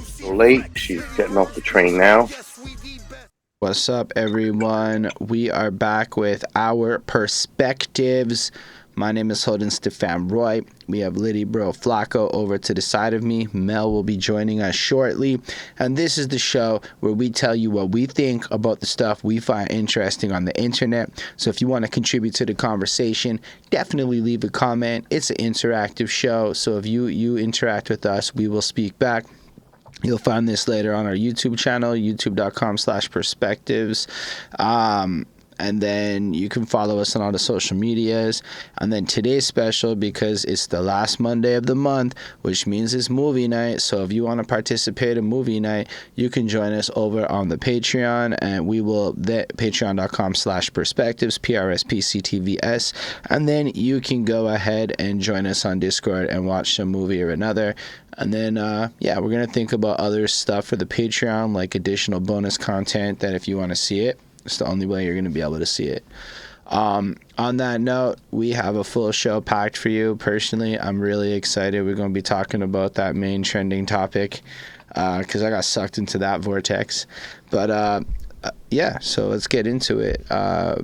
So late. She's getting off the train now. What's up, everyone? We are back with Our Perspectives. My name is Holden Stephan Roy. We have Littyyy Bro Flacko over to the side of me. Mel will be joining us shortly. And this is the show where we tell you what we think about the stuff we find interesting on the internet. So if you want to contribute to the conversation, definitely leave a comment. It's an interactive show. So if you interact with us, we will speak back. You'll find this later on our YouTube channel, youtube.com/perspectives. And then you can follow us on all the social medias. And then today's special because it's the last Monday of the month, which means it's movie night. So if you want to participate in movie night, you can join us over on the Patreon. And we will, patreon.com/perspectives, PRSPCTVS. And then you can go ahead and join us on Discord and watch some movie or another. And then, we're going to think about other stuff for the Patreon, like additional bonus content that if you want to see it, it's the only way you're going to be able to see it. On that note, we have a full show packed for you. Personally, I'm really excited. We're going to be talking about that main trending topic because I got sucked into that vortex. But, so let's get into it. How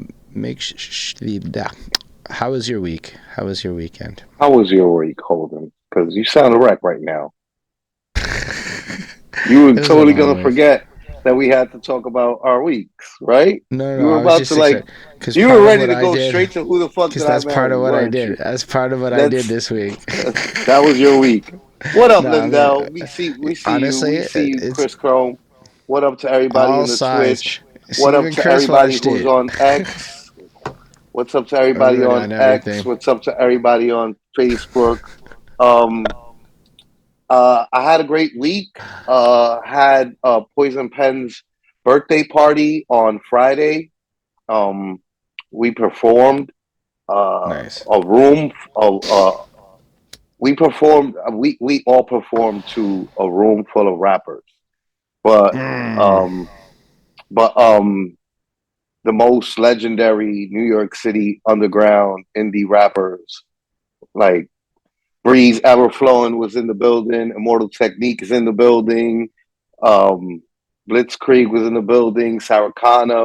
was your week? How was your weekend? How was your week, Holden? Because you sound a wreck right now. You were totally going to forget that we had to talk about our weeks, right? No, you were I was about just to like, because you were ready to go straight to who the fuck did I marry? That's part of what I did. That's part of what I did this week. That was your week. What up, Lindell? We see honestly, you. We see you, Chris Chrome. What up to everybody in the sides. Twitch? What up to everybody who's on X? What's up to everybody on X? What's up to everybody on Facebook? I had a great week. Had Poison Pen's birthday party on Friday. We performed nice. a room. We performed. We all performed to a room full of rappers, but the most legendary New York City underground indie rappers like Breeze Everflowing was in the building. Immortal Technique is in the building. Blitzkrieg was in the building. Sarah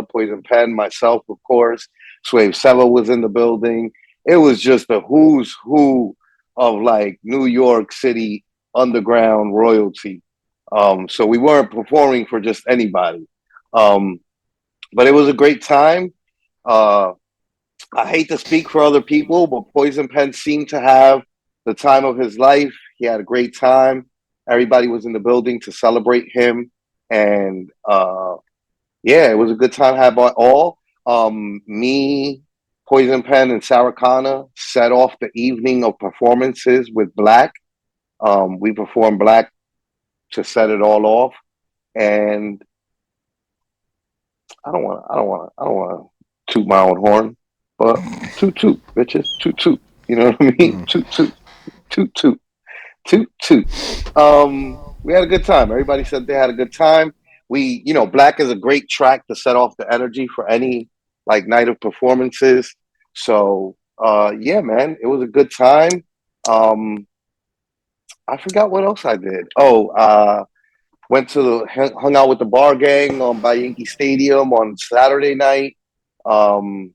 Poison Pen, myself, of course. Swave Seva was in the building. It was just a who's who of like New York City underground royalty. So we weren't performing for just anybody. But it was a great time. I hate to speak for other people, but Poison Pen seemed to have the time of his life. He had a great time. Everybody was in the building to celebrate him. And it was a good time had by all. Me, Poison Pen, and Sarah Connor set off the evening of performances with Black. We performed Black to set it all off. And I don't want to toot my own horn, but toot toot, bitches, toot toot. You know what I mean? Toot toot. Toot toot. Toot toot. We had a good time. Everybody said they had a good time. Black is a great track to set off the energy for any like night of performances. So man, it was a good time. I forgot what else I did. Hung out with the bar gang by Yankee Stadium on Saturday night. And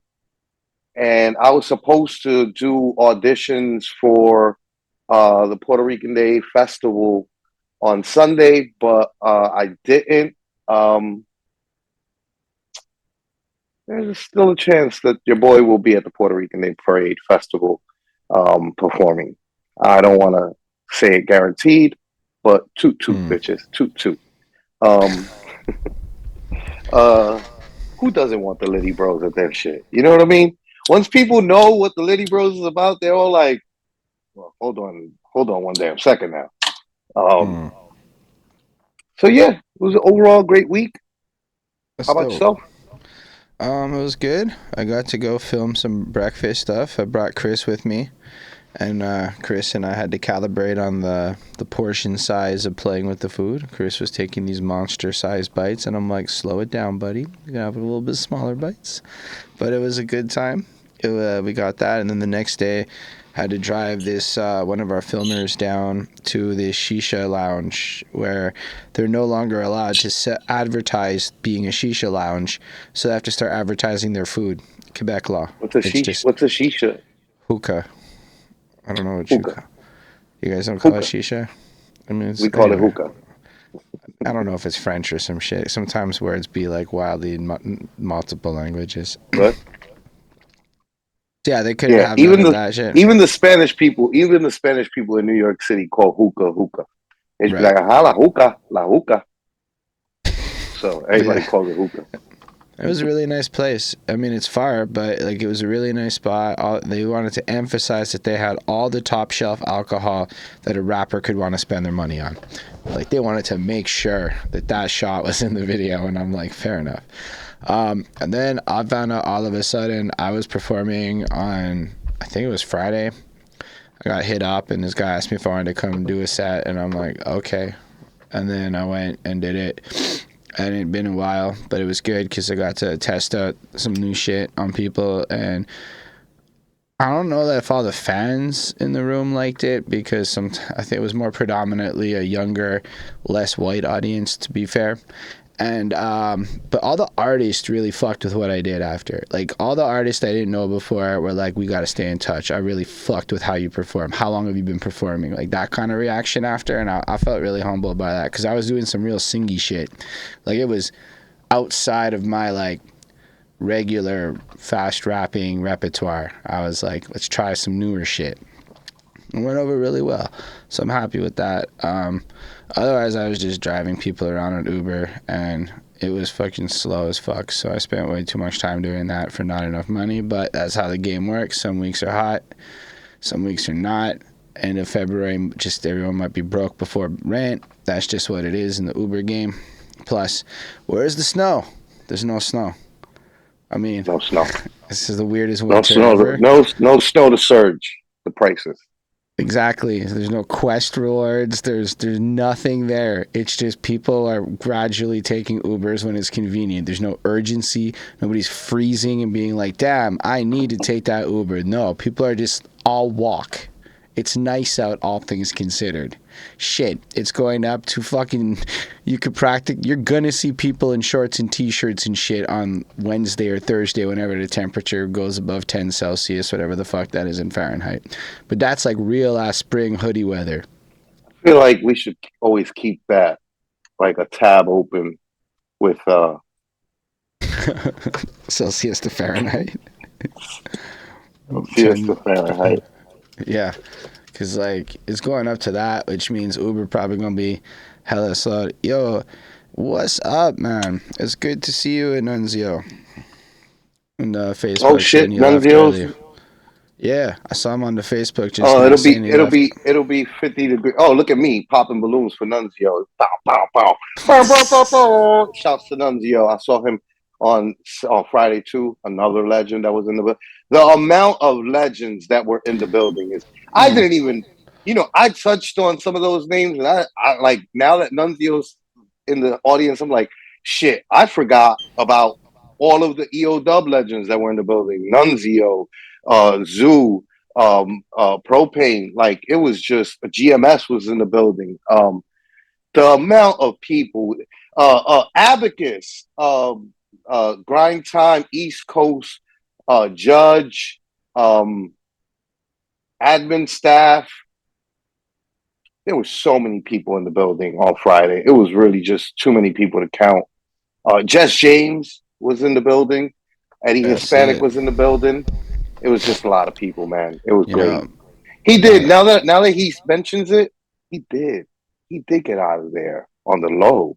I was supposed to do auditions for the Puerto Rican Day Festival on Sunday, but I didn't. There's still a chance that your boy will be at the Puerto Rican Day Parade Festival performing. I don't want to say it guaranteed, but toot toot, bitches, toot toot. Who doesn't want the Littyyy Bros at that shit? You know what I mean? Once people know what the Littyyy Bros is about, they're all like, well, hold on one damn second now. So yeah, it was an overall great week. How about yourself? It was good. I got to go film some breakfast stuff. I brought Chris with me, and Chris and I had to calibrate on the portion size of playing with the food. Chris was taking these monster-sized bites, and I'm like, slow it down, buddy. You're going to have a little bit smaller bites. But it was a good time. We got that, and then the next day, had to drive this one of our filmers down to the shisha lounge where they're no longer allowed to advertise being a shisha lounge, so they have to start advertising their food. Quebec law. What's a It's shisha? just What's a shisha? hookah. I don't know what you Hookah. call. You guys don't call it Hookah. shisha? I mean, it's, We call it anyway. hookah. I don't know if it's French or some shit. Sometimes words be like wildly in multiple languages. What? Yeah, they couldn't Yeah, have none of that shit. even the Spanish people in New York City call hookah hookah. They should be Right. like, "Aha, la hookah." So everybody Yeah. calls it hookah. It was a really nice place. I mean, it's far, but like it was a really nice spot. They wanted to emphasize that they had all the top shelf alcohol that a rapper could want to spend their money on. Like they wanted to make sure that that shot was in the video, and I'm like, fair enough. And then I found out all of a sudden I was performing on, I think it was Friday. I got hit up, and this guy asked me if I wanted to come do a set, and I'm like, okay. And then I went and did it. And it had been a while, but it was good because I got to test out some new shit on people. And I don't know that if all the fans in the room liked it, because I think it was more predominantly a younger, less white audience, to be fair. And but all the artists really fucked with what I did after. Like all the artists I didn't know before were like, we got to stay in touch. I really fucked with how you perform. How long have you been performing? Like that kind of reaction after. And I felt really humbled by that because I was doing some real singy shit. Like it was outside of my like regular fast rapping repertoire. I was like, let's try some newer shit. It went over really well, so I'm happy with that. Otherwise, I was just driving people around on Uber, and it was fucking slow as fuck, so I spent way too much time doing that for not enough money, but that's how the game works. Some weeks are hot, some weeks are not. End of February, just everyone might be broke before rent. That's just what it is in the Uber game. Plus, where's the snow? There's no snow. I mean, No snow. This is the weirdest No winter snow. ever. No snow to surge the prices. Exactly. There's no quest rewards. There's nothing there. It's just people are gradually taking Ubers when it's convenient. There's no urgency. Nobody's freezing and being like, damn, I need to take that Uber. No, people are just all walk. It's nice out, all things considered. Shit, it's going up to fucking, you're gonna see people in shorts and t-shirts and shit on Wednesday or Thursday whenever the temperature goes above 10 Celsius, whatever the fuck that is in Fahrenheit. But that's like real ass spring hoodie weather. I feel like we should always keep that, like a tab open with Celsius to Fahrenheit. Celsius to Fahrenheit. Yeah, because like it's going up to that, which means Uber probably gonna be hella slow. Yo, what's up, man? It's good to see you in Nunzio. And Facebook. Oh shit, Nunzio's. Yeah, I saw him on the Facebook. Just it'll be 50 degrees. Oh, look at me popping balloons for Nunzio. Bow, bow, bow. Bow, bow, bow, bow. Shouts to Nunzio. I saw him on Friday too. Another legend that was in the amount of legends that were in the building is. I didn't even, I touched on some of those names, and I like now that Nunzio's in the audience, I'm like, shit, I forgot about all of the EO Dub legends that were in the building. Nunzio, Zoo, Propane, like it was just GMS was in the building. The amount of people, Abacus, Grind Time, East Coast, Judge, admin staff. There were so many people in the building on Friday. It was really just too many people to count. Jess James was in the building. Eddie Hispanic was in the building. It was just a lot of people, man. It was great. He did. Now that he mentions it, he did get out of there on the low.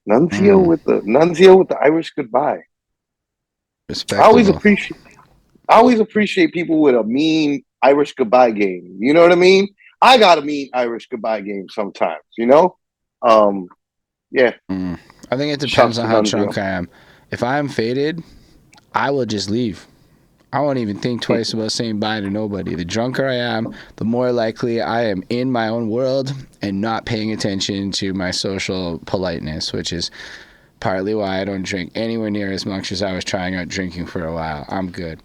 Nunzio with the Irish goodbye. I always appreciate people with a mean Irish goodbye game. You know what I mean? I got a mean Irish goodbye game sometimes. Yeah. I think it depends on how drunk I am. If I am faded, I will just leave. I won't even think twice about saying bye to nobody. The drunker I am, the more likely I am in my own world and not paying attention to my social politeness, which is partly why I don't drink anywhere near as much as I was trying out drinking for a while. I'm good.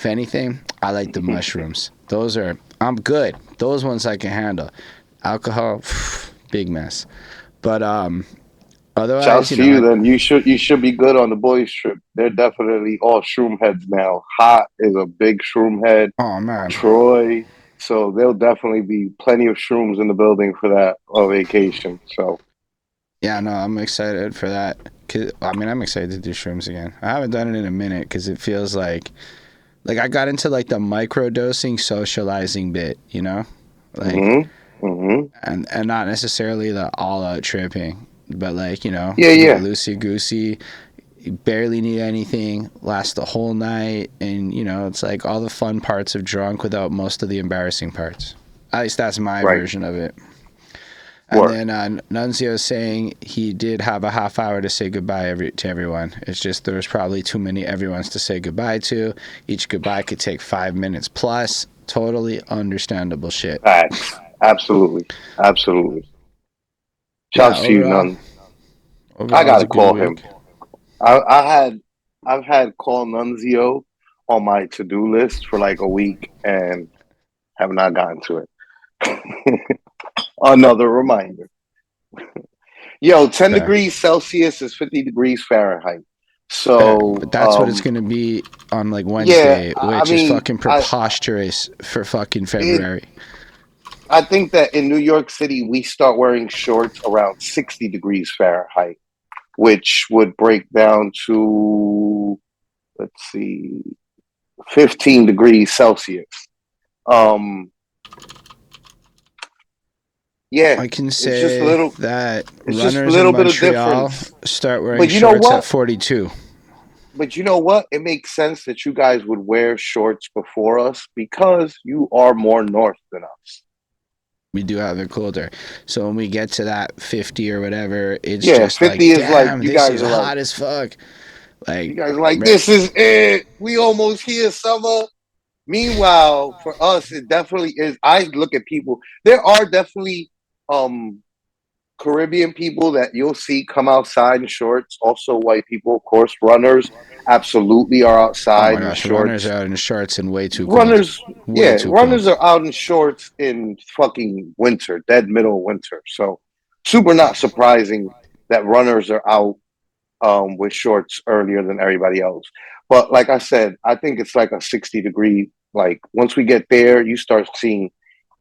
If anything, I like the mushrooms. I'm good. Those ones I can handle. Alcohol, big mess. But otherwise, Shouts you to know, you then. You should be good on the boys trip. They're definitely all shroom heads now. Hot is a big shroom head. oh man, Troy. So there'll definitely be plenty of shrooms in the building for that vacation. So yeah, no, I'm excited for that. I mean, I'm excited to do shrooms again. I haven't done it in a minute because it feels like I got into like the micro dosing socializing bit, you know, like mm-hmm. Mm-hmm. and not necessarily the all out tripping, but like, you know, Yeah, get yeah. loosey goosey. You barely need anything, last the whole night, and you know, it's like all the fun parts of drunk without most of the embarrassing parts. At least that's my Right. version of it. And Work. then Nunzio saying he did have a half hour to say goodbye to everyone. It's just there was probably too many everyone's to say goodbye to. Each goodbye could take 5 minutes plus. Totally understandable shit. Facts. Absolutely. Absolutely. Yeah, Shouts to you, none. I overall it was gotta a good call him. week. I've had call Nunzio on my to-do list for like a week and have not gotten to it. Another reminder. Yo, 10 Yeah. degrees Celsius is 50 degrees Fahrenheit. Yeah, So, but that's what it's gonna be on like yeah, Wednesday, I which is mean, fucking preposterous for fucking it, February. I think that in New York City, we start wearing shorts around 60 degrees Fahrenheit, which would break down to, let's see, 15 degrees Celsius. Um, yeah, I can it's just a say little, that it's just a runners in little bit of Montreal difference. start wearing But you know shorts at what? 42. But you know what? It makes sense that you guys would wear shorts before us because you are more north than us. We do have it colder. So when we get to that 50 or whatever, it's Yeah, just like, 50 is like, damn, you this guys is are like, hot as fuck. you Like, guys are like, this is it. We almost here, summer. Meanwhile, for us, it definitely is. I look at people. There are definitely um Caribbean people that you'll see come outside in shorts. Also, white people, of course. Runners absolutely are oh outside my in gosh, runners are shorts. out in shorts and way too cold. Runners, Way yeah, too runners cold. are out in shorts in fucking winter, dead middle of winter. So, super not surprising that runners are out with shorts earlier than everybody else. But like I said, I think it's like a 60-degree. Like once we get there, you start seeing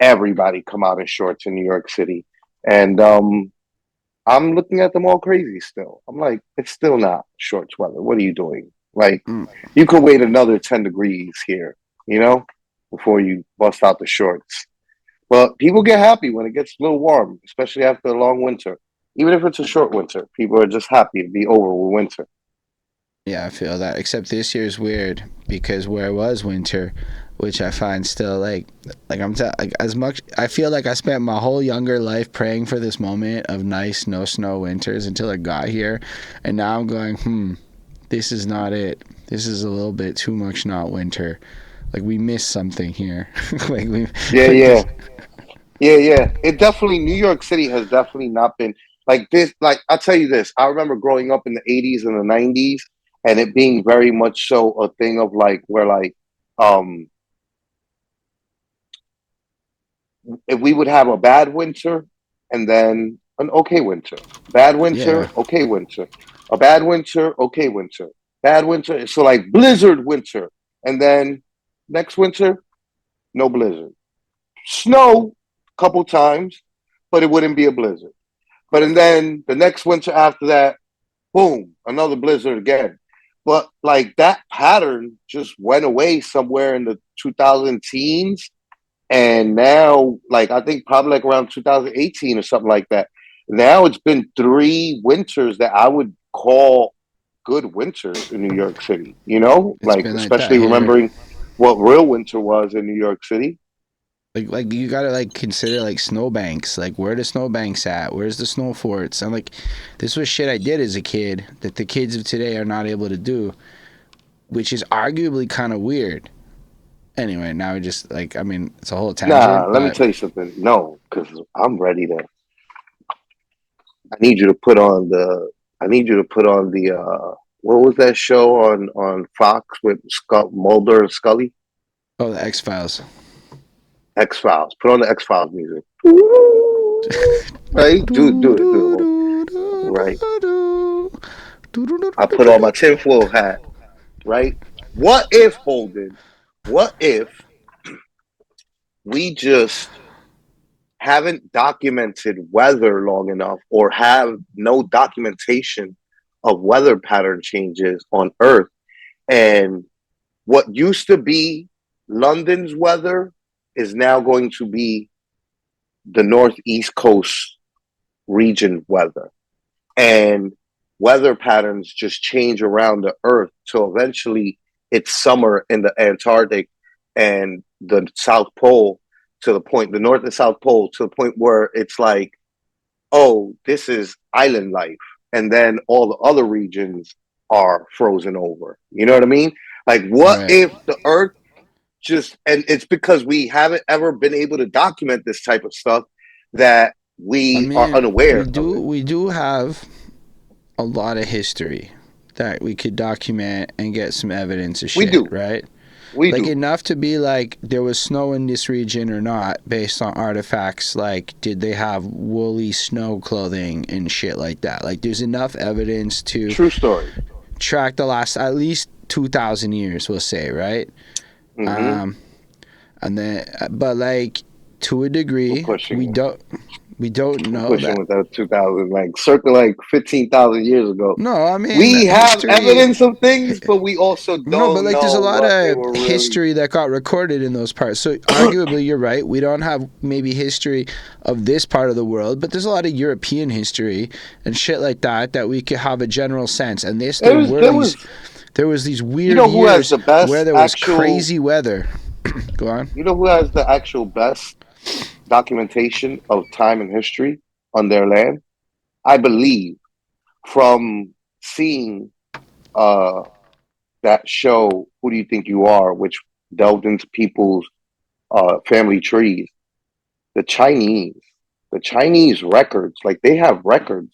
everybody come out in shorts in New York City, and I'm looking at them all crazy still. I'm like, it's still not shorts weather. What are you doing? Like, Mm. you could wait another 10 degrees here, you know, before you bust out the shorts. But people get happy when it gets a little warm, especially after a long winter. Even if it's a short winter, people are just happy to be over with winter. Yeah, I feel that. Except this year's weird because where it was winter, which I find still like as much. I feel like I spent my whole younger life praying for this moment of nice no snow winters until it got here, and now I'm going, this is not it. This is a little bit too much not winter. Like we missed something here. like we Yeah, like yeah. this. Yeah, yeah. It definitely New York City has definitely not been like this. Like I'll tell you this. I remember growing up in the 80s and the 90s and it being very much so a thing of like where like um if we would have a bad winter and then an okay winter. Bad Yeah, winter, okay winter. A bad winter, okay winter. Bad winter. So like blizzard winter. And then next winter, no blizzard. Snow a couple times, but it wouldn't be a blizzard. But and then the next winter after that, boom, another blizzard again. But like that pattern just went away somewhere in the 2000 teens. And now, like I think probably like around 2018 or something like that. Now it's been 3 winters that I would call good winters in New York City, you know? it's Like been like that especially here. remembering what real winter was in New York City. Like you gotta like consider like snowbanks. Like where the snowbanks at? Where's the snow forts? I'm like, this was shit I did as a kid that the kids of today are not able to do, which is arguably kind of weird. Anyway, now we just like I mean it's a whole Nah, tangent, let me but tell you something. No, because I'm ready to I need you to put on the I need you to put on the what was that show on Fox with Mulder and Scully? Oh, the X Files. X Files. Put on the X Files music. Right? Do it. Right. I put on my tinfoil hat. Right. What if, Holden? What if we just haven't documented weather long enough, or have no documentation of weather pattern changes on Earth, and what used to be London's weather is now going to be the Northeast Coast region weather. And weather patterns just change around the Earth. So eventually it's summer in the Antarctic and the South Pole, to the point, the North and South Pole, to the point where it's like, oh, this is island life. And then all the other regions are frozen over. You know what I mean? Like, what Right. if the Earth just, and it's because we haven't ever been able to document this type of stuff that I we are mean, unaware of it. we do have a lot of history that we could document and get some evidence of We shit, do. right? We Like do. enough to be like there was snow in this region or not based on artifacts, like did they have woolly snow clothing and shit like that. Like there's enough evidence to True story. track the last at least 2,000 years, we'll say, right? Mm-hmm. Um and then but like to a We're degree pushing. we don't We're know pushing that. with that 2000, like circa like 15,000 years ago. No, I mean We have history. evidence of things, but we also No, but don't like there's a know lot what they of were really. history that got recorded in those parts. So arguably you're right. We don't have maybe history of this part of the world, but there's a lot of European history and shit like that that we could have a general sense. And there were There was, there was these you weird know, who has years the where best there was actual, crazy weather. Go on. you know, who has the actual best documentation of time and history on their land? I believe, from seeing uh that show, Who Do You Think You Are, which delved into people's family trees. The Chinese, the Chinese records, like they have records.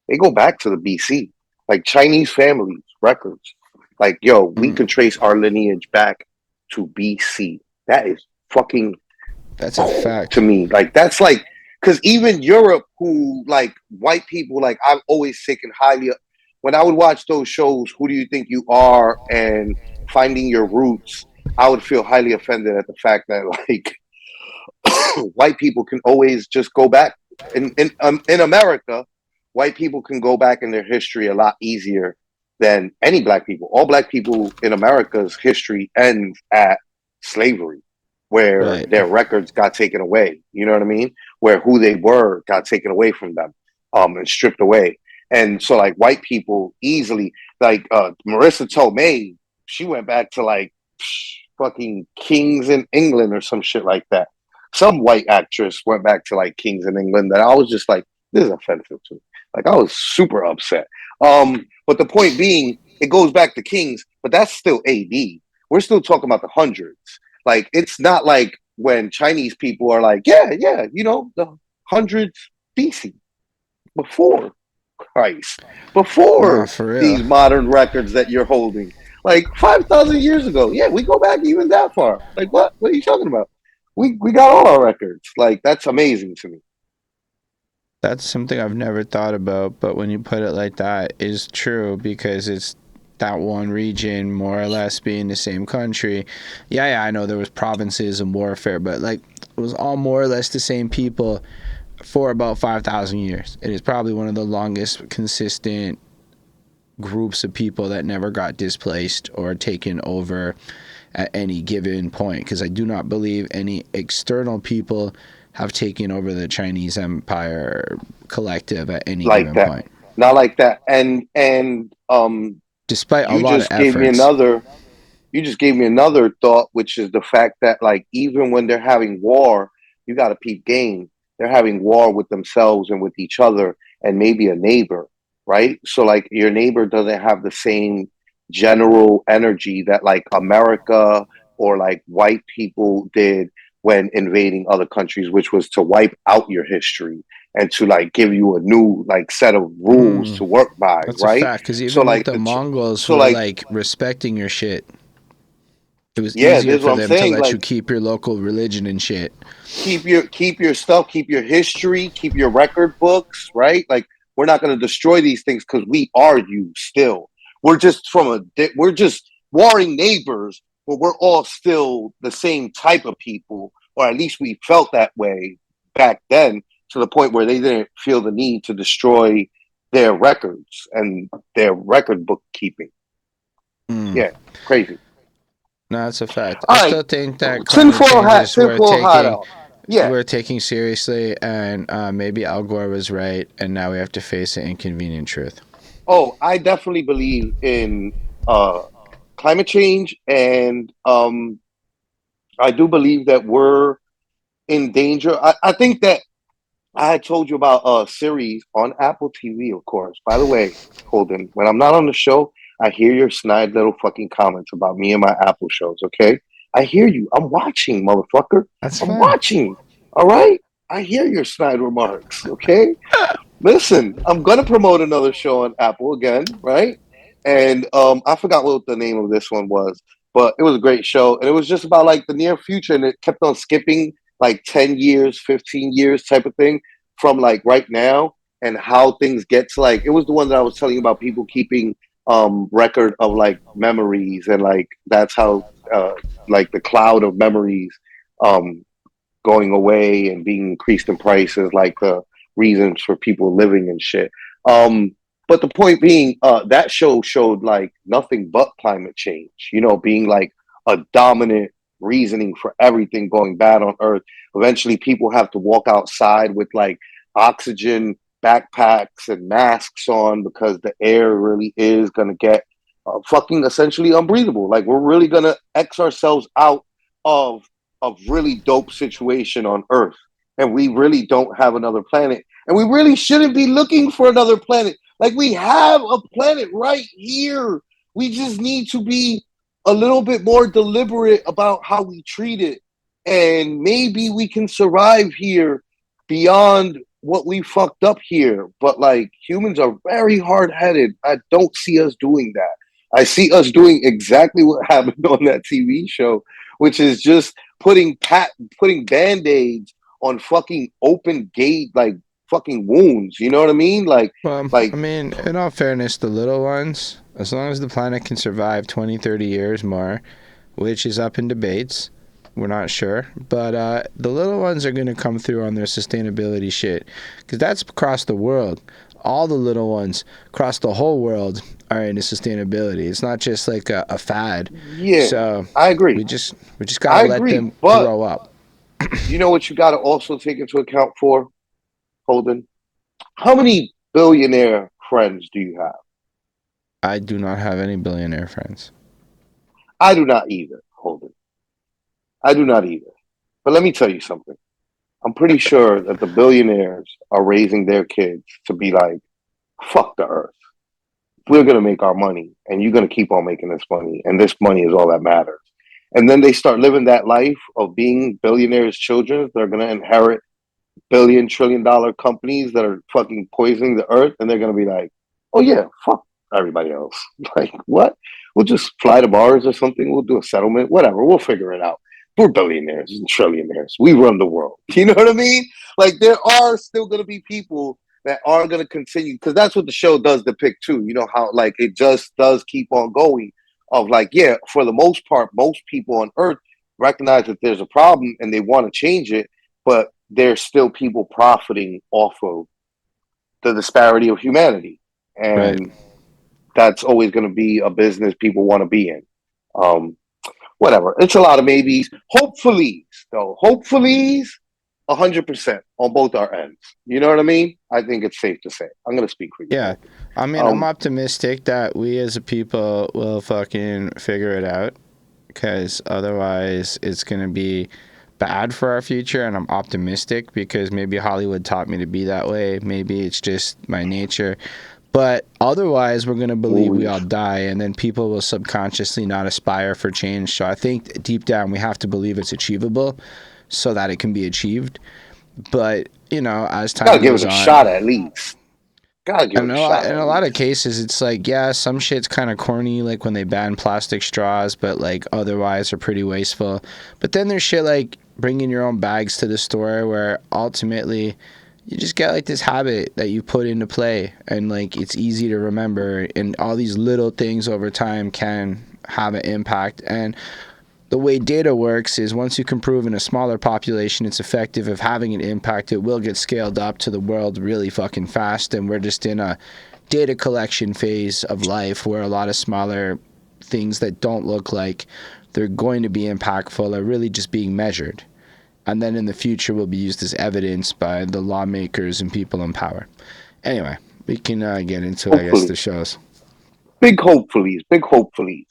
They go back to the BC, like Chinese families records. Like, yo, we Mm, can trace our lineage back to BC. That is fucking that's a cool to fact. me. Like, that's like, because even Europe, who like white people, like I've always taken highly. When I would watch those shows, Who Do You Think You Are, and Finding Your Roots, I would feel highly offended at the fact that like white people can always just go back in America. White people can go back in their history a lot easier than any black people. All black people in America's history ends at slavery, where Right. their records got taken away. You know what I mean? Where who they were got taken away from them, and stripped away. And so, like white people easily, like Marissa Tomei, she went back to like fucking kings in England or some shit like that. Some white actress went back to like kings in England that I was just like, this is offensive to me. Like I was super upset. But the point being, it goes back to kings, but that's still AD. We're still talking about the hundreds. Like it's not like when Chinese people are like, yeah, you know, the hundreds BC, before Christ, No, before for real. these modern records that you're holding. Like 5,000 years ago. Yeah, we go back even that far. Like what? What are you talking about? We got all our records. Like that's amazing to me. That's something I've never thought about, but when you put it like that, is true because it's that one region more or less being the same country. Yeah, I know there was provinces and warfare, but like it was all more or less the same people for about 5,000 years. It is probably one of the longest consistent groups of people that never got displaced or taken over at any given point, because I do not believe any external people have taken over the Chinese Empire collective at any Like given that. point, Not like that. And despite a you lot of just gave me efforts. another you just gave me another thought, which is the fact that like even when they're having war, you got to peep game. They're having war with themselves and with each other, and maybe a neighbor, right? So like your neighbor doesn't have the same general energy that like America or like white people did when invading other countries, which was to wipe out your history and to like give you a new like set of rules to work by, That's a right? fact. Because So even with like the Mongols so were like like respecting your shit. It was yeah, easier this is for what I'm them to saying. let you Like keep your local religion and shit. keep your stuff, keep your history, keep your record books, right? Like we're not going to destroy these things because we are you still. We're just warring neighbors, but we're all still the same type of people, or at least we felt that way back then, to the point where they didn't feel the need to destroy their records and their record bookkeeping. Mm. Yeah, crazy. No, that's a fact. I All right, still think that climate change is tinfoil hat out. Yeah, worth taking seriously, and maybe Al Gore was right, and now we have to face the inconvenient truth. oh, I definitely believe in uh, climate change, and I do believe that we're in danger. I think that I had told you about a series on Apple TV, of course. By the way, Holden, when I'm not on the show, I hear your snide little fucking comments about me and my Apple shows, okay? I hear you. I'm watching, motherfucker. That's I'm fine. watching. All right? I hear your snide remarks, okay? Listen, I'm gonna promote another show on Apple again, right? And I forgot what the name of this one was, but it was a great show, and it was just about like the near future, and it kept on skipping like 10 years, 15 years type of thing from like right now, and how things get to like it was the one that I was telling you about people keeping record of like memories, and like that's how like the cloud of memories um going away and being increased in prices, like the reasons for people living and shit. But the point being, that show showed like nothing but climate change, you know, being like a dominant reasoning for everything going bad on Earth. Eventually, people have to walk outside with like oxygen backpacks and masks on because the air really is going to get fucking essentially unbreathable. Like, we're really going to X ourselves out of really dope situation on Earth. And we really don't have another planet. And we really shouldn't be looking for another planet. Like, we have a planet right here. We just need to be a little bit more deliberate about how we treat it. And maybe we can survive here beyond what we fucked up here. But like, humans are very hard headed. I don't see us doing that. I see us doing exactly what happened on that TV show, which is just putting band-aids on fucking open gate like fucking wounds. You know what I mean? Well, I Like mean, in all fairness, the little ones, as long as the planet can survive 20, 30 years more, which is up in debates, we're not sure. But the little ones are going to come through on their sustainability shit. Because that's across the world. All the little ones across the whole world are into sustainability. It's not just like a fad. yeah, So I agree. we just got to I let agree. them But grow up. you know what you got to also take into account for, Holden? How many billionaire friends do you have? I do not have any billionaire friends. I do not either, Holden. I do not either. But let me tell you something. I'm pretty sure that the billionaires are raising their kids to be like, fuck the earth. We're going to make our money and you're going to keep on making this money. And this money is all that matters. And then they start living that life of being billionaires' children. They're going to inherit $1 trillion companies that are fucking poisoning the earth. And they're going to be like, oh, yeah, fuck everybody else. Like, what? We'll just fly to Mars or something. We'll do a settlement, whatever. We'll figure it out. We're billionaires and trillionaires. We run the world. You know what I mean? Like, there are still going to be people that are going to continue, because that's what the show does depict too. You know how like it just does keep on going. Of like, yeah, for the most part, most people on Earth recognize that there's a problem and they want to change it, but there's still people profiting off of the disparity of humanity, Right. and that's always going to be a business people want to be in. Um, Whatever. It's a lot of maybes. Hopefully, though. Hopefully, 100% on both our ends. You know what I mean? I think it's safe to say. I'm gonna speak for you. Yeah. I mean, I'm Um, optimistic that we as a people will fucking figure it out, because otherwise it's going to be bad for our future. And I'm optimistic because maybe Hollywood taught me to be that way. Maybe it's just my nature. But otherwise, we're going to believe we movies. all die, and then people will subconsciously not aspire for change. So I think deep down we have to believe it's achievable so that it can be achieved. But you know, as Gotta time give it goes a on, shot at least. Gotta give and it a shot in at a lot of least. cases, it's like, yeah, some shit's kind of corny, like when they ban plastic straws, but like otherwise are pretty wasteful. But then there's shit like bringing your own bags to the store, where ultimately you just get like this habit that you put into play, and like it's easy to remember, and all these little things over time can have an impact. And the way data works is once you can prove in a smaller population it's effective of having an impact, it will get scaled up to the world really fucking fast. And we're just in a data collection phase of life where a lot of smaller things that don't look like they're going to be impactful are really just being measured. And then in the future will be used as evidence by the lawmakers and people in power. Anyway, we can get into, I guess, Hopefully. the shows. Big hopefullys, big hopefullys.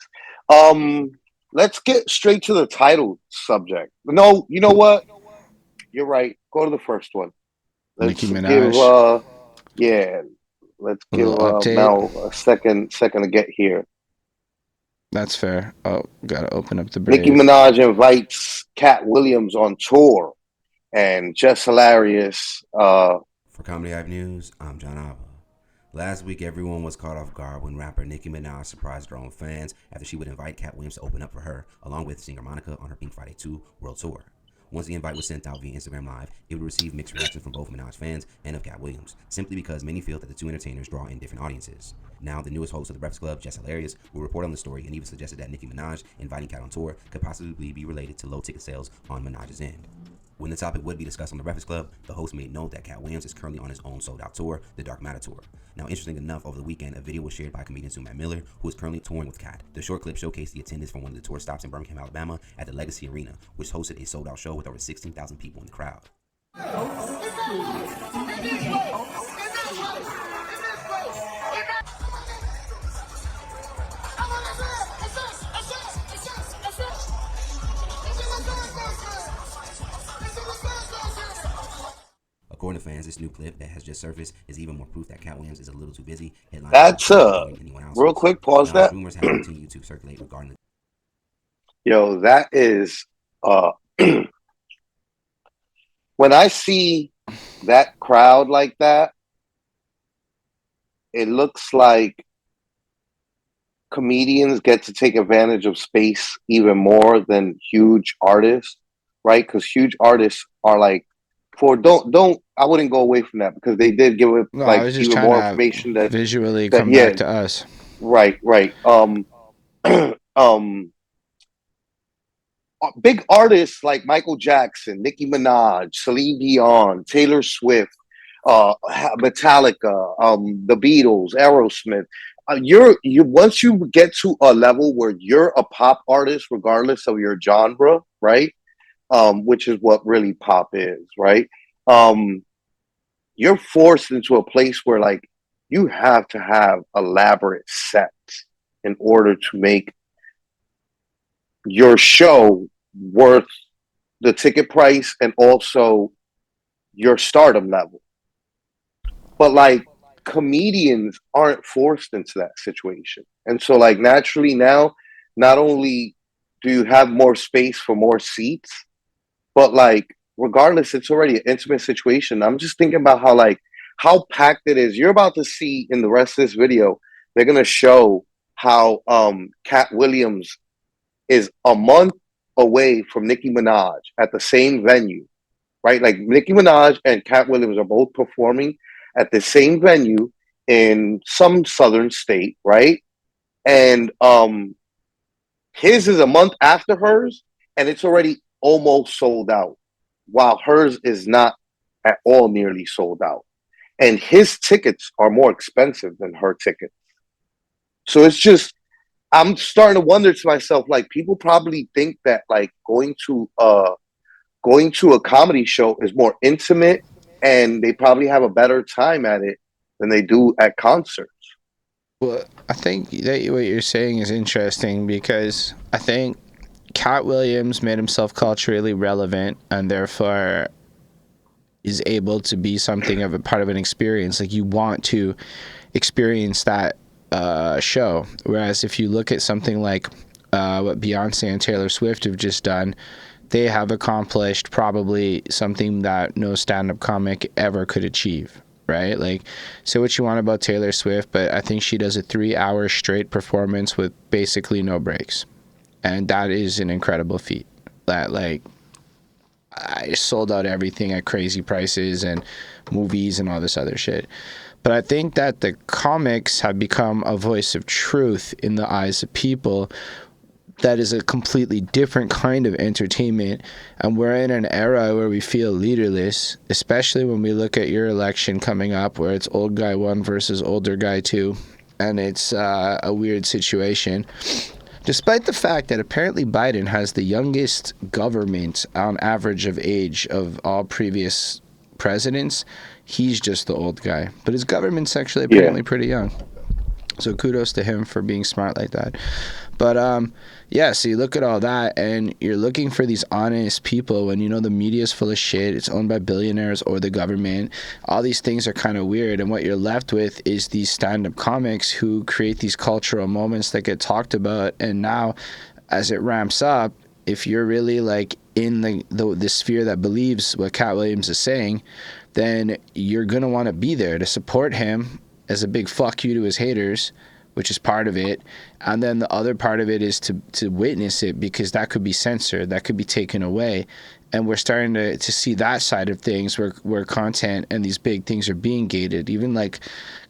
Let's get straight to the title subject. No, you know what? You're right. Go to the first one. Nicki Let's give Minaj, yeah, let's a give little update. Mel a second to get here. That's fair. Oh, gotta open up the Nicki Brave. Minaj invites Katt Williams on tour, and Jess Hilarious. For Comedy Hype News, I'm John Alba. Last week, everyone was caught off guard when rapper Nicki Minaj surprised her own fans after she would invite Katt Williams to open up for her, along with singer Monica, on her Pink Friday 2 World Tour. Once the invite was sent out via Instagram Live, it would receive mixed reactions from both Minaj fans and of Katt Williams, simply because many feel that the two entertainers draw in different audiences. Now, the newest host of The Breakfast Club, Jess Hilarious, will report on the story and even suggested that Nicki Minaj inviting Katt on tour could possibly be related to low ticket sales on Minaj's end. When the topic would be discussed on The Breakfast Club, the host made note that Katt Williams is currently on his own sold-out tour, the Dark Matter Tour. Now, interesting enough, over the weekend, a video was shared by comedian Matt Miller, who is currently touring with Katt. The short clip showcased the attendance from one of the tour stops in Birmingham, Alabama, at the Legacy Arena, which hosted a sold-out show with over 16,000 people in the crowd. According to fans, this new clip that has just surfaced is even more proof that Katt Williams is a little too busy headlining That's anyone else's. real quick. Pause Now, as that. rumors have continued to circulate regarding the Yo, that is when I see that crowd like that, it looks like comedians get to take advantage of space even more than huge artists, right? Because huge artists are like, for don't I wouldn't go away from that, because they did give it No, I like was just even trying more to information visually that come yeah, back to us. right. Um Big artists like Michael Jackson, Nicki Minaj, Celine Dion, Taylor Swift, Metallica, the Beatles, Aerosmith. You once you get to a level where you're a pop artist, regardless of your genre, right? Which is what really pop is, right? Um, you're forced into a place where like you have to have elaborate sets in order to make your show worth the ticket price and also your stardom level. But like comedians aren't forced into that situation. And so like naturally now, not only do you have more space for more seats, but like regardless, it's already an intimate situation. I'm just thinking about how packed it is. You're about to see in the rest of this video, they're gonna show how Katt Williams is a month away from Nicki Minaj at the same venue, right? Like Nicki Minaj and Katt Williams are both performing at the same venue in some southern state, right? And his is a month after hers, and it's already almost sold out, while hers is not at all nearly sold out. And his tickets are more expensive than her tickets. So it's just I'm starting to wonder to myself, like people probably think that like going to a comedy show is more intimate and they probably have a better time at it than they do at concerts. Well, I think that what you're saying is interesting, because I think Katt Williams made himself culturally relevant and therefore is able to be something of a part of an experience. Like you want to experience that show. Whereas if you look at something like what Beyonce and Taylor Swift have just done, they have accomplished probably something that no stand-up comic ever could achieve, right? Like, say what you want about Taylor Swift, but I think she does a 3-hour straight performance with basically no breaks, and that is an incredible feat. That, like, I sold out everything at crazy prices and movies and all this other shit. But I think that the comics have become a voice of truth in the eyes of people that is a completely different kind of entertainment. And we're in an era where we feel leaderless, especially when we look at your election coming up, where it's old guy 1 versus older guy 2. And it's a weird situation. Despite the fact that apparently Biden has the youngest government on average of age of all previous presidents, he's just the old guy. But his government's actually apparently pretty young. So kudos to him for being smart like that. But yeah, so you look at all that and you're looking for these honest people when you know the media's full of shit. It's owned by billionaires or the government. All these things are kind of weird. And what you're left with is these stand-up comics who create these cultural moments that get talked about. And now as it ramps up, if you're really like in the sphere that believes what Katt Williams is saying, then you're going to want to be there to support him as a big fuck you to his haters, which is part of it. And then the other part of it is to witness it, because that could be censored, that could be taken away. And we're starting to see that side of things where content and these big things are being gated. Even like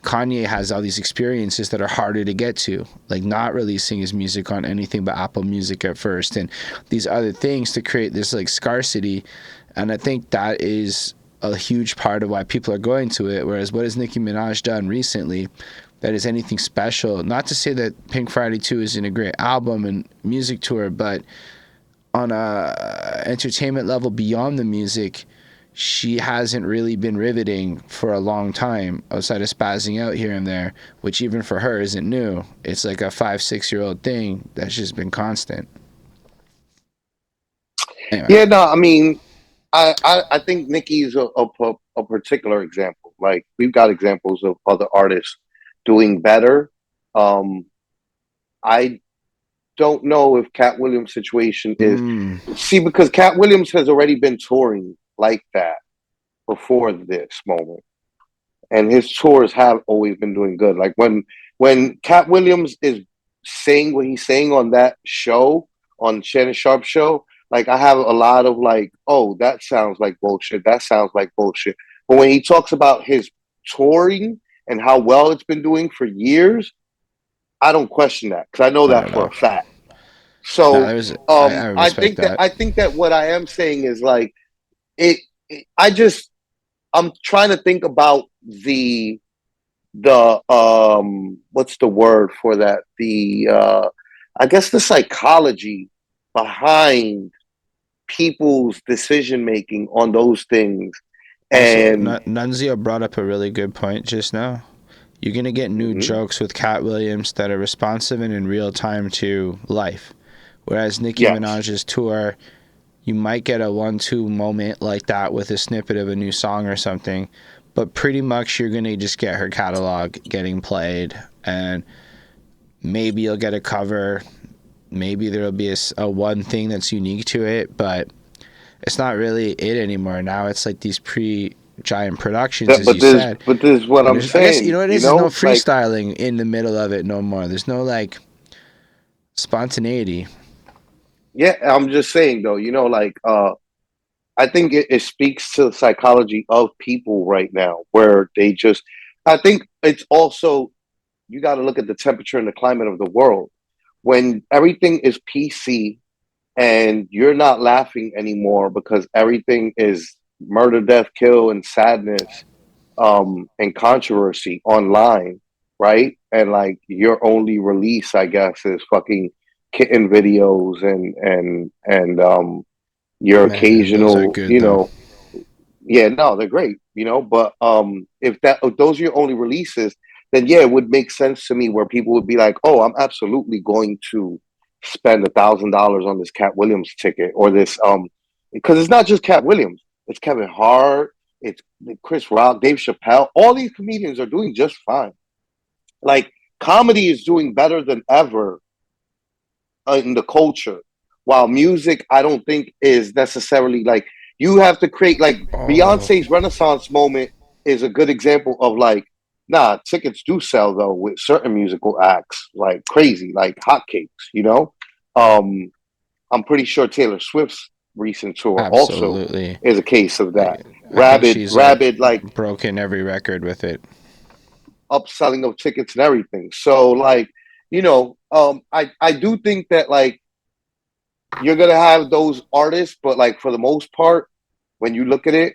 Kanye has all these experiences that are harder to get to, like not releasing his music on anything but Apple Music at first, and these other things to create this like scarcity. And I think that is a huge part of why people are going to it. Whereas what has Nicki Minaj done recently that is anything special? Not to say that Pink Friday 2 isn't a great album and music tour, but on a entertainment level beyond the music, she hasn't really been riveting for a long time outside of spazzing out here and there, which even for her isn't new. It's like a 5-6-year-old thing that's just been constant. Anyway. Yeah, no, I mean, I think Nicki's a particular example. Like, we've got examples of other artists doing better. I don't know if Katt Williams' situation is... See, because Katt Williams has already been touring like that before this moment. And his tours have always been doing good. Like, when Katt Williams is saying what he's saying on that show, on Shannon Sharp's show, like, I have a lot of like, oh, that sounds like bullshit. That sounds like bullshit. But when he talks about his touring and how well it's been doing for years, I don't question that, because I know that for a fact. So I think that what I am saying is like I'm trying to think about the what's the word for that? I guess the psychology behind people's decision making on those things. And also, Nunzio brought up a really good point just now. You're going to get new jokes with Katt Williams that are responsive and in real time to life. Whereas Nicki Minaj's tour, you might get a 1-2 moment like that with a snippet of a new song or something, but pretty much you're going to just get her catalog getting played, and maybe you'll get a cover. Maybe there'll be a one thing that's unique to it, but it's not really it anymore. Now it's like these giant productions, as you said. But this is what I'm saying. I guess, you know what it is? There's no freestyling like, in the middle of it no more. There's no, like, spontaneity. Yeah, I'm just saying, though, you know, like, I think it speaks to the psychology of people right now, where they just... I think it's also, you got to look at the temperature and the climate of the world. When everything is PC and you're not laughing anymore because everything is murder, death, kill, and sadness, and controversy online, right? And like your only release, I guess, is fucking kitten videos and your occasional, good, you know, yeah, no, they're great, you know, but if those are your only releases, then yeah, it would make sense to me where people would be like, oh, I'm absolutely going to spend $1,000 on this Katt Williams ticket, or this because it's not just Katt Williams, it's Kevin Hart, it's Chris Rock, Dave Chappelle. All these comedians are doing just fine. Like, comedy is doing better than ever in the culture. while music I don't think is necessarily like you have to create like Oh, Beyonce's Renaissance moment is a good example of like nah, tickets do sell though with certain musical acts like crazy, like hotcakes, you know? Um I'm pretty sure Taylor Swift's recent tour also absolutely. is a case of that. I think Rabid, she's like rabid, like broken every record with it. upselling of tickets and everything. So like, I do think that like you're gonna have those artists, but like for the most part, when you look at it,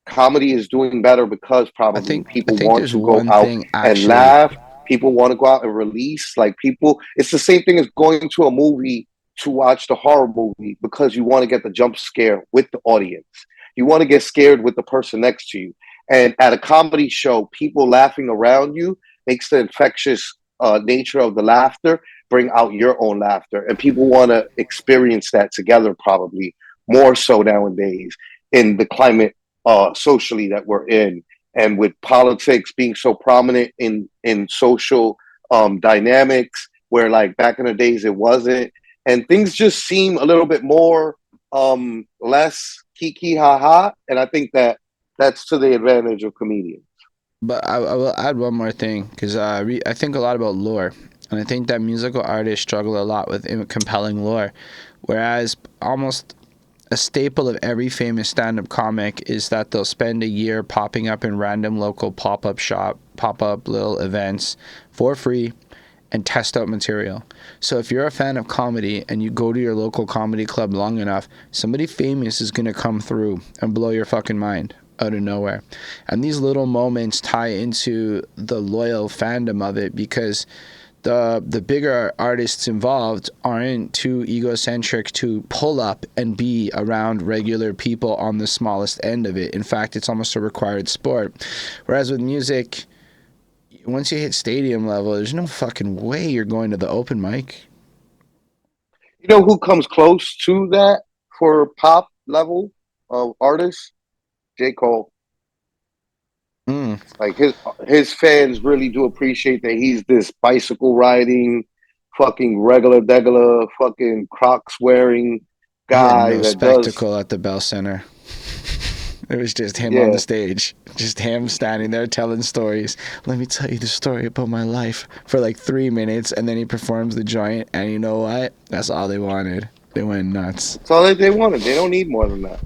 comedy is doing better because I probably think I people think want there's to go one out thing and actually. laugh. People want to go out and release. Like people, it's the same thing as going to a movie to watch the horror movie because you want to get the jump scare with the audience. You want to get scared with the person next to you. And at a comedy show, people laughing around you makes the infectious nature of the laughter bring out your own laughter. And people want to experience that together, probably more so nowadays in the climate socially that we're in, and with politics being so prominent in social dynamics, where like back in the days it wasn't, and things just seem a little bit more less kiki ha ha, and I think that that's to the advantage of comedians. But I will add one more thing because I think a lot about lore, and I think that musical artists struggle a lot with compelling lore, whereas almost a staple of every famous stand-up comic is that they'll spend a year popping up in random local pop-up little events for free and test out material. So if you're a fan of comedy and you go to your local comedy club long enough, somebody famous is going to come through and blow your fucking mind out of nowhere. And these little moments tie into the loyal fandom of it because the bigger artists involved aren't too egocentric to pull up and be around regular people on the smallest end of it. In fact, it's almost a required sport. Whereas with music, once you hit stadium level, there's no fucking way you're going to the open mic. You know who comes close to that for pop level of artists? J. Cole. Mm. Like his fans really do appreciate that he's this bicycle riding, fucking regular degular, fucking Crocs wearing He had guy no that does, spectacle at the Bell Center. It was just him on the yeah. stage, just him standing there telling stories. Let me tell you the story about my life for like 3 minutes, and then he performs the joint. And you know what? That's all they wanted. They went nuts. That's all that they wanted. They don't need more than that.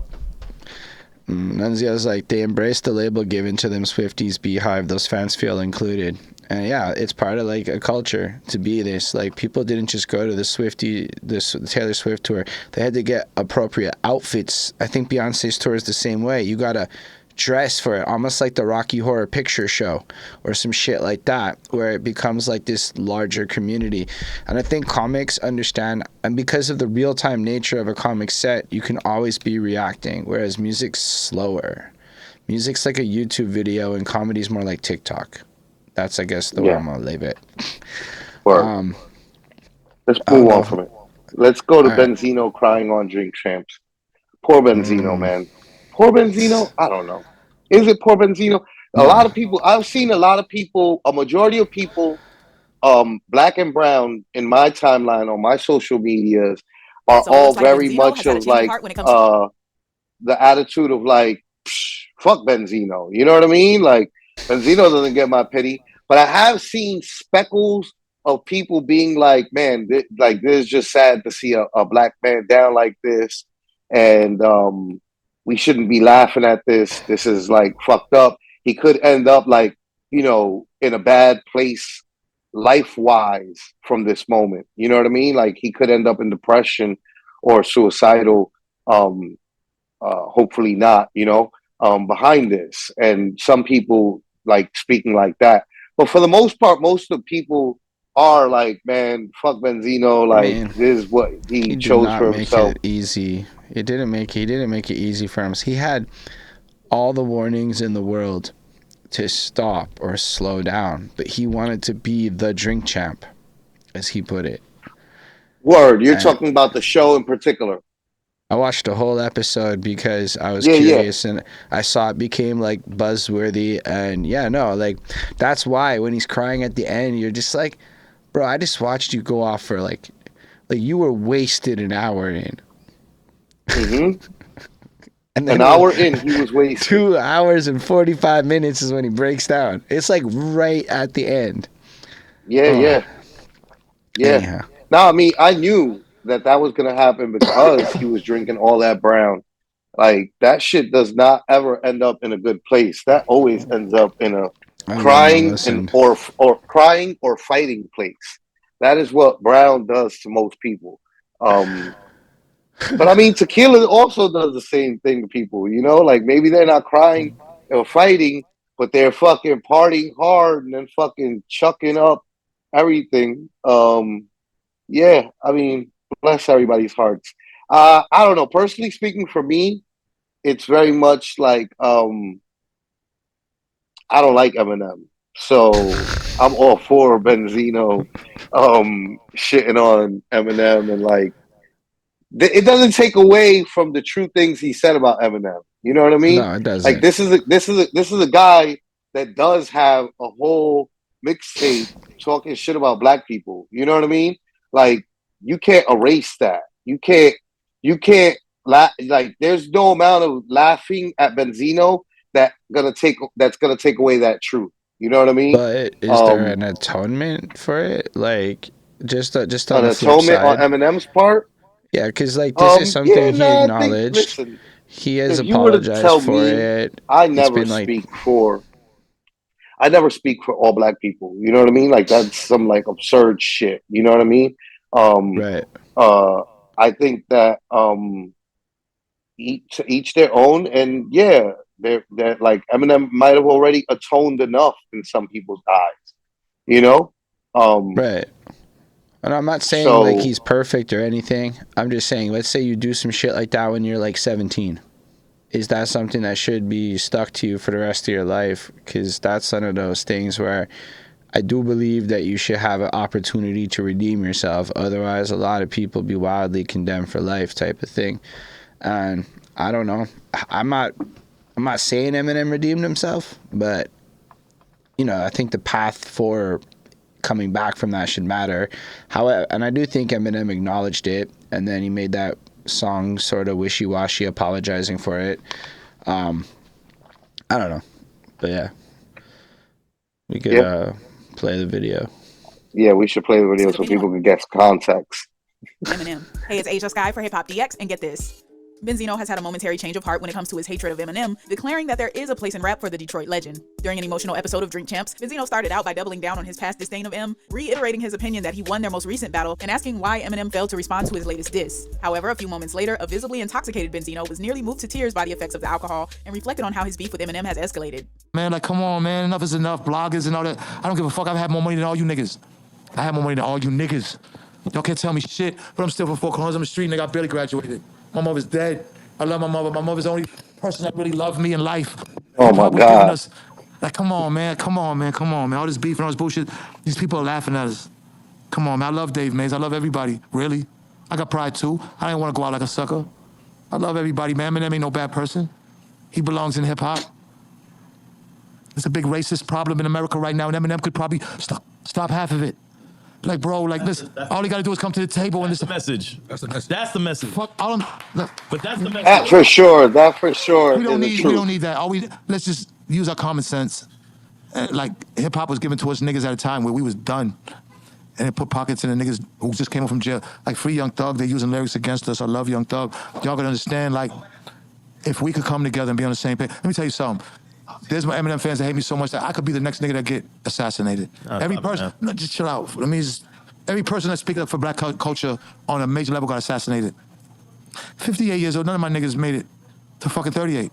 Nunzio's like they embraced the label given to them Swifties Beehive. Those fans feel included. And yeah, it's part of like a culture to be this. Like people didn't just go to this Taylor Swift tour. They had to get appropriate outfits. I think Beyonce's tour is the same way. You gotta dress for it, almost like the Rocky Horror Picture Show or some shit like that, where it becomes like this larger community. And I think comics understand, and because of the real-time nature of a comic set, you can always be reacting, whereas music's slower. Music's like a YouTube video, and comedy's more like TikTok. That's, I guess, the way Yeah, I'm gonna leave it. word. Um, Let's I don't move know. on from it. Let's go to All right. Benzino crying on Drink Champs. Poor Benzino, Mm, man. Poor Benzino? I don't know. Is it poor Benzino? A no. lot of people, I've seen a lot of people, a majority of people, black and brown in my timeline on my social medias are So it all looks like very Benzino much has had a of change of like heart when it comes to. the attitude of like, fuck Benzino. You know what I mean? Like Benzino doesn't get my pity, but I have seen speckles of people being like, man, like this is just sad to see a black man down like this, and we shouldn't be laughing at this. This is like fucked up. He could end up like in a bad place life wise from this moment. You know what I mean? Like he could end up in depression or suicidal. Hopefully not, behind this. And some people like speaking like that. But for the most part, most of the people are like, man, fuck Benzino. I Like mean, this is what he he did chose for not make himself. it easy. He didn't make it easy for him. He had all the warnings in the world to stop or slow down, but he wanted to be the drink champ, as he put it. Word, you're And talking about the show in particular. I watched a whole episode because I was Yeah, yeah. curious and I saw it became like buzzworthy. And yeah, no, like that's why when he's crying at the end, you're just like, bro, I just watched you go off for like Like, you were wasted an hour in. Mm-hmm. And An then hour in, he was wasted. 2 hours and 45 minutes is when he breaks down. It's like right at the end. Yeah. Anyhow. Now, I mean, I knew that was gonna happen because he was drinking all that brown. Like, that shit does not ever end up in a good place. That always ends up in a I wouldn't have crying listened. or crying or fighting place. That is what brown does to most people. But I mean, tequila also does the same thing to people. You know, like maybe they're not crying or fighting, but they're fucking partying hard and then fucking chucking up everything. Yeah, I mean, bless everybody's hearts. I don't know. Personally speaking, for me, it's very much like I don't like Eminem, so I'm all for Benzino shitting on Eminem, and like it doesn't take away from the true things he said about Eminem. You know what I mean? No, it Like doesn't. this is a guy that does have a whole mixtape talking shit about black people. You know what I mean? Like you can't erase that. You can't like there's no amount of laughing at Benzino that's gonna take away that truth. You know what I mean? But is there an atonement for it? Like, just on An the flip atonement on side? Eminem's part. Yeah, because, like, this is Yeah, something he no, I think acknowledged. listen, He has if you were to apologized tell for me, it. I It's never been like, speak for I never speak for all black people. You know what I mean? Like that's some like absurd shit. You know what I mean? Um right. uh I think that each their own, and yeah, they're like Eminem might have already atoned enough in some people's eyes, you know? Right. And I'm not saying like So he's perfect or anything. I'm just saying, let's say you do some shit like that when you're like 17. Is that something that should be stuck to you for the rest of your life? Because that's one of those things where I do believe that you should have an opportunity to redeem yourself. Otherwise, a lot of people be wildly condemned for life type of thing. And I don't know. I'm not saying Eminem redeemed himself, but you know, I think the path for coming back from that should matter. However, and I do think Eminem acknowledged it, and then he made that song sort of wishy-washy, apologizing for it. I don't know, but yeah, we could yeah, play the video. yeah, we should play the video so people can get context. Eminem. Hey, it's Asia Sky for Hip Hop DX, and get this. Benzino has had a momentary change of heart when it comes to his hatred of Eminem, declaring that there is a place in rap for the Detroit legend. During an emotional episode of Drink Champs, Benzino started out by doubling down on his past disdain of M, reiterating his opinion that he won their most recent battle, and asking why Eminem failed to respond to his latest diss. However, a few moments later, a visibly intoxicated Benzino was nearly moved to tears by the effects of the alcohol and reflected on how his beef with Eminem has escalated. Man, like, come on, man. Enough is enough. Bloggers and all that. I don't give a fuck. I've had more money than all you niggas. I have more money than all you niggas. Y'all can't tell me shit, but I'm still from Four Corners. I'm a street nigga. I barely graduated. My mother's dead. I love my mother. My mother's the only person that really loved me in life. Oh my Hip-hop was giving God. us, like, come on, man. Come on, man. Come on, man. All this beef and all this bullshit, these people are laughing at us. Come on, man. I love Dave Mays. I love everybody. Really. I got pride, too. I didn't want to go out like a sucker. I love everybody, man. Eminem ain't no bad person. He belongs in hip-hop. It's a big racist problem in America right now, and Eminem could probably stop half of it. Like, bro, like, listen, all you gotta do is come to the table and That's the message. That's the message. Fuck all them. Look, But that's the That message. for sure. That for sure we is don't the need truth. that. Let's just use our common sense. Like, hip hop was given to us niggas at a time where we was done. And it put pockets in the niggas who just came from jail. Like, Free Young Thug, they're using lyrics against us. I love Young Thug. Y'all gotta understand, like, if we could come together and be on the same page. Let me tell you something. There's my Eminem fans that hate me so much that I could be the next nigga that get assassinated. Every person, no, just chill out. Let me just, every person that speaks up for black culture on a major level got assassinated. 58 years old, none of my niggas made it to fucking 38.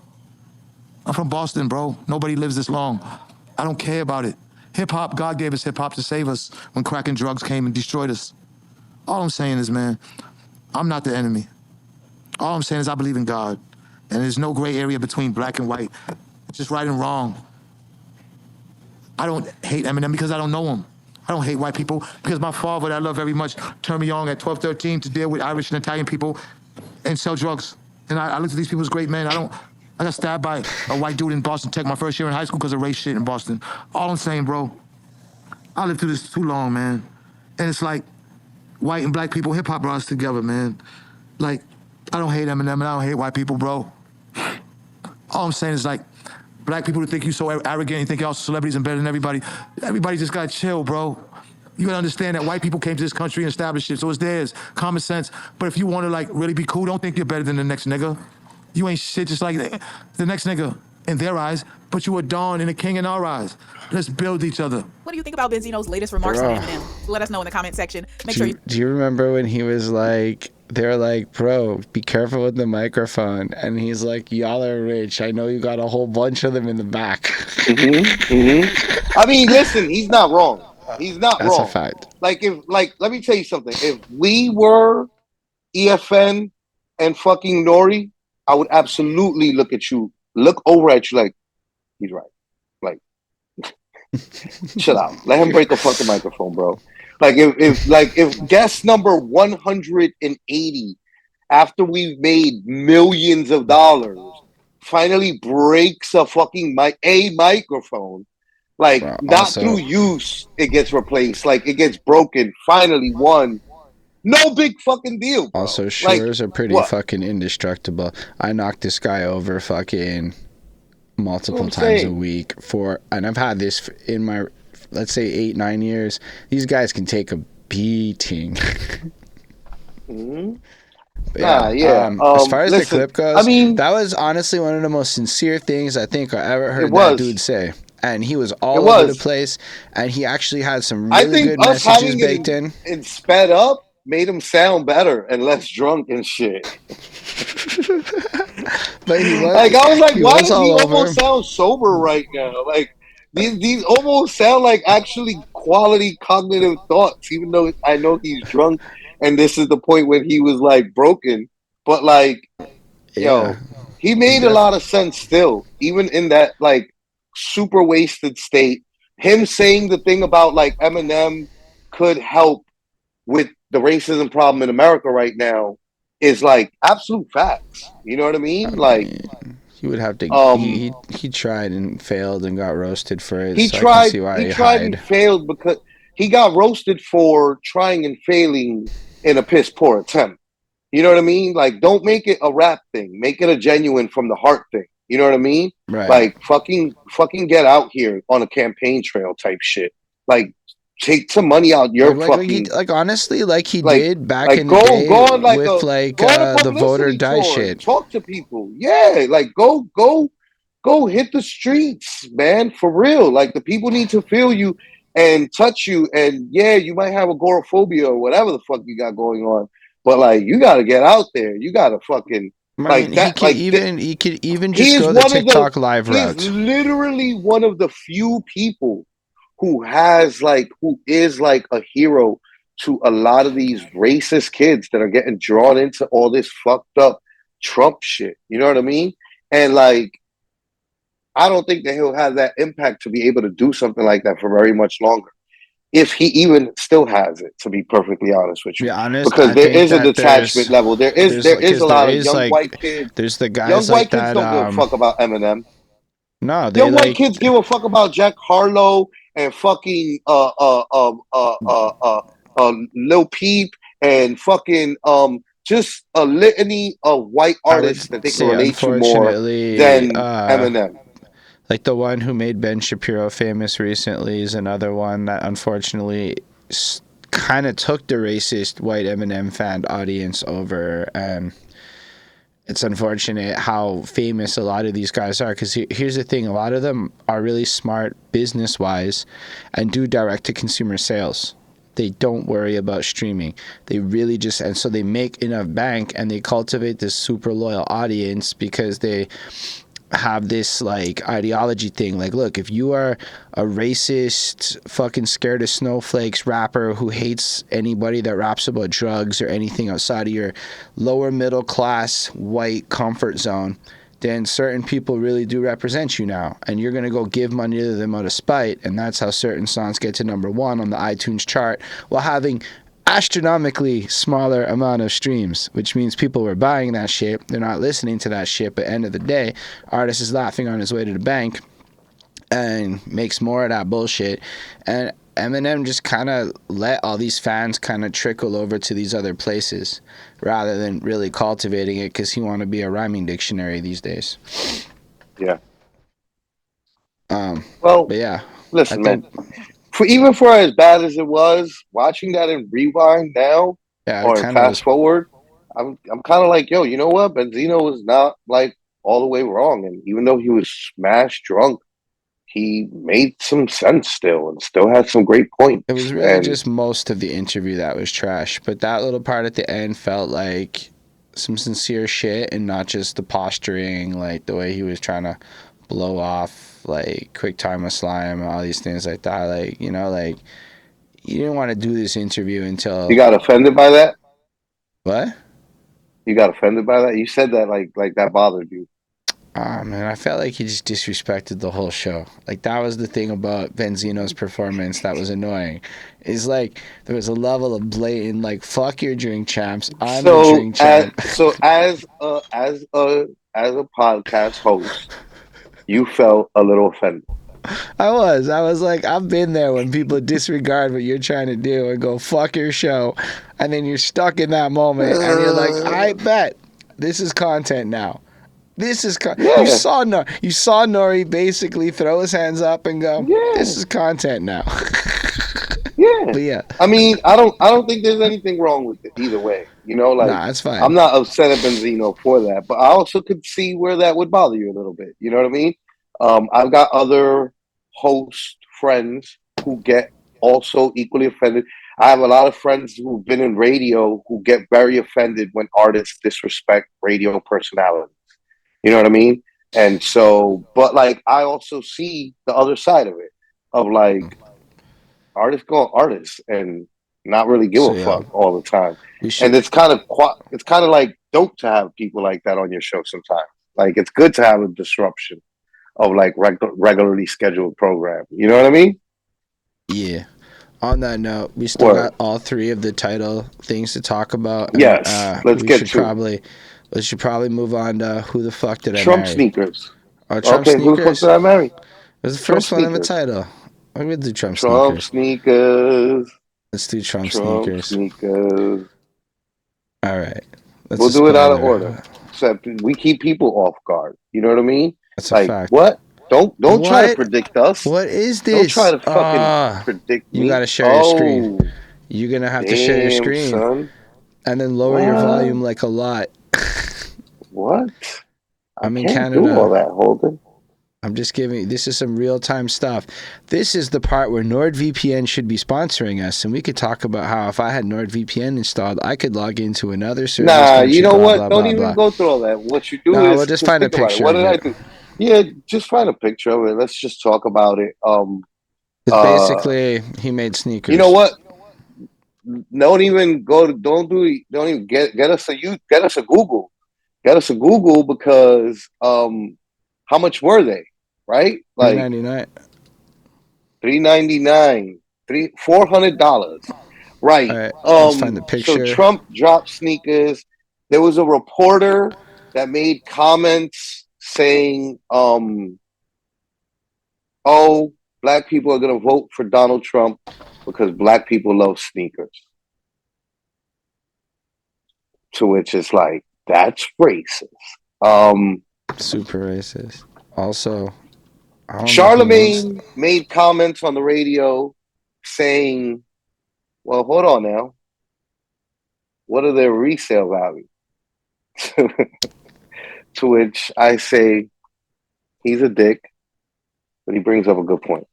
I'm from Boston, bro. Nobody lives this long. I don't care about it. Hip hop, God gave us hip hop to save us when crack and drugs came and destroyed us. All I'm saying is, man, I'm not the enemy. All I'm saying is I believe in God. And there's no gray area between black and white. It's just right and wrong. I don't hate Eminem because I don't know him. I don't hate white people because my father that I love very much turned me on at 12, 13 to deal with Irish and Italian people and sell drugs. And I looked at these people as great men. I got stabbed by a white dude in Boston Tech my first year in high school because of race shit in Boston. All I'm saying, bro, I lived through this too long, man. And it's like, white and black people, hip hop brought us together, man. Like, I don't hate Eminem and I don't hate white people, bro. All I'm saying is like, black people who think you so arrogant and think y'all celebrities and better than everybody. Everybody just gotta chill, bro. You gotta understand that white people came to this country and established it, so it's theirs, common sense. But if you wanna like really be cool, don't think you're better than the next nigga. You ain't shit just like the next nigga in their eyes, but you a Don and a king in our eyes. Let's build each other. What do you think about Benzino's latest remarks on Eminem? Let us know in the comment section. Do you remember when he was like, they're like, bro, be careful with the microphone. And he's like, y'all are rich. I know you got a whole bunch of them in the back. I mean, listen, he's not wrong. He's not That's wrong. a fact. Like, let me tell you something. If we were EFN and fucking Nori, I would absolutely look over at you like, he's right. Like, chill out. Let him break the fucking microphone, bro. Like, if guest number 180, after we've made millions of dollars, finally breaks a fucking microphone, like, bro, not also, through use, it gets replaced. Like, it gets broken. Finally, one. No big fucking deal, bro. Also, Shores are pretty fucking indestructible. I knocked this guy over fucking multiple times a week and I've had this in my, let's say 8-9 years. These guys can take a beating. As far as the clip goes, I mean, that was honestly one of the most sincere things I think I ever heard that dude say. And he was all over the place, and he actually had some really good messages baked in. And sped up made him sound better and less drunk and shit. But he was, like, I was like, why does he almost sound sober right now? Like, these almost sound like actually quality cognitive thoughts, even though I know he's drunk and this is the point when he was like broken. But like, yo, he made a lot of sense still, even in that like super wasted state. Him saying the thing about like Eminem could help with the racism problem in America right now is like absolute facts. You know what I mean? He would have to. He tried and failed and got roasted for it. He tried and failed because he got roasted for trying and failing in a piss poor attempt. You know what I mean? Like, don't make it a rap thing. Make it a genuine from the heart thing. You know what I mean? Right. Like, fucking get out here on a campaign trail type shit. Like, take some money out your fucking... honestly, like he did back in the day go on like with the vote or die shit. Talk to people. Yeah, like, go hit the streets, man, for real. Like, the people need to feel you and touch you. And, yeah, you might have agoraphobia or whatever the fuck you got going on. But, like, you got to get out there. You got to fucking... Like that, he could even just go the TikTok live route. He's literally one of the few people who is like a hero to a lot of these racist kids that are getting drawn into all this fucked up Trump shit. You know what I mean? And like, I don't think that he'll have that impact to be able to do something like that for very much longer. If he even still has it, to be perfectly honest with you. Because there is a detachment level. There is a lot of young white kids. There's the guys young white kids don't give a fuck about Eminem. No, young white kids give a fuck about Jack Harlow and fucking Lil Peep and fucking just a litany of white artists that they can relate to more than Eminem. Like the one who made Ben Shapiro famous recently is another one that unfortunately kind of took the racist white Eminem fan audience over. And it's unfortunate how famous a lot of these guys are, because here's the thing. A lot of them are really smart business-wise and do direct-to-consumer sales. They don't worry about streaming. They really just... And so they make enough bank and they cultivate this super loyal audience because they... have this like ideology thing. Like, look, if you are a racist fucking scared of snowflakes rapper who hates anybody that raps about drugs or anything outside of your lower middle class white comfort zone, then certain people really do represent you now, and you're gonna go give money to them out of spite. And that's how certain songs get to #1 on the iTunes chart while having astronomically smaller amount of streams, which means people were buying that shit. They're not listening to that shit, but end of the day, artist is laughing on his way to the bank and makes more of that bullshit. And Eminem just kind of let all these fans kind of trickle over to these other places rather than really cultivating it because he want to be a rhyming dictionary these days. Yeah. But yeah, listen, I think, man. Even for as bad as it was, watching that in rewind now yeah, it or in kind of fast was. forward, I'm kind of like, yo, you know what? Benzino was not like all the way wrong, and even though he was smashed drunk, he made some sense still, and still had some great points. It was really And just most of the interview that was trash, but that little part at the end felt like some sincere shit and not just the posturing, like the way he was trying to blow off like quick time with slime and all these things like that. Like, you know, like you didn't want to do this interview until you got offended by that? what? You got offended by that? You said that like that bothered you. Oh man, I felt like he just disrespected the whole show. Like that was the thing about Benzino's performance that was annoying. Is like there was a level of blatant like fuck your drink champs. I'm the drink champ. As a podcast host, you felt a little offended. I was like, I've been there when people disregard what you're trying to do and go fuck your show, and then you're stuck in that moment and you're like, I bet this is content now. This is Yeah. you saw Nori basically throw his hands up and go, Yeah. this is content now. Yeah. But yeah. I mean, I don't think there's anything wrong with it either way. You know, like Nah, it's fine. I'm not upset at Benzino for that, but I also could see where that would bother you a little bit. You know what I mean? I've got other host friends who get also equally offended. I have a lot of friends who've been in radio who get very offended when artists disrespect radio personalities. You know what I mean? And so, but like, I also see the other side of it, of like artists going artists and not really give a fuck all the time. And it's kind of like dope to have people like that on your show sometimes. Like it's good to have a disruption of like regularly scheduled program. You know what I mean? Yeah. On that note, we still got all three of the title things to talk about. And, yes, we should probably move on to who the fuck did I marry? Trump sneakers. Oh, Trump sneakers. Who the fuck did I marry? It was the first one in the title. I'm gonna do Trump sneakers. Let's do Trump sneakers. All right. We'll do it out of order. Except we keep people off guard. You know what I mean? That's a fact. What? Don't try to predict us. What is this? Don't try to fucking predict me. You gotta share your screen. You're gonna have to share your screen, son. And then lower your volume like a lot. What? I'm in can't Canada. Do all that, Holden. I'm just giving. This is some real time stuff. This is the part where NordVPN should be sponsoring us, and we could talk about how if I had NordVPN installed, I could log into another service. Nah, you know what? Don't even go through all that. What you do is we'll just find a picture. What did I do? Yeah, just find a picture of it. Let's just talk about it. Basically, he made sneakers. You know what? Don't even get us a Google. Get us a Google because how much were they? Right? Like $399. $399. $400. Right. Let's find the picture. So Trump dropped sneakers. There was a reporter that made comments saying, oh, black people are gonna vote for Donald Trump because black people love sneakers. To which it's like, that's racist. Super racist. Also, Charlemagne made comments on the radio saying, well, hold on now. What are their resale value? To which I say, he's a dick, but he brings up a good point.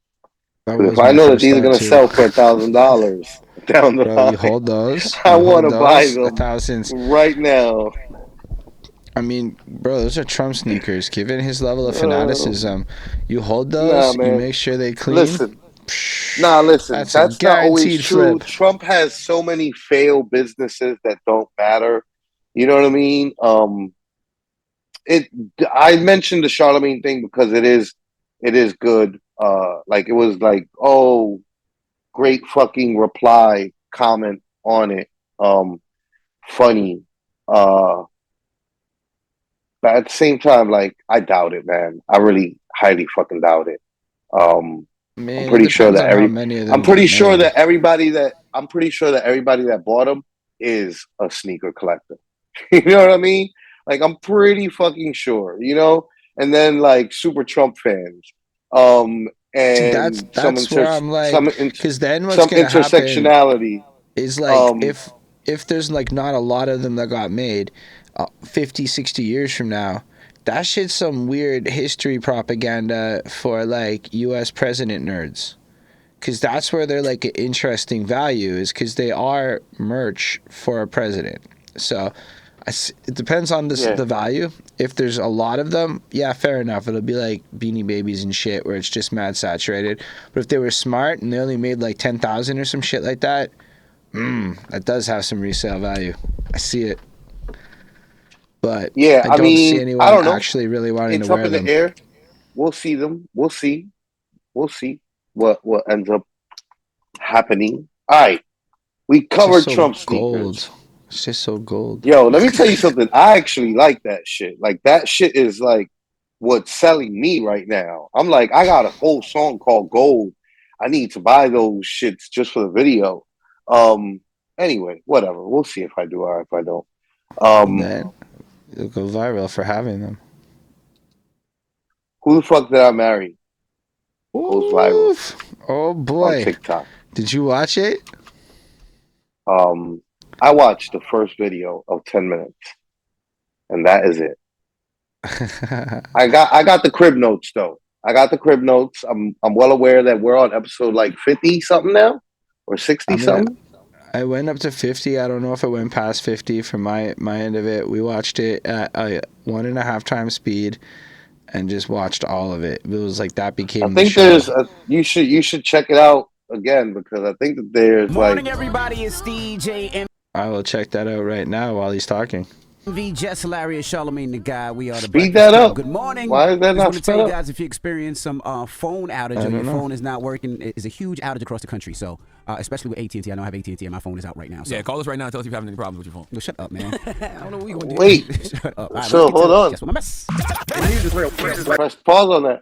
If I know that these are going to sell for $1,000 down the line, you hold those. I want to buy them right now. I mean, bro, those are Trump sneakers. Given his level of fanaticism, you hold those, you make sure they clean. Listen, that's not always true. Flip. Trump has so many failed businesses that don't matter. You know what I mean? I mentioned the Charlemagne thing because it is good. Like it was like, oh, great fucking reply comment on it. Funny. But at the same time, like, I doubt it, man. I really highly fucking doubt it. Man, I'm it pretty sure depends that on how many of them I'm pretty get sure made. that everybody that bought them is a sneaker collector. You know what I mean? Like I'm pretty fucking sure, you know? And then like super Trump fans. See, And that's where I'm like, because then what's gonna happen intersectionality. is like Um if there's like not a lot of them that got made 50, 60 years from now, that shit's some weird history propaganda for like US president nerds. Because that's where they're like an interesting value, is because they are merch for a president. So it depends on the value. If there's a lot of them, yeah, fair enough. It'll be like Beanie Babies and shit where it's just mad saturated. But if they were smart and they only made like 10,000 or some shit like that, that does have some resale value. I see it. But yeah, I don't see mean, anyone I don't know. actually really wanting It's to up wear in the them. air. We'll see them. We'll see what ends up happening. All right. We It's just covered so Trump gold. sneakers. It's just so gold. Yo, let me tell you something. I actually like that shit. Like that shit is like what's selling me right now. I'm like, I got a whole song called Gold. I need to buy those shits just for the video. Anyway, whatever. We'll see if I do or if I don't. Then it'll go viral for having them. Who the fuck did I marry? Goes viral Oof. Oh on boy. TikTok. Did you watch it? I watched the first video of 10 minutes, and that is it. I got the crib notes though. I got the crib notes. I'm well aware that we're on episode like 50 something now, or 60 something. I went up to 50. I don't know if it went past 50 from my end of it. We watched it at 1.5 times speed and just watched all of it. It was like that became I think the show. you should check it out again because I think that there's Morning, like everybody. It's DJ I will check that out right now while he's talking. MV, Jess Hilarious, Charlemagne the Guy. We are the Speed Breakfast that Club. up. Good morning. Why is that Just not want to tell sped you up? guys, if you experience some phone outage or your phone is not working, it's a huge outage across the country. So, especially with AT&T. I know I have AT&T and my phone is out right now. So. Yeah, call us right now and tell us if you're having any problems with your phone. No, shut up, man. I don't know what you're going to do. Wait. Shut up. Right, So hold on. Guess what? My mess. Press pause on that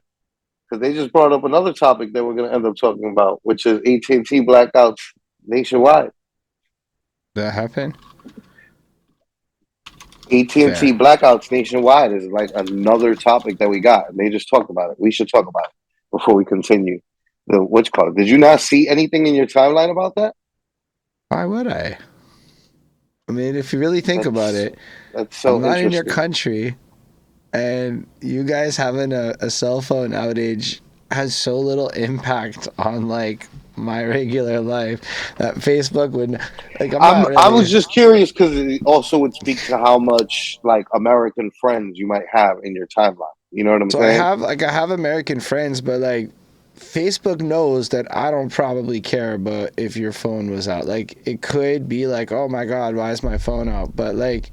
because they just brought up another topic that we're going to end up talking about, which is AT&T blackouts nationwide. That happened? AT&T blackouts nationwide is like another topic that we got, and they just talked about it. We should talk about it before we continue. What's called? Did you not see anything in your timeline about that? Why would I? I mean, if you really think about it, that's so I'm not in your interesting. country, and you guys having a cell phone outage has so little impact on like my regular life that Facebook would like. I was just curious because it also would speak to how much like American friends you might have in your timeline. You know what I'm saying? I have American friends, but like Facebook knows that I don't probably care about if your phone was out. Like it could be like, oh my God, why is my phone out? But like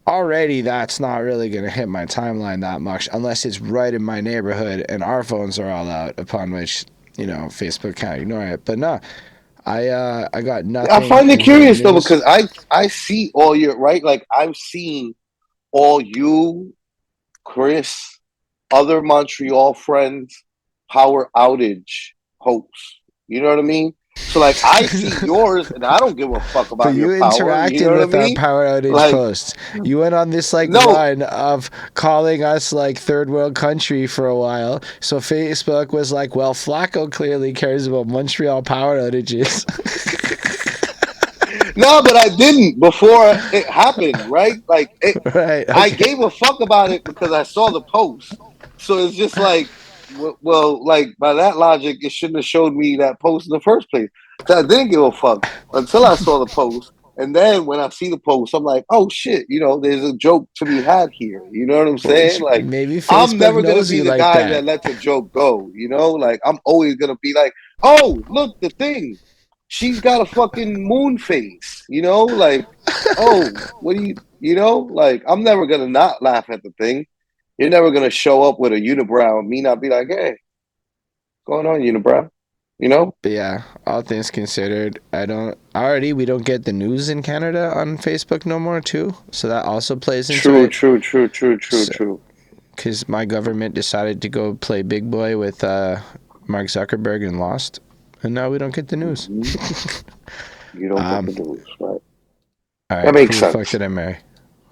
already that's not really going to hit my timeline that much unless it's right in my neighborhood and our phones are all out, upon which, you know, Facebook can't ignore it. But no, I got nothing. I find it curious though because I see all your right. Like I've seen all you, Chris, other Montreal friends, power outage hosts. You know what I mean? So like I see yours and I don't give a fuck about but your you power. interacted You know with what I our mean? power outage Like, posts. You went on this like run of calling us like third world country for a while. So Facebook was like, well, Flacco clearly cares about Montreal power outages. No, but I didn't before it happened, right? Like right, okay. I gave a fuck about it because I saw the post. So it's just like, well, like by that logic, it shouldn't have showed me that post in the first place. So I didn't give a fuck until I saw the post. And then when I see the post, I'm like, oh shit, you know, there's a joke to be had here. You know what I'm saying? Like, maybe Facebook I'm never going to be the like guy that lets a joke go. You know, like I'm always going to be like, oh, look, the thing. She's got a fucking moon face, you know? Like, oh, what do you know? Like, I'm never going to not laugh at the thing. You're never going to show up with a unibrow and me not be like, hey, what's going on, unibrow? You know? But yeah, all things considered, we don't get the news in Canada on Facebook no more too. So that also plays into it. True. Because my government decided to go play big boy with Mark Zuckerberg and lost, and now we don't get the news. You don't get the news, right? All right, That makes who sense. the fuck did I marry?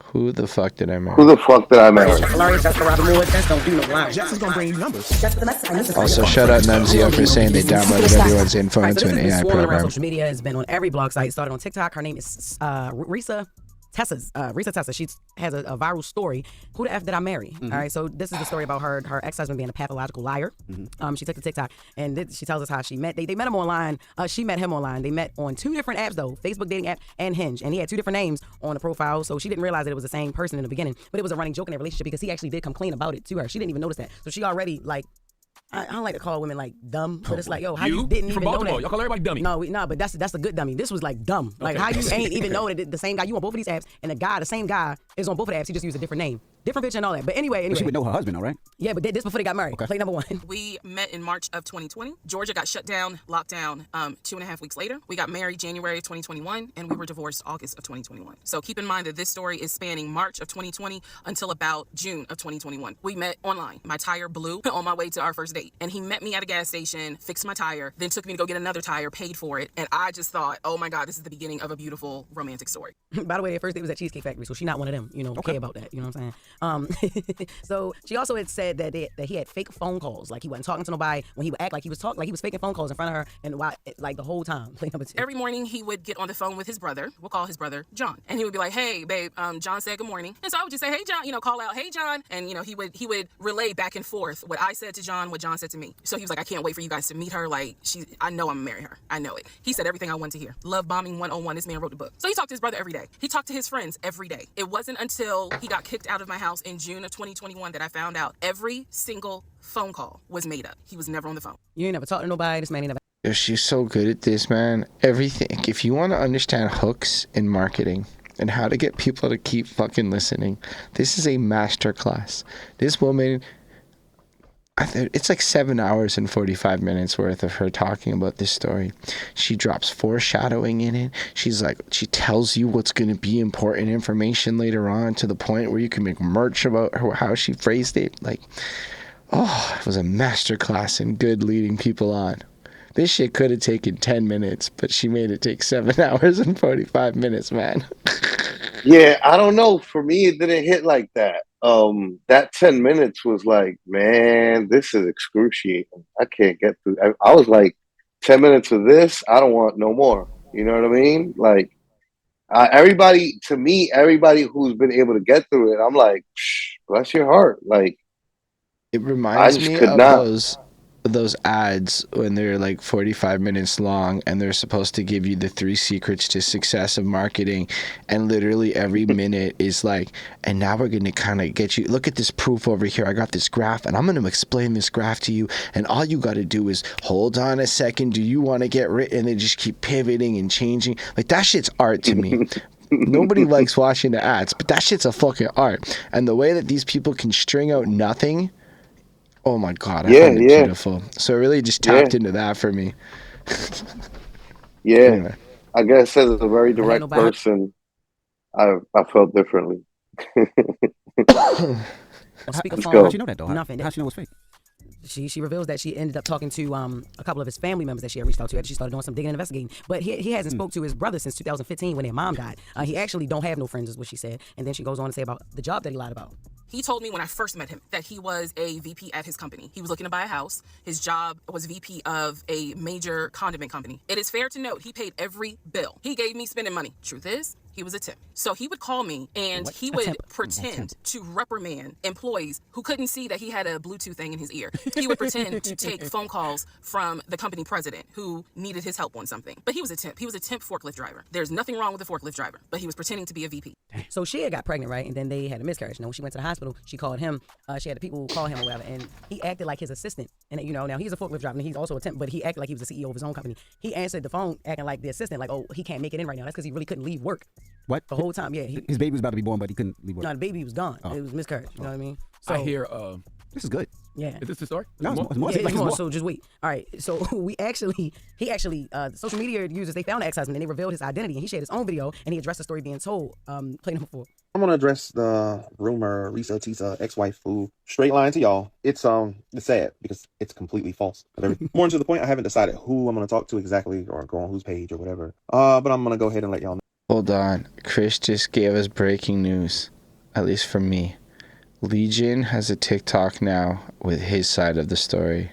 Who the fuck did I marry? Who the fuck did I marry? Jess is gonna bring you numbers. Also, shout out Nunzio for saying they downloaded everyone's info into an AI Swirling around program. social media, has been on every blog site. Started on TikTok. Her name is Risa Tessa. She has a viral story. Who the F did I marry? All right, so this is the story about her ex-husband being a pathological liar. She took to TikTok, and she tells us how she met. They met him online. She met him online. They met on 2 different apps though, Facebook dating app and Hinge, and he had 2 different names on the profile. So she didn't realize that it was the same person in the beginning, but it was a running joke in their relationship because he actually did come clean about it to her. She didn't even notice that. So she already like. I don't like to call women like dumb, but it's like, yo, how you didn't even know that? Y'all call everybody dummy. No, but that's a good dummy. This was like dumb. Like how you ain't even know that the same guy, you on both of these apps, and the same guy is on both of the apps. He just used a different name, different picture and all that. But anyway. She would know her husband, all right? Yeah, but this before they got married. Okay. Play number 1. We met in March of 2020. Georgia got shut down, locked down 2.5 weeks later. We got married January of 2021, and we were divorced August of 2021. So keep in mind that this story is spanning March of 2020 until about June of 2021. We met online. My tire blew on my way to our first date, and he met me at a gas station, fixed my tire, then took me to go get another tire, paid for it, and I just thought, oh my God, this is the beginning of a beautiful romantic story. By the way, their first date was at Cheesecake Factory, so she's not one of them, care about that, you know what I'm saying? So she also had said that he had fake phone calls, like he wasn't talking to nobody when he would act like he was talking, like he was faking phone calls in front of her, and like the whole time. Play number 2. Every morning he would get on the phone with his brother. We'll call his brother John, and he would be like, "Hey, babe, John said good morning," and so I would just say, "Hey, John," call out, "Hey, John," and he would relay back and forth what I said to John, what John said to me. So he was like, "I can't wait for you guys to meet her. Like, I know I'm gonna marry her. I know it." He said everything I wanted to hear. Love bombing 101. This man wrote the book. So he talked to his brother every day. He talked to his friends every day. It wasn't until he got kicked out of my house in June of 2021 that I found out every single phone call was made up. He was never on the phone. You ain't never talked to nobody. This man ain't never. Yo, she's so good at this, man. Everything. If you want to understand hooks in marketing and how to get people to keep fucking listening, this is a masterclass. This woman, it's like 7 hours and 45 minutes worth of her talking about this story. She drops foreshadowing in it. She's like, she tells you what's going to be important information later on, to the point where you can make merch about how she phrased it. Like, oh, it was a masterclass in good leading people on. This shit could have taken 10 minutes, but she made it take 7 hours and 45 minutes, man. Yeah, I don't know. For me, it didn't hit like that. That 10 minutes was like, man, this is excruciating. I can't get through. I was like, 10 minutes of this, I don't want no more. You know what I mean? Like, everybody who's been able to get through it, I'm like, bless your heart. Like, it reminds me of not. those ads when they're like 45 minutes long and they're supposed to give you the 3 secrets to success of marketing, and literally every minute is like, and now we're going to kind of get you, look at this proof over here, I got this graph and I'm going to explain this graph to you, and all you got to do is hold on a second, do you want to get rid, and they just keep pivoting and changing. Like, that shit's art to me. Nobody likes watching the ads, but that shit's a fucking art. And the way that these people can string out nothing, oh my God, I found it beautiful. So it really just tapped into that for me. Yeah. Anyway. I guess as a very direct person, I felt differently. Speakerphone. How'd you know that, though? Nothing. How'd you know it was fake? She reveals that she ended up talking to a couple of his family members that she had reached out to after she started doing some digging and investigating. But he hasn't spoke to his brother since 2015 when their mom died. He actually don't have no friends, is what she said. And then she goes on to say about the job that he lied about. He told me when I first met him that he was a VP at his company. He was looking to buy a house. His job was VP of a major condiment company. It is fair to note he paid every bill. He gave me spending money. Truth is, he was a temp. So he would call me and he would pretend to reprimand employees who couldn't see that he had a Bluetooth thing in his ear. He would pretend to take phone calls from the company president who needed his help on something. But he was a temp. He was a temp forklift driver. There's nothing wrong with a forklift driver, but he was pretending to be a VP. So she had got pregnant, right? And then they had a miscarriage. Now, when she went to the hospital, she called him. She had the people call him or whatever, and he acted like his assistant. And, now he's a forklift driver, and he's also a temp, but he acted like he was the CEO of his own company. He answered the phone acting like the assistant, like, oh, he can't make it in right now. That's because he really couldn't leave work. What? The whole time, yeah. His baby was about to be born, but he couldn't leave work. No, the baby was gone. It was miscarriage. You know what I mean? So I hear, this is good. Yeah. Is this the story? No, it's more. Yeah, Like, come on, more. so just wait. All right, so social media users, they found the ex-husband and they revealed his identity, and he shared his own video and he addressed the story being told. Play number 4. I'm gonna address the rumor Risa Tisa ex-wife who straight line to y'all. It's sad because it's completely false. More to the point, I haven't decided who I'm gonna talk to exactly or go on whose page or whatever. But I'm gonna go ahead and let y'all know. Hold on. Chris just gave us breaking news, at least for me. Legion has a TikTok now with his side of the story.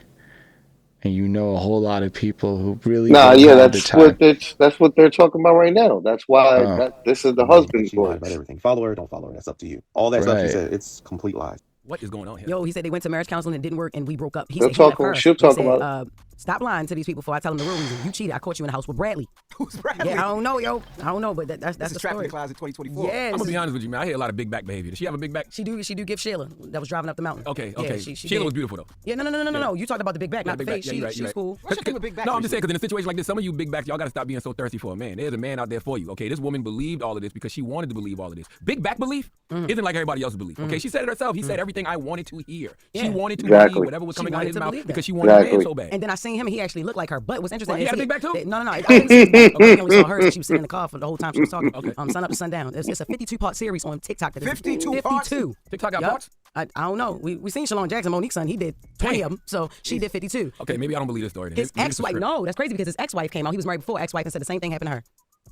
And you know a whole lot of people who really don't have the time. That's what they're talking about right now. That's why this is the husband's She lied voice. about everything. Follow her, don't follow her. That's up to you. All that stuff she said, it's complete lies. What is going on here? Yo, he said they went to marriage counseling and it didn't work and we broke up. He She'll said he left talk- her. she'll He talk said, about stop lying to these people before I tell them the real reason. You cheated. I caught you in the house with Bradley. Who's Bradley? Yeah, I don't know, yo. I don't know, but that's This the is Trapped in story. the Closet 2024. Yeah, I'm gonna be honest with you, man. I hear a lot of big back behavior. Does she have a big back? She do give Sheila that was driving up the mountain. Okay. Yeah, Sheila did. was beautiful though. Yeah, no. You talked about the big back, not the big face. back. Yeah, you're right, She's you're right. cool. What's your thing with big back? No, I'm just saying because in a situation like this, some of you big backs, y'all gotta stop being so thirsty for a man. There's a man out there for you. Okay, this woman believed all of this because she wanted to believe all of this. Big back belief isn't like everybody else's belief. Okay, she said it herself. He said everything I wanted to hear. She Yeah. wanted to Exactly. believe whatever was coming out of his wanted to mouth believe because that. she wanted a man Exactly. so bad. And then I seen him and he actually looked like her. But what's interesting Well, he is had a big back too? No. I didn't see his back. Okay, I only saw her. She was sitting in the car for the whole time she was talking. Okay. Sun up to sundown. It's a 52-part series on TikTok. That is 52 parts? 52. TikTok got Yup. parts? I don't know. We seen Shalon Jackson, Monique's son. He did 20 of them. So she did 52. Okay, maybe I don't believe this story. Then. His Maybe it's a ex-wife. script. No, that's crazy because his ex-wife came out. He was married before ex-wife and said the same thing happened to her.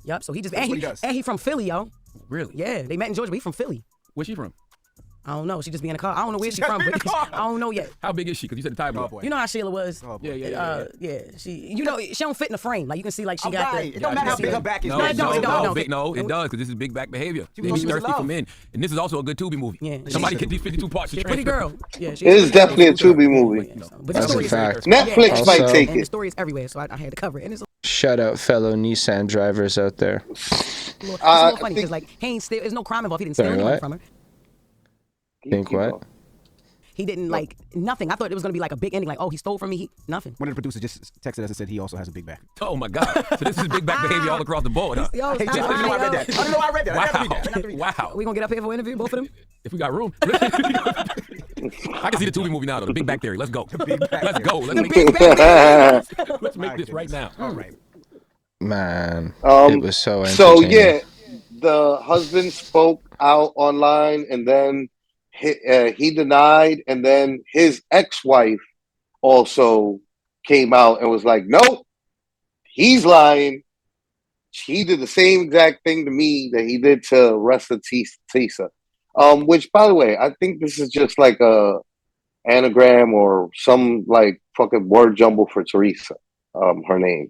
Yup. So he just That's what he does. and he from Philly, yo. Really? Yeah, they met in Georgia, but he from Philly. Where's she from? I don't know. She just be in the car. I don't know where she just from, be in but the car. I don't know yet. How big is she? Because you said the tire boy. You know how Sheila was. Oh, boy. Yeah. She, you know, she don't fit in the frame. Like you can see, like she got Right. the. It don't matter how you big see her back is. No, No, it don't, it don't, it don't. it does because this is big back behavior. They be was in thirsty for love. men, and this is also a good Tubi movie. Yeah, Somebody she's- get these 52 parts. She's a pretty girl. Yeah, she It is definitely a Tubi movie. But the That's story a is fact. Netflix Also- might take and the it. story is everywhere, so I had to cover it. And it's a Shout out fellow Nissan drivers out there. little I funny because think- like he ain't steal. There's no crime involved. He didn't steal Sorry, any money what? from her. Think what? He didn't like nothing. I thought it was gonna be like a big ending. Like, oh, he stole from me. Nothing. One of the producers just texted us and said he also has a big back. Oh my God! So this is big back behavior all across the board, huh? Yo, Hey, stop Jess, I didn't know I lying, read that. yo. I didn't know I read that. I have to read that. I have to read that. Wow! We gonna get up here for an interview, both of them? If we got room, I can see the Tubi movie now. Though. The Big Back Theory. Let's go. Big back Let's theory. go. Let's The make, big back. let's make this right now. All right. Man, it was so So entertaining. yeah, the husband spoke out online, and then he denied, and then his ex-wife also came out and was like, "Nope, he's lying. He did the same exact thing to me that he did to Resta Tisa." Which, by the way, I think this is just like a anagram or some like fucking word jumble for Teresa. Her name,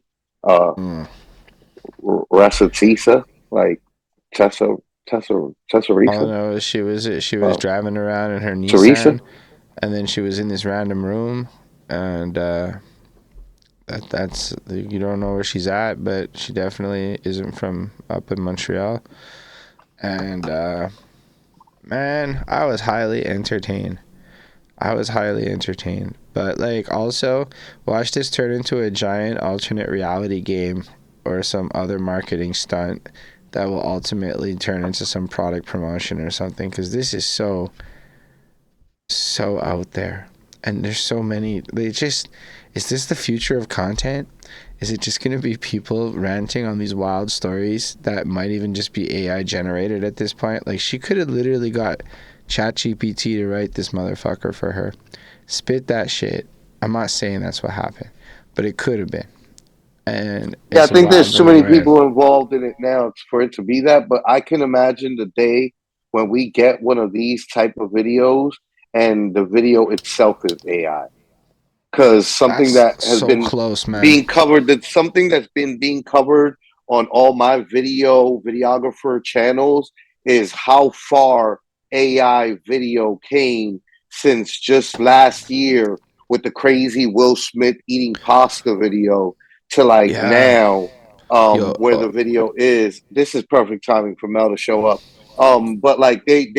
Resta Tisa, like Tessa All I Risa. know is she was driving around in her Nissan, Teresa? and then she was in this random room, and that's you don't know where she's at, but she definitely isn't from up in Montreal, and man, I was highly entertained. But like also watch this turn into a giant alternate reality game or some other marketing stunt that will ultimately turn into some product promotion or something, because this is so out there and there's so many. Is this the future of content? Is it just going to be people ranting on these wild stories that might even just be AI generated at this point? Like, she could have literally got ChatGPT to write this motherfucker for her. Spit that shit. I'm not saying that's what happened, but it could have been. And Yeah, I it's a think there's wild too many little rant. people involved in it now for it to be that. But I can imagine the day when we get one of these type of videos and the video itself is AI. Because something That's that has so been close, man. being covered, that's something that's been being covered on all my videographer channels is how far AI video came since just last year with the crazy Will Smith eating pasta video to like Yeah. now Yo, where the video is. This is perfect timing for Mel to show up. But like they've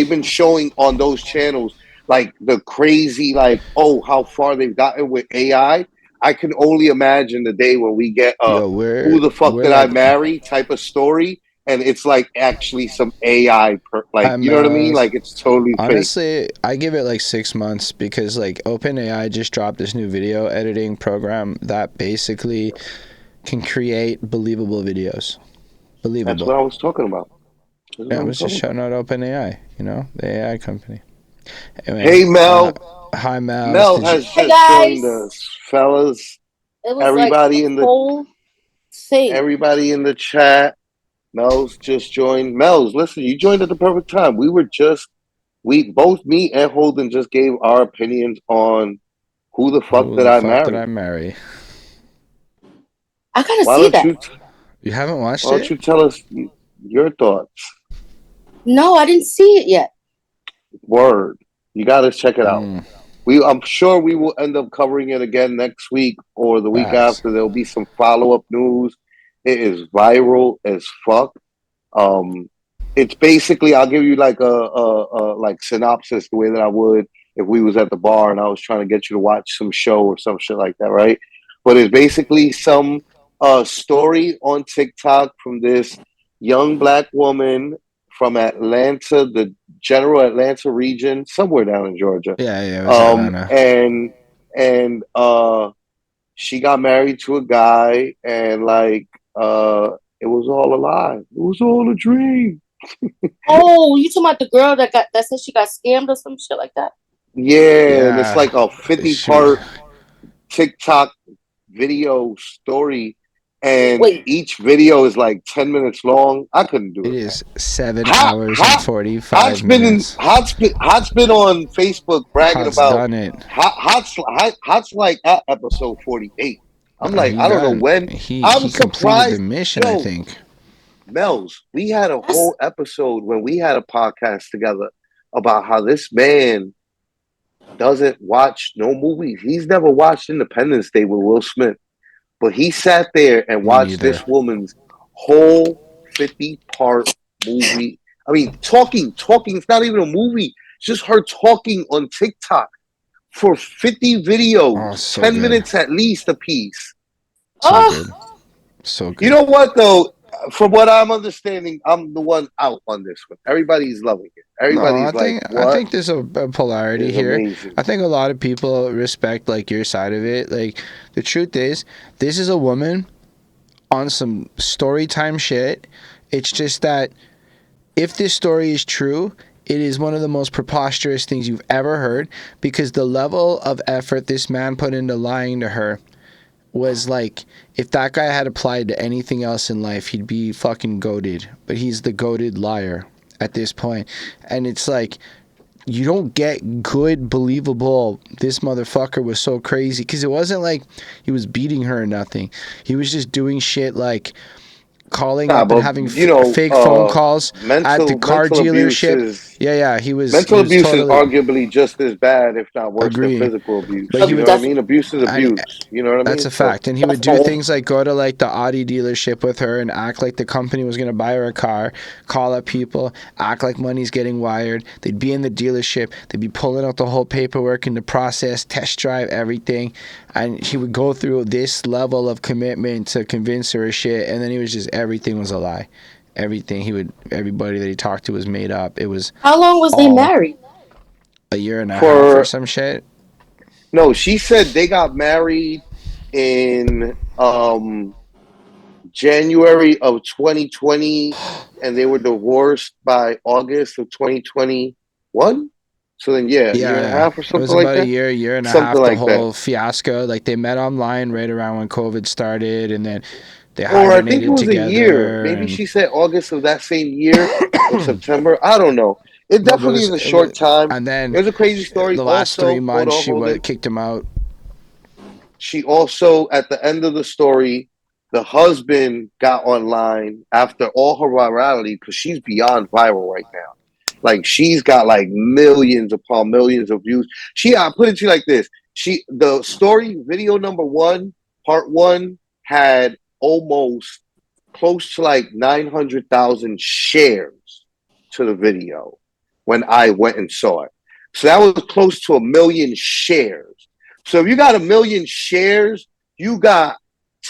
been showing on those channels like the crazy, like, oh, how far they've gotten with AI. I can only imagine the day when we get Yo, who the fuck we're did I like- marry type of story, and it's like actually some AI, like, you know what I mean? Melz. Like it's totally fake. Honestly, I give it like 6 months because like OpenAI just dropped this new video editing program that basically can create believable videos. Believable. That's what I was talking about. Yeah, I was just shouting out OpenAI, you know, the AI company. Anyway, Hey, Mel. Hi, Melz. Mel has just joined us, fellas. It was Everybody like in the whole thing. everybody in the chat. Mel's just joined. Mel's, listen, you joined at the perfect time. We both, me and Holden, just gave our opinions on who the fuck did I marry. I gotta see that. You haven't watched it? Why don't you tell us your thoughts? No, I didn't see it yet. Word. You gotta check it out. I'm sure we will end up covering it again next week or the week after. There'll be some follow-up news. It is viral as fuck. It's basically, I'll give you like a like synopsis the way that I would if we was at the bar and I was trying to get you to watch some show or some shit like that, right? But it's basically some story on TikTok from this young black woman from Atlanta, the general Atlanta region, somewhere down in Georgia. Yeah, it was Atlanta. And she got married to a guy, and like it was all a lie. It was all a dream. Oh, you talking about the girl that said she got scammed or some shit like that? Yeah, and it's like a 50-part TikTok video story, and each video is like 10 minutes long. I couldn't do it. It is 7 hours and 45 minutes. Hot's been on Facebook bragging about done it. Hot's like at episode 48. I'm like, I don't know when. I'm he surprised. Completed the mission, I think. Melz, we had a whole episode when we had a podcast together about how this man doesn't watch no movies. He's never watched Independence Day with Will Smith, but he sat there and watched this woman's whole 50-part movie. I mean, talking. It's not even a movie. It's just her talking on TikTok for 50 videos, 10 minutes at least a piece. So good. You know what, though? From what I'm understanding, I'm the one out on this one. Everybody's loving it. Everybody's I think there's a polarity here. Amazing. I think a lot of people respect like your side of it. Like the truth is, this is a woman on some story time shit. It's just that if this story is true, it is one of the most preposterous things you've ever heard, because the level of effort this man put into lying to her was like, if that guy had applied to anything else in life, he'd be fucking goated. But he's the goated liar at this point. And it's like, you don't get good, believable, this motherfucker was so crazy. Because it wasn't like he was beating her or nothing. He was just doing shit like calling up and having fake phone calls at the car dealership. He was. Mental abuse is arguably just as bad, if not worse, than physical abuse. But you know what I mean? Abuse is abuse. You know what I mean? That's a fact. And he would do things like go to like the Audi dealership with her and act like the company was going to buy her a car, call up people, act like money's getting wired. They'd be in the dealership. They'd be pulling out the whole paperwork in the process, test drive everything. And he would go through this level of commitment to convince her of shit. And then he was just, everything was a lie. Everybody that he talked to was made up. It was. How long was they married? A year and a half or some shit. No, she said they got married in January of 2020, and they were divorced by August of 2021. So then, a year and a half or something like that. It was about a year and a half, the whole fiasco. Like, they met online right around when COVID started, and then they hibernated together. Or I think it was a year. Maybe she said August of that same year or September. I don't know. It definitely is a short time. And then it was a crazy story. The last 3 months, she kicked him out. She also, at the end of the story, the husband got online after all her virality, because she's beyond viral right now. Like, she's got like millions upon millions of views. I put it to you like this. The story, video number 1, part 1, had almost close to like 900,000 shares to the video when I went and saw it. So that was close to 1 million shares. So if you got 1 million shares, you got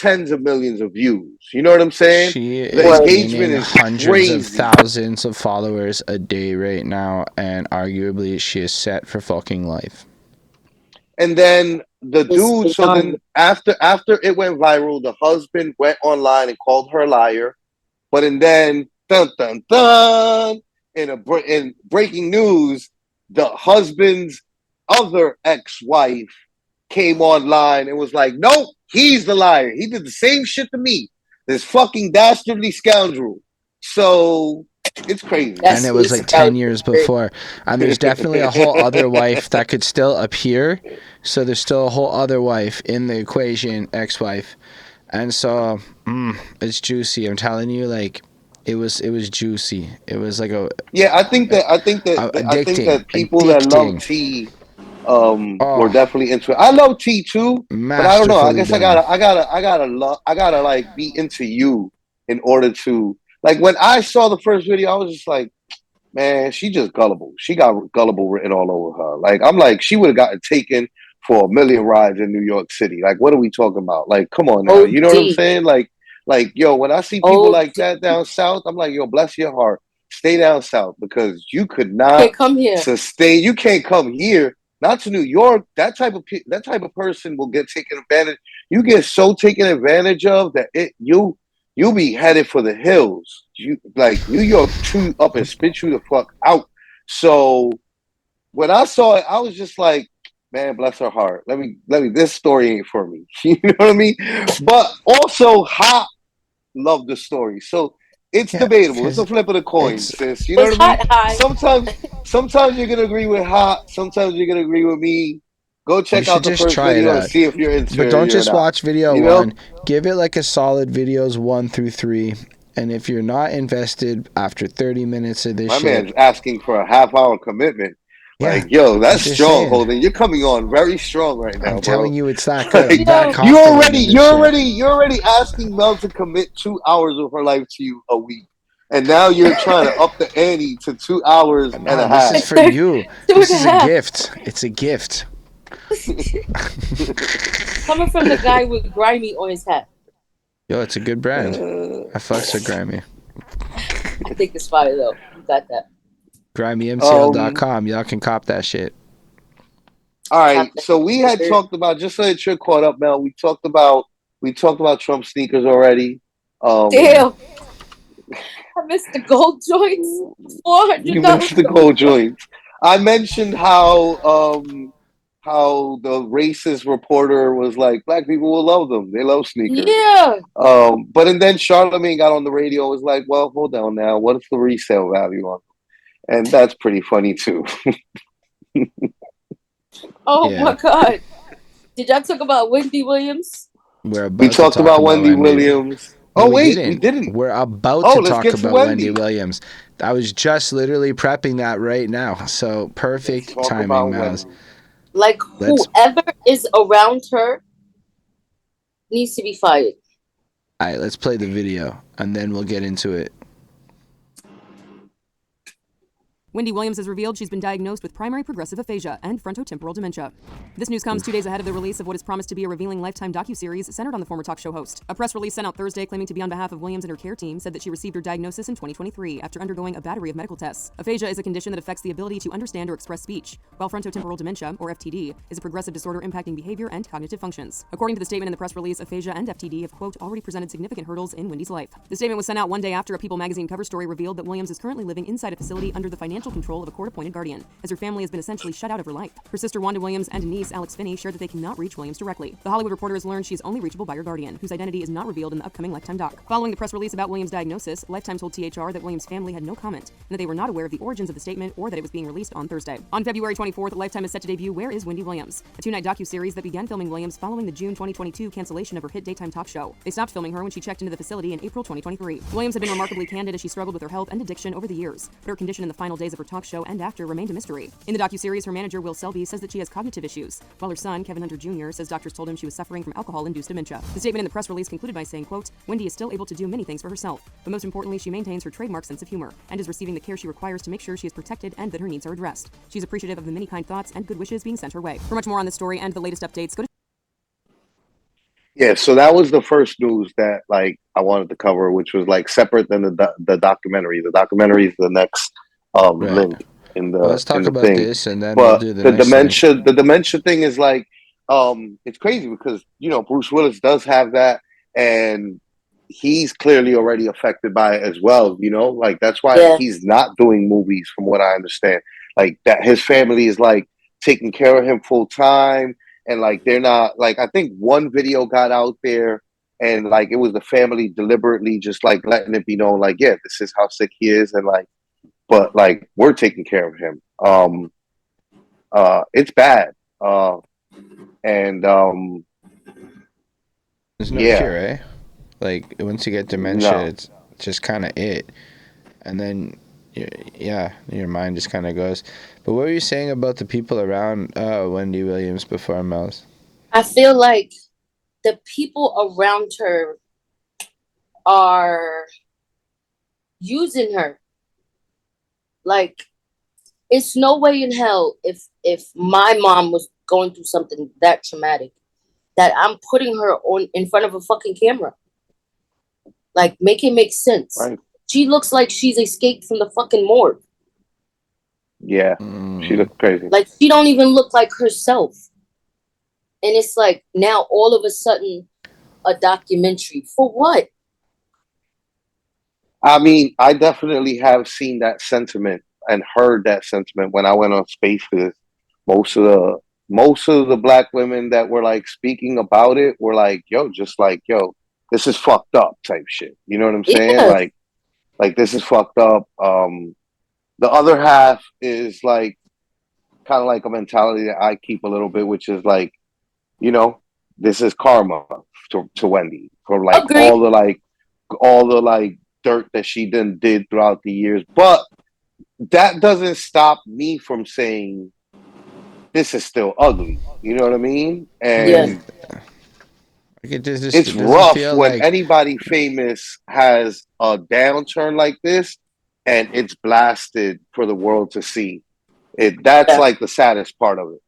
tens of millions of views. You know what I'm saying? She The is engagement gaining is hundreds crazy. of thousands of followers a day right now, and arguably she is set for fucking life. And then the dude, so then after it went viral, the husband went online and called her a liar. But and then dun dun dun in breaking news, the husband's other ex-wife came online and was like, nope, he's the liar. He did the same shit to me. This fucking dastardly scoundrel. So it's crazy. And it was like 10 years before. And there's definitely a whole other wife that could still appear. So there's still a whole other wife in the equation, ex-wife. And so it's juicy. I'm telling you, like, it was juicy. It was like a I think that people that love T were definitely into it. I love T too, but I don't know. I guess I gotta like be into you in order to, like, when I saw the first video, I was just like, man, she just gullible. She got gullible written all over her. Like, I'm like, she would have gotten taken for a million rides in New York City. Like, what are we talking about? Like, come on now. You know what I'm saying? Like, yo, when I see people like that down south, I'm like, yo, bless your heart. Stay down south, because you could not come here. sustain. You can't come here, not to New York. That type of person will get taken advantage. You get so taken advantage of that you'll be headed for the hills. You like New York chew up and spit you the fuck out. So when I saw it, I was just like, man, bless her heart. Let me. This story ain't for me. You know what I mean? But also, Hot loved the story, so it's debatable. It's a flip of the coin, sis. You know what I mean? Sometimes you're gonna agree with Hot. Sometimes you're gonna agree with me. Go check out the first video and see if you're into it. But don't just watch video 1. Give it like a solid videos 1 through 3. And if you're not invested after 30 minutes of this shit, my man's asking for a half-hour commitment. Like, yo, that's strong, Holden. You're coming on very strong right now, I'm telling you, it's that good. You're already asking Melz to commit 2 hours of her life to you a week, and now you're trying to up the ante to 2 hours and a half. This is for you. This is a gift. It's a gift. Coming from the guy with Grimy on his hat. Yo, it's a good brand. I fucks with Grimy. I think it's fire though. You got that. GrimeyMCL.com. Y'all can cop that shit. All right, so we had talked about, just so that you're caught up, Mel. We talked about Trump sneakers already. Damn, I missed the gold joints. $400. You missed the gold joints. I mentioned how the racist reporter was like, black people will love them. They love sneakers. Yeah. But then Charlamagne got on the radio and was like, well, hold on now. What's the resale value on them? And that's pretty funny too. My God. Did y'all talk about Wendy Williams? We talked about Wendy Williams. No, we didn't. We're about to talk about Wendy Williams. I was just literally prepping that right now. So perfect timing, Melz. Like, whoever is around her needs to be fired. All right, let's play the video, and then we'll get into it. Wendy Williams has revealed she's been diagnosed with primary progressive aphasia and frontotemporal dementia. This news comes 2 days ahead of the release of what is promised to be a revealing Lifetime docuseries centered on the former talk show host. A press release sent out Thursday claiming to be on behalf of Williams and her care team said that she received her diagnosis in 2023 after undergoing a battery of medical tests. Aphasia is a condition that affects the ability to understand or express speech, while frontotemporal dementia, or FTD, is a progressive disorder impacting behavior and cognitive functions. According to the statement in the press release, aphasia and FTD have, quote, already presented significant hurdles in Wendy's life. The statement was sent out 1 day after a People magazine cover story revealed that Williams is currently living inside a facility under the financial control of a court-appointed guardian, as her family has been essentially shut out of her life. Her sister Wanda Williams and niece Alex Finney shared that they cannot reach Williams directly. The Hollywood Reporter has learned she is only reachable by her guardian, whose identity is not revealed in the upcoming Lifetime doc. Following the press release about Williams' diagnosis, Lifetime told THR that Williams' family had no comment, and that they were not aware of the origins of the statement or that it was being released on Thursday. On February 24th, Lifetime is set to debut Where is Wendy Williams?, a 2-night docuseries that began filming Williams following the June 2022 cancellation of her hit daytime talk show. They stopped filming her when she checked into the facility in April 2023. Williams had been remarkably candid as she struggled with her health and addiction over the years, but her condition in the final days of her talk show and after remained a mystery. In the docuseries, her manager, Will Selby, says that she has cognitive issues, while her son, Kevin Hunter Jr., says doctors told him she was suffering from alcohol-induced dementia. The statement in the press release concluded by saying, quote, Wendy is still able to do many things for herself, but most importantly, she maintains her trademark sense of humor and is receiving the care she requires to make sure she is protected and that her needs are addressed. She's appreciative of the many kind thoughts and good wishes being sent her way. For much more on this story and the latest updates, go to... Yeah, so that was the first news that like I wanted to cover, which was like separate than the documentary. The documentary is the next Right. link in Well, let's talk the about thing. this, and then we'll But do the next link. the dementia thing is like it's crazy because Bruce Willis does have that, and he's clearly already affected by it as well. Like that's why he's not doing movies, from what I understand. Like that, his family is like taking care of him full time, and like they're not like I think one video got out there, and like it was the family deliberately just like letting it be known, like yeah, this is how sick he is, and like but like we're taking care of him. It's bad. And There's no yeah. cure, eh? Like once you get dementia, it's just kind of it, and then your mind just kind of goes. But what were you saying about the people around Wendy Williams before Melz? I feel like the people around her are using her. Like, it's no way in hell if my mom was going through something that traumatic that I'm putting her on in front of a fucking camera. Like, make it make sense. Right. She looks like she's escaped from the fucking morgue. Yeah, she looks crazy. Like, she don't even look like herself. And it's like, now all of a sudden, a documentary. For what? I mean, I definitely have seen that sentiment and heard that sentiment when I went on Spaces. Most of the black women that were like speaking about it were like, yo, just like, yo, this is fucked up type shit. You know what I'm saying? Yeah. Like this is fucked up. The other half is like kind of like a mentality that I keep a little bit, which is like, this is karma to Wendy for like Agreed. all the dirt that she did throughout the years. But that doesn't stop me from saying this is still ugly. You know what I mean? And it's rough when anybody famous has a downturn like this and it's blasted for the world to see. That's like the saddest part of it,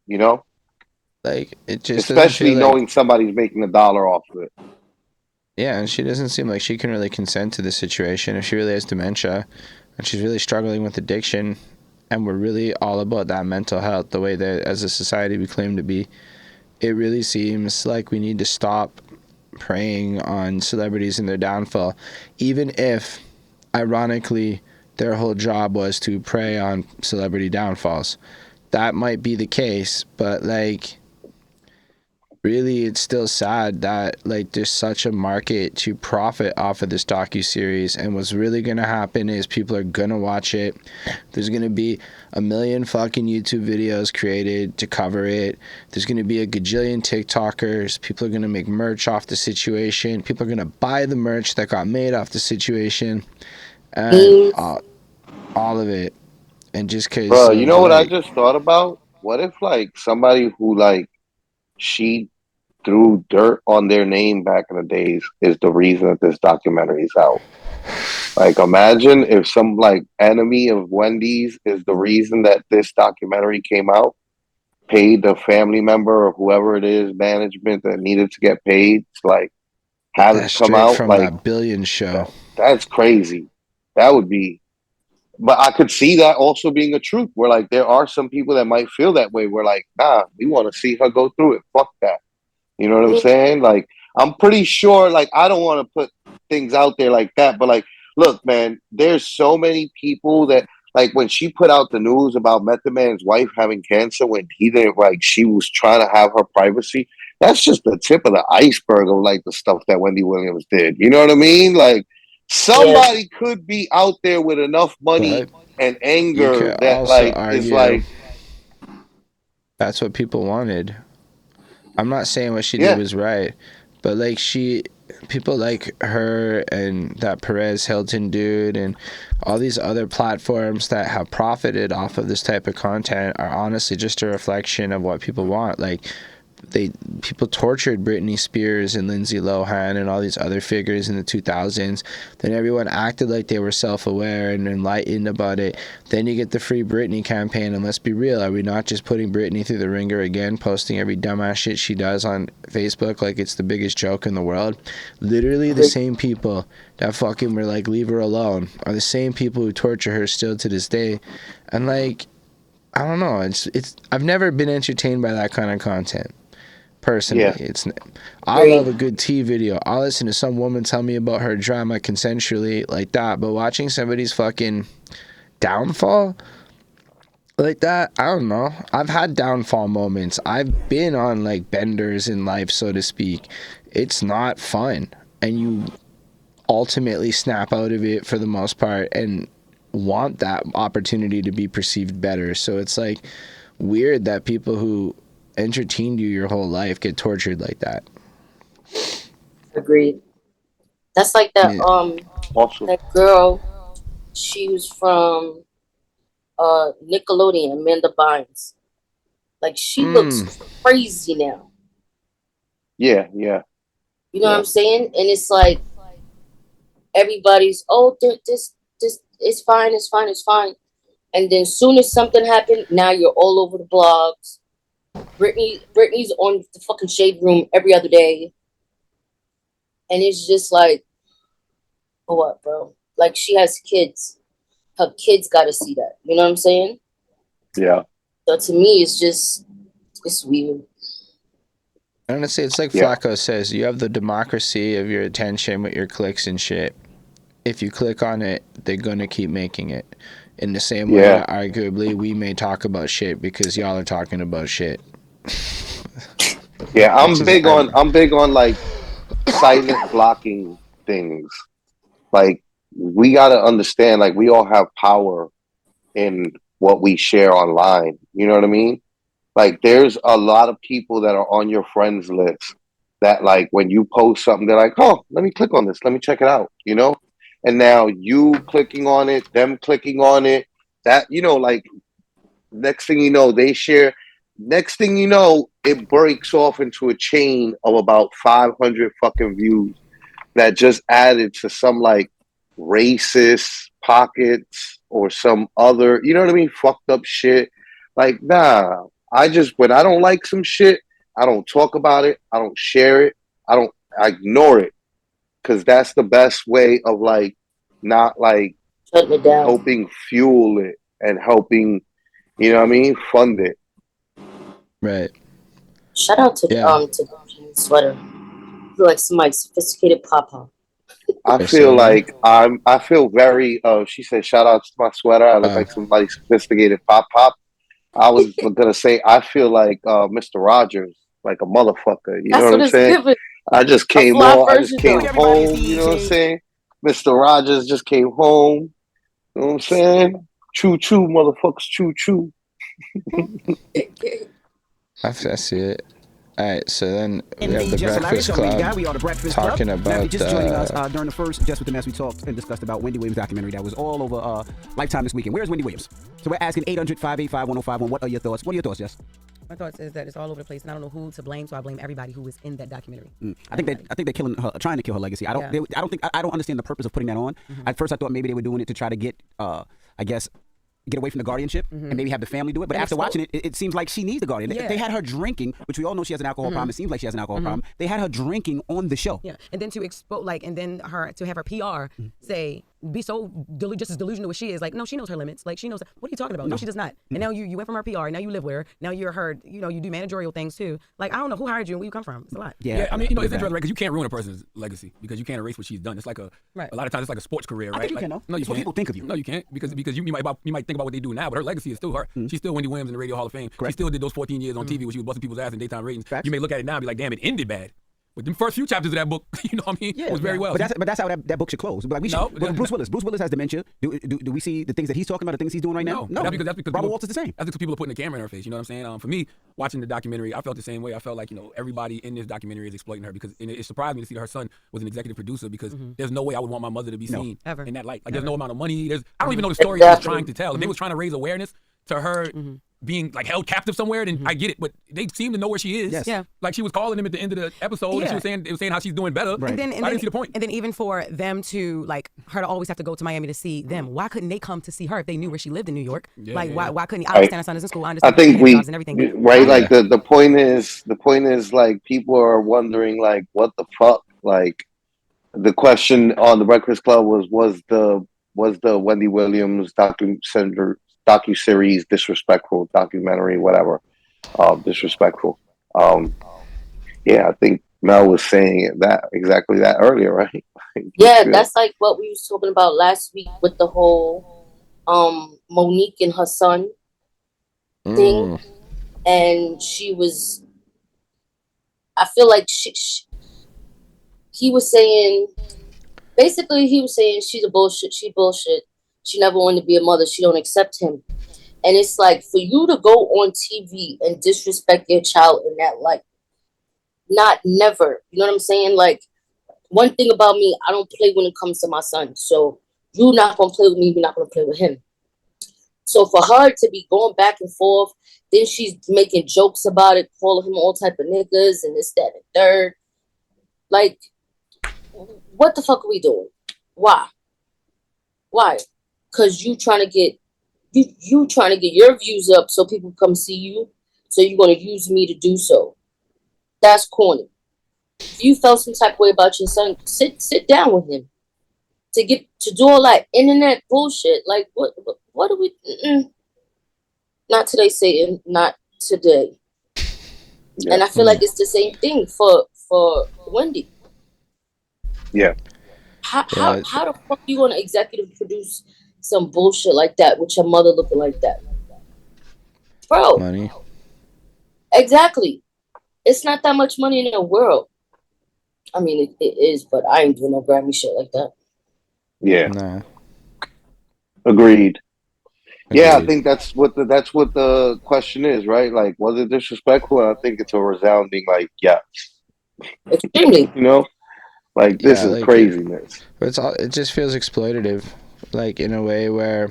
Like it just especially knowing somebody's making $1 off of it. Yeah, and she doesn't seem like she can really consent to the situation if she really has dementia and she's really struggling with addiction, and we're really all about that mental health the way that as a society we claim to be. It really seems like we need to stop preying on celebrities and their downfall, even if ironically their whole job was to prey on celebrity downfalls. That might be the case, but like really it's still sad that like there's such a market to profit off of this docuseries, and what's really gonna happen is people are gonna watch it. There's gonna be a million fucking YouTube videos created to cover it. There's gonna be a gajillion TikTokers. People are gonna make merch off the situation. People are gonna buy the merch that got made off the situation, and all of it. And just cause bro, you know what I just thought about? What if like somebody who like she threw dirt on their name back in the days is the reason that this documentary is out? Like, imagine if some like enemy of Wendy's is the reason that this documentary came out, paid the family member or whoever it is, management that needed to get paid, to like have it come out from like that Billions show. That's crazy. That would be. But I could see that also being a truth, where like there are some people that might feel that way. We're like, nah, we want to see her go through it. Fuck that. You know what I'm saying? Like, I'm pretty sure. Like, I don't want to put things out there like that, but like, look, man, there's so many people that like when she put out the news about Method Man's wife having cancer, when he didn't like, she was trying to have her privacy. That's just the tip of the iceberg of like the stuff that Wendy Williams did. You know what I mean? Like, somebody could be out there with enough money and anger that like is like. That's what people wanted. I'm not saying what she did was right, but like people like her and that Perez Hilton dude and all these other platforms that have profited off of this type of content are honestly just a reflection of what people want. Like, people tortured Britney Spears and Lindsay Lohan and all these other figures in the 2000s. Then everyone acted like they were self-aware and enlightened about it. Then you get the Free Britney campaign, and let's be real, are we not just putting Britney through the ringer again, posting every dumbass shit she does on Facebook like it's the biggest joke in the world? Literally the same people that fucking were like, leave her alone, are the same people who torture her still to this day. And like, I don't know, it's I've never been entertained by that kind of content. Personally, I love a good tea video. I'll listen to some woman tell me about her drama consensually like that, but watching somebody's fucking downfall like that, I don't know. I've had downfall moments. I've been on like benders in life, so to speak. It's not fun, and you ultimately snap out of it for the most part and want that opportunity to be perceived better. So it's like weird that people who entertained you your whole life get tortured like that. Agreed. That's like that that girl, she was from Nickelodeon, Amanda Bynes. Like, she looks crazy now. Yeah. You know what I'm saying? And it's like everybody's, oh, this it's fine. And then soon as something happened, now you're all over the blogs. Britney's on the fucking Shade Room every other day. And it's just like, for what, bro? Like, she has kids. Her kids gotta see that. You know what I'm saying? Yeah. So to me, it's weird. I'm gonna say it's like Flacko says, you have the democracy of your attention with your clicks and shit. If you click on it, they're gonna keep making it. In the same way, arguably, we may talk about shit because y'all are talking about shit. Yeah, I'm big on like silent blocking things. Like, we gotta understand, like, we all have power in what we share online. You know what I mean? Like, there's a lot of people that are on your friends list that, like, when you post something, they're like, oh, let me click on this, let me check it out, you know? And now you clicking on it, them clicking on it, that, you know, like, next thing you know, they share. Next thing you know, it breaks off into a chain of about 500 fucking views that just added to some, like, racist pockets or some other, you know what I mean, fucked up shit. Like, nah, when I don't like some shit, I don't talk about it, I don't share it, I ignore it. Because that's the best way of, like, not, like, helping fuel it and helping, you know what I mean, fund it. Right. Shout out to the sweater. I feel like somebody's sophisticated papa. I feel like I feel very, she said, shout out to my sweater. I look like somebody sophisticated pop. I was gonna say, I feel like Mr. Rogers, like a motherfucker. You know what I'm saying? I just came home. You know what I'm saying? Mr. Rogers just came home. You know what I'm saying? Choo choo, motherfuckers, choo choo. I see it. All right, so then we In have the Jess Breakfast Hilarious Club. we are the Breakfast talking Club. about Now, if you're just joining us during the first Just with the Mess, we talked and discussed about Wendy Williams' documentary that was all over Lifetime this weekend. Where's Wendy Williams? So we're asking 800-585-1051. What are your thoughts? What are your thoughts, Jess? My thoughts is that it's all over the place, and I don't know who to blame, so I blame everybody who was in that documentary. I think they're killing her, trying to kill her legacy. I don't understand the purpose of putting that on. At first, I thought maybe they were doing it to try to get, get away from the guardianship and maybe have the family do it. But after watching it, it seems like she needs the guardian. They had her drinking, which we all know she has an alcohol problem. It seems like she has an alcohol problem. They had her drinking on the show. Yeah, and then to expose, and then to have her PR say, be so just as delusional as she is. Like, no, she knows her limits. Like, she knows. What are you talking about? No, she does not. And now you went from her PR. Now you live with her. Now you're her. You know, you do managerial things too. Like, I don't know who hired you and where you come from. It's a lot. Yeah, I mean, you know, it's interesting, right? Because you can't ruin a person's legacy because you can't erase what she's done. It's like a lot of times it's like a sports career, right? I think you can, though. No, you it's what can't. people think of you. No, you can't because you might think about what they do now, but her legacy is still her. She's still Wendy Williams in the Radio Hall of Fame. Correct. She still did those 14 years on TV where she was busting people's ass in daytime ratings. You may look at it now and be like, damn, it ended bad. But the first few chapters of that book, you know what I mean, was very well. But that's how that book should close. Like, Bruce Willis has dementia. Do we see the things that he's talking about, the things he's doing right now? No. That's because Robert Walters the same. That's because people are putting the camera in her face. You know what I'm saying? For me, watching the documentary, I felt the same way. I felt like, you know, everybody in this documentary is exploiting her because it surprised me to see that her son was an executive producer because there's no way I would want my mother to be seen in that light. Like, there's no amount of money. I don't even know the story he was trying to tell. If they was trying to raise awareness to her being like held captive somewhere, then I get it. But they seem to know where she is. Yes. Yeah. Like she was calling him at the end of the episode, and she was saying how she's doing better. Right. And then, I didn't see the point. And then even for them to like her to always have to go to Miami to see them, why couldn't they come to see her if they knew where she lived in New York? Why couldn't I understand her son is in school? I understand think she has jobs and everything. But right. Like the point is like people are wondering like what the fuck. Like the question on the Breakfast Club was the Wendy Williams docuseries disrespectful, documentary, whatever, disrespectful. Yeah, I think Mel was saying exactly that earlier, right? Yeah, that's like what we was talking about last week with the whole Monique and her son thing. And she was, I feel like he was saying she's a bullshit, she bullshit. She never wanted to be a mother. She don't accept him. And it's like, for you to go on TV and disrespect your child in that light, never. You know what I'm saying? Like, one thing about me, I don't play when it comes to my son. So you're not going to play with me, you're not going to play with him. So for her to be going back and forth, then she's making jokes about it, calling him all type of niggas and this, that, and third. Like, what the fuck are we doing? Why? Because you trying to get your views up so people come see you. So you're going to use me to do so. That's corny. If you felt some type of way about your son, sit down with him. To do all that internet bullshit, like what are we? Not today, Satan. Not today. Yeah. And I feel like it's the same thing for Wendy. Yeah. How the fuck you gonna executive produce some bullshit like that with your mother looking like that, bro? Money. Exactly. It's not that much money in the world. I mean, it is, but I ain't doing no Grammy shit like that. Yeah. No. Agreed. Yeah, I think that's what the question is, right? Like, was it disrespectful? And I think it's a resounding like, yes. Extremely. You know, like this is like, craziness. It just feels exploitative, like in a way where,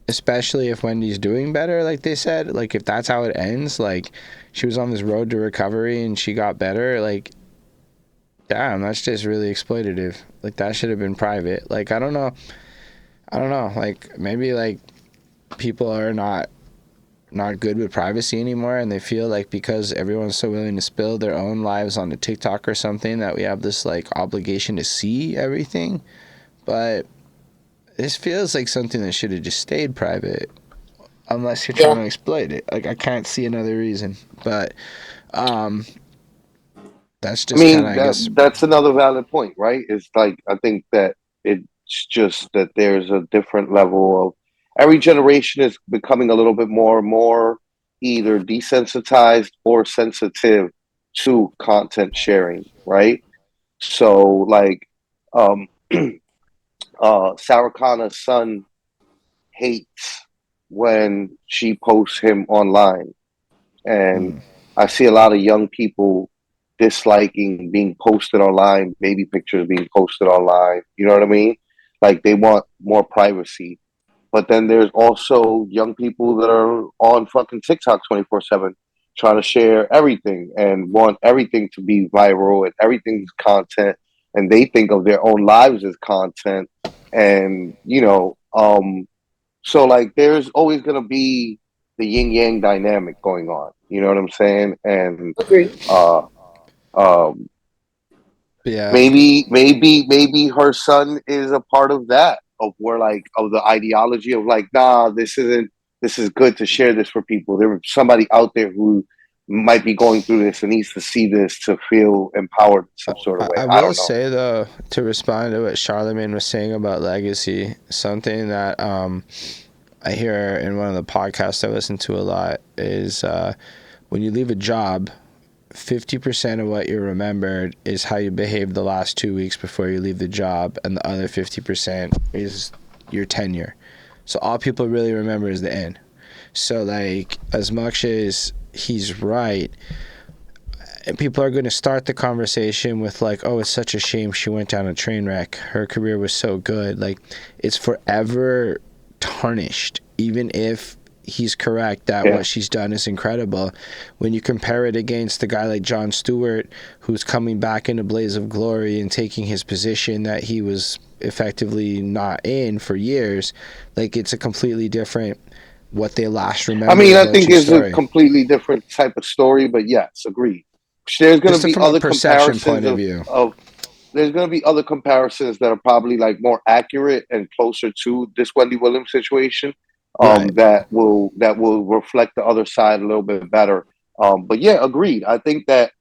especially if Wendy's doing better, like they said, like if that's how it ends, like she was on this road to recovery and she got better, like, damn, that's just really exploitative. Like that should have been private. Like I don't know. Like maybe like people are not good with privacy anymore, and they feel like because everyone's so willing to spill their own lives on a TikTok or something that we have this like obligation to see everything. But this feels like something that should have just stayed private, unless you're trying to exploit it. Like I can't see another reason. But that's just I guess that's another valid point, right? It's like I think that it's just that there's a different level of every generation is becoming a little bit more and more either desensitized or sensitive to content sharing, right? So like Sarah Connor's son hates when she posts him online. And I see a lot of young people disliking being posted online, baby pictures being posted online. You know what I mean? Like they want more privacy. But then there's also young people that are on fucking TikTok 24/7 trying to share everything and want everything to be viral and everything's content. And they think of their own lives as content. And, you know, so like there's always going to be the yin yang dynamic going on. You know what I'm saying? And yeah, maybe her son is a part of that, of where like of the ideology of like, nah, this is good to share this for people. There's somebody out there who might be going through this and needs to see this to feel empowered in some sort of way. I will say though, to respond to what Charlemagne was saying about legacy, something that I hear in one of the podcasts I listen to a lot is when you leave a job, 50% of what you're remembered is how you behaved the last 2 weeks before you leave the job, and the other 50% is your tenure. So all people really remember is the end. So like, as much as he's right, and people are going to start the conversation with like, oh, it's such a shame she went down a train wreck, her career was so good. Like, it's forever tarnished, even if he's correct that what she's done is incredible. When you compare it against a guy like Jon Stewart, who's coming back in a blaze of glory and taking his position that he was effectively not in for years, like, it's a completely different what they last remember. I mean, I think it's a completely different type of story, but yes, agreed. There's going to be other comparisons of there's going to be other comparisons that are probably like more accurate and closer to this Wendy Williams situation. That will reflect the other side a little bit better. But yeah, agreed. I think that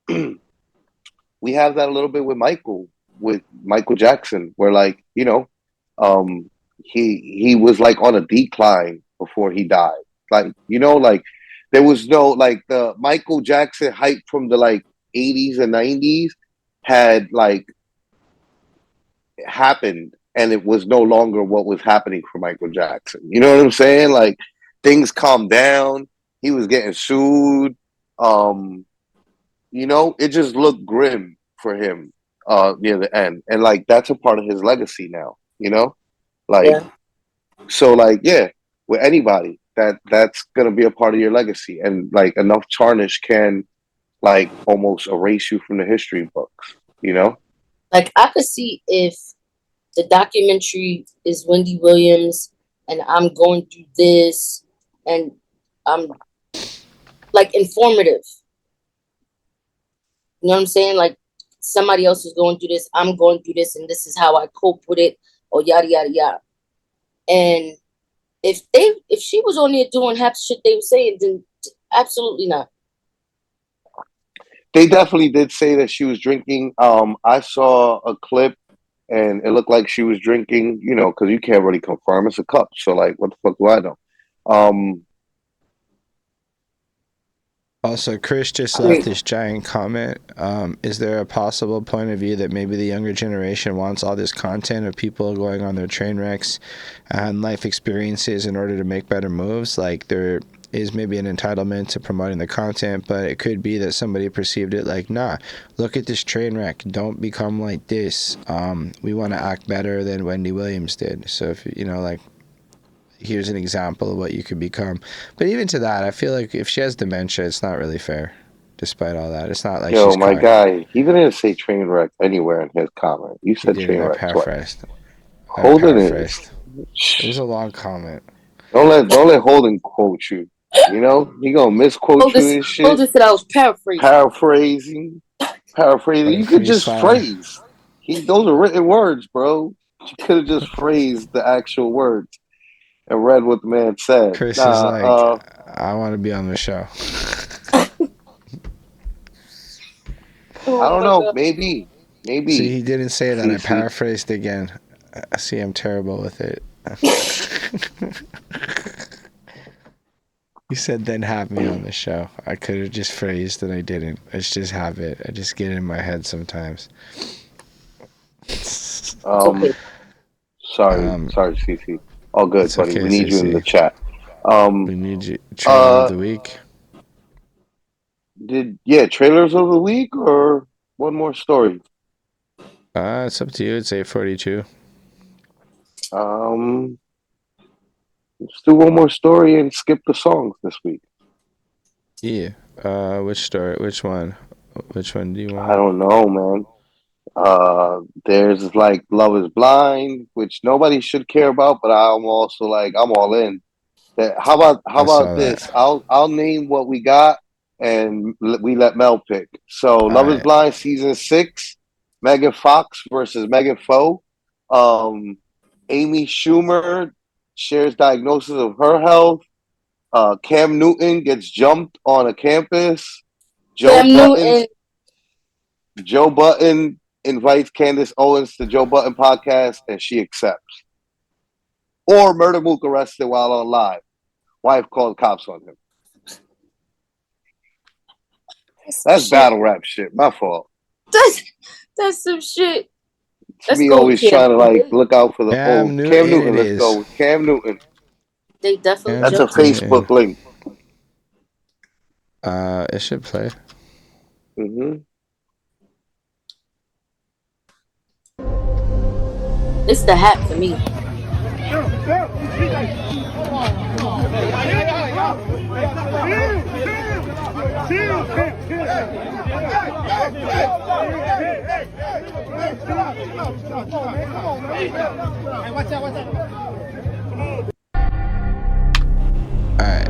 we have that a little bit with Michael Jackson, where, like, you know, he was like on a decline before he died. Like, you know, like there was no, like, the Michael Jackson hype from the like 80s and 90s had like happened, and it was no longer what was happening for Michael Jackson. You know what I'm saying? Like, things calmed down. He was getting sued. You know, it just looked grim for him near the end. And like, that's a part of his legacy now, you know? Like, so like, yeah, with anybody, that's going to be a part of your legacy. And like, enough tarnish can like almost erase you from the history books, you know? Like, I could see if the documentary is Wendy Williams and I'm going through this and I'm like informative. You know what I'm saying? Like, somebody else is going through this, I'm going through this, and this is how I cope with it, or yada, yada, yada. And if she was on there doing half the shit they were saying, then absolutely not. They definitely did say that she was drinking. I saw a clip and it looked like she was drinking, you know, because you can't really confirm. It's a cup. So, like, what the fuck do I know? Also, Chris just left this giant comment. Is there a possible point of view that maybe the younger generation wants all this content of people going on their train wrecks and life experiences in order to make better moves? Like, there is maybe an entitlement to promoting the content, but it could be that somebody perceived it like, nah, look at this train wreck. Don't become like this. We want to act better than Wendy Williams did. So, if you know, like, here's an example of what you could become. But even to that, I feel like if she has dementia, it's not really fair. Despite all that, it's not like Yo, she's my guy, he didn't say train wreck anywhere in his comment. You said train wreck. Paraphrased. Holden is. It was a long comment. Don't let Holden quote you. You know, he gonna misquote you and shit. Holden said I was paraphrasing. You could just phrase. Those are written words, bro. You could have just phrased the actual words and read what the man said. Chris is like, I want to be on the show. I don't know. Maybe. See, he didn't say that. I paraphrased again. I see I'm terrible with it. He said, then have me on the show. I could have just phrased and I didn't. It's just habit. I just get it in my head sometimes. Sorry, CC. All good, buddy. Okay, we need CC. you in the chat. We need you. Trailer of the week. Trailers of the week or one more story? It's up to you. It's 8:42. Let's do one more story and skip the songs this week. Yeah. Which story? Which one? Which one do you want? I don't know, man. There's like Love is Blind, which nobody should care about, but I'm also like, I'm all in. How about this? I'll name what we got and we let Mel pick. So Love is Blind season 6, Megan Fox versus Megan Foe. Amy Schumer shares diagnosis of her health. Cam Newton gets jumped on a campus. Joe Button invites Candace Owens to Joe Button podcast and she accepts. Or Murder Mook arrested while on live. Wife called cops on him. That's battle rap shit. My fault. That's some shit. Me always trying to like look out for the Cam Newton. Let's go with Cam Newton. They definitely. That's a Facebook link. It should play. It's the hat for me. Alright.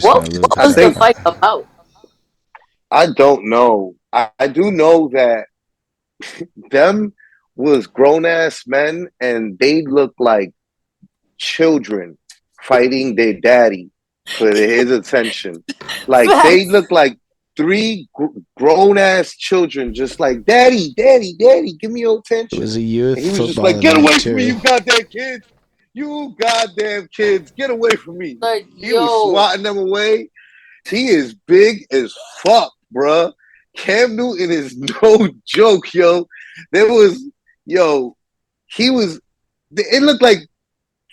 What was the fight about? I don't know. I do know that them was grown ass men and they look like children fighting their daddy for his attention. Like they look like three grown ass children, just like daddy, daddy, daddy, give me your attention. It was a youth and he was just football like, get event away too. from me, you goddamn kids. You goddamn kids, get away from me. Like, he was swatting them away. He is big as fuck, bruh. Cam Newton is no joke, yo. It looked like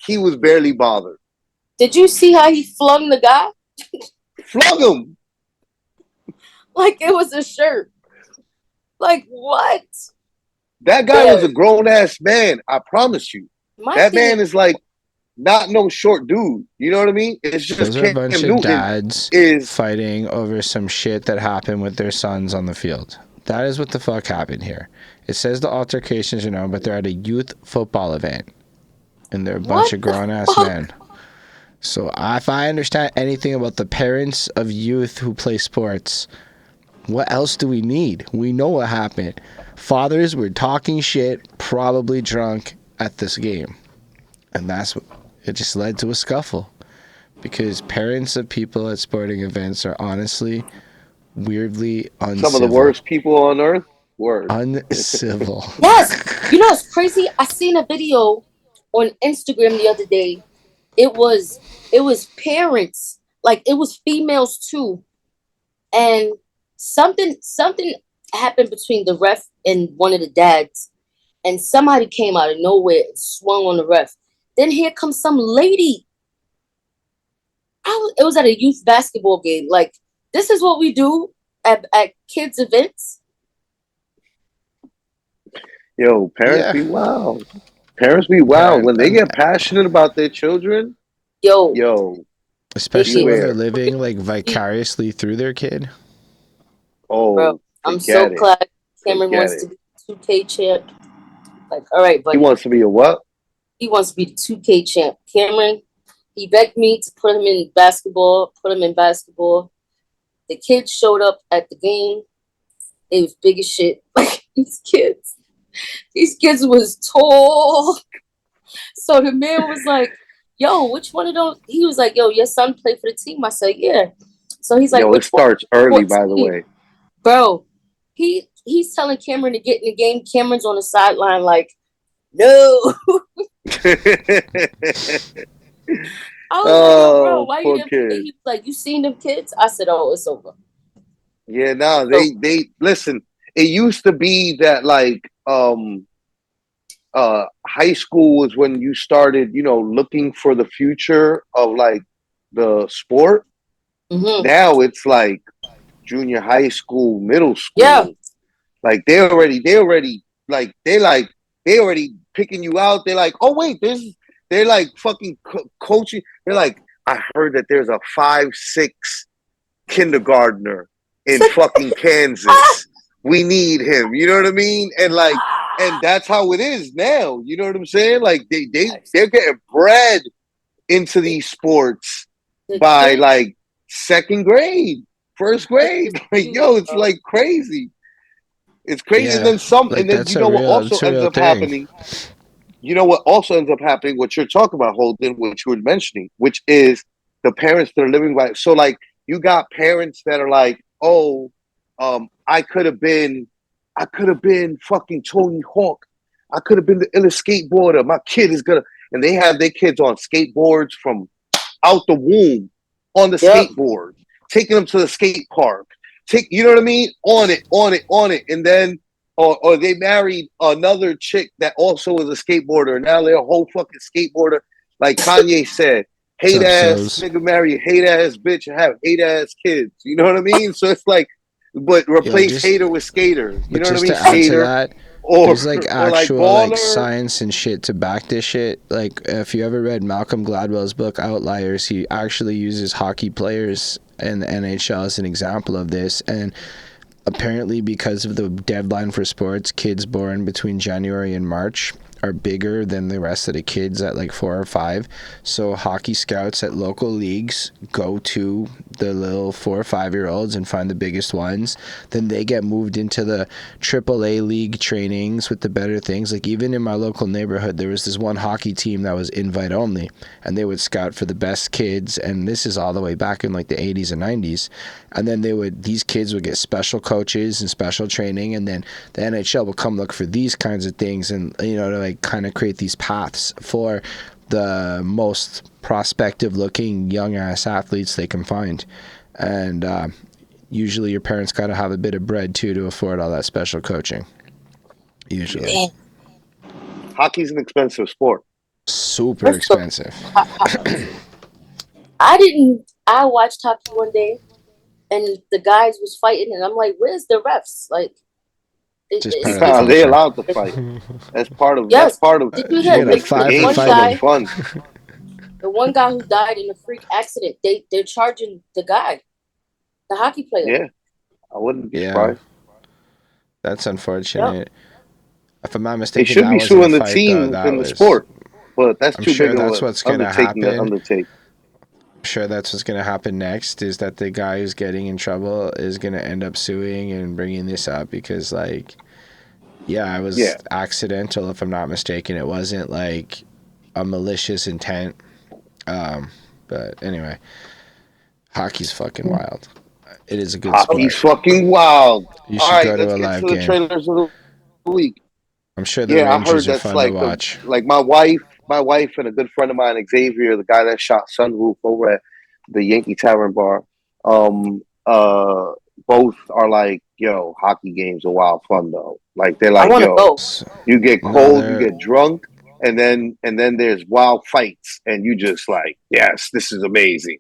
he was barely bothered. Did you see how he flung the guy? Flung him. Like it was a shirt. Like what? That guy was a grown-ass man, I promise you. That man is like not no short dude. You know what I mean? It's just those are a bunch Newton of dads fighting over some shit that happened with their sons on the field. That is what the fuck happened here. It says the altercations are known, but they're at a youth football event. And they're a bunch of grown-ass men. So if I understand anything about the parents of youth who play sports, what else do we need? We know what happened. Fathers were talking shit, probably drunk at this game. And that's what it just led to a scuffle. Because parents of people at sporting events are honestly weirdly uncivil. Some of the worst people on earth. Word. Uncivil. Yes. You know what's crazy? I seen a video on Instagram the other day. It was parents, like it was females too, and something happened between the ref and one of the dads, and somebody came out of nowhere and swung on the ref. Then here comes some lady. It was at a youth basketball game. Like this is what we do at kids events. Yo, parents be wild. Parents be wild when they get passionate about their children. Yo, especially when they're living like vicariously through their kid. Oh, bro, I'm so glad Cameron wants to be 2K champ. Like, all right, buddy. He wants to be a what? He wants to be the 2K champ. Cameron, he begged me to put him in basketball. The kids showed up at the game. They was big as shit. Like these kids was tall. So the man was like, yo, which one of those? He was like, yo, your son played for the team. I said, yeah. So he's like, yo, it starts early, by the way. Bro, he's telling Cameron to get in the game. Cameron's on the sideline like, no. I was like, yo, bro, why you didn't play? He was like, you seen them kids? I said, oh, it's over. Yeah, no, they listen. It used to be that like high school was when you started, looking for the future of like the sport. Mm-hmm. Now it's like junior high school, middle school. Yeah. Like they already picking you out. They're like, oh wait, they're like fucking coaching. They're like, I heard that there's a 5'6" kindergartner in fucking Kansas. We need him. You know what I mean? And that's how it is now. You know what I'm saying? Like they're getting bred into these sports by like second grade, first grade. Like, yo, it's like crazy. It's crazy. Yeah, And then and then you know what also ends up happening. You know what also ends up happening, what you're talking about, Holden, which you were mentioning, which is the parents that are living by. So like you got parents that are like, oh, I could have been fucking Tony Hawk. I could have been the illest skateboarder. My kid is gonna, and they have their kids on skateboards from out the womb on the skateboard, taking them to the skate park. You know what I mean? On it. And then, or they married another chick that also was a skateboarder. And now they're a whole fucking skateboarder. Like Kanye said, hate ass nigga marry a hate ass bitch and have hate ass kids. You know what I mean? So it's like, but replace hater with skater. You know what I mean? Skater There's like or like actual like baller. science and shit to back this shit. Like if you ever read Malcolm Gladwell's book Outliers, he actually uses hockey players in the NHL as an example of this. And apparently because of the deadline for sports, kids born between January and March are bigger than the rest of the kids at like 4 or 5. So hockey scouts at local leagues go to the little 4 or 5-year-olds and find the biggest ones. Then they get moved into the AAA league trainings with the better things. Like even in my local neighborhood, there was this one hockey team that was invite only, and they would scout for the best kids. And this is all the way back in like the 80s and 90s. And then these kids would get special coaches and special training, and then the NHL will come look for these kinds of things, and to like kind of create these paths for the most prospective looking young ass athletes they can find. And usually your parents got to have a bit of bread too to afford all that special coaching. Usually. Hockey's an expensive sport. Super expensive. I watched hockey one day and the guys was fighting and I'm like, where's the refs? Like they allowed to fight. That's part of yes. that's part of Did you hear the game. Fun. The one guy who died in a freak accident, they're charging the guy, the hockey player. Yeah. I wouldn't be surprised. That's unfortunate. If I'm not mistaken, they should be suing the team in the sport. But that's too big of what's going to happen. I'm sure that's what's going to happen next, is that the guy who's getting in trouble is going to end up suing and bringing this up because, like, it was accidental, if I'm not mistaken. It wasn't, like, a malicious intent. But anyway, hockey's fucking wild. It is a good sport. Hockey's fucking wild. You should go to a live game. The trailers of the week. I'm sure the Rangers are fun to watch. Like my wife and a good friend of mine, Xavier, the guy that shot Sunroof over at the Yankee Tavern Bar, both are like, yo, hockey games are wild fun though. Like they're like, yo, you get cold, you get drunk, and then there's wild fights, and you just like, yes, this is amazing.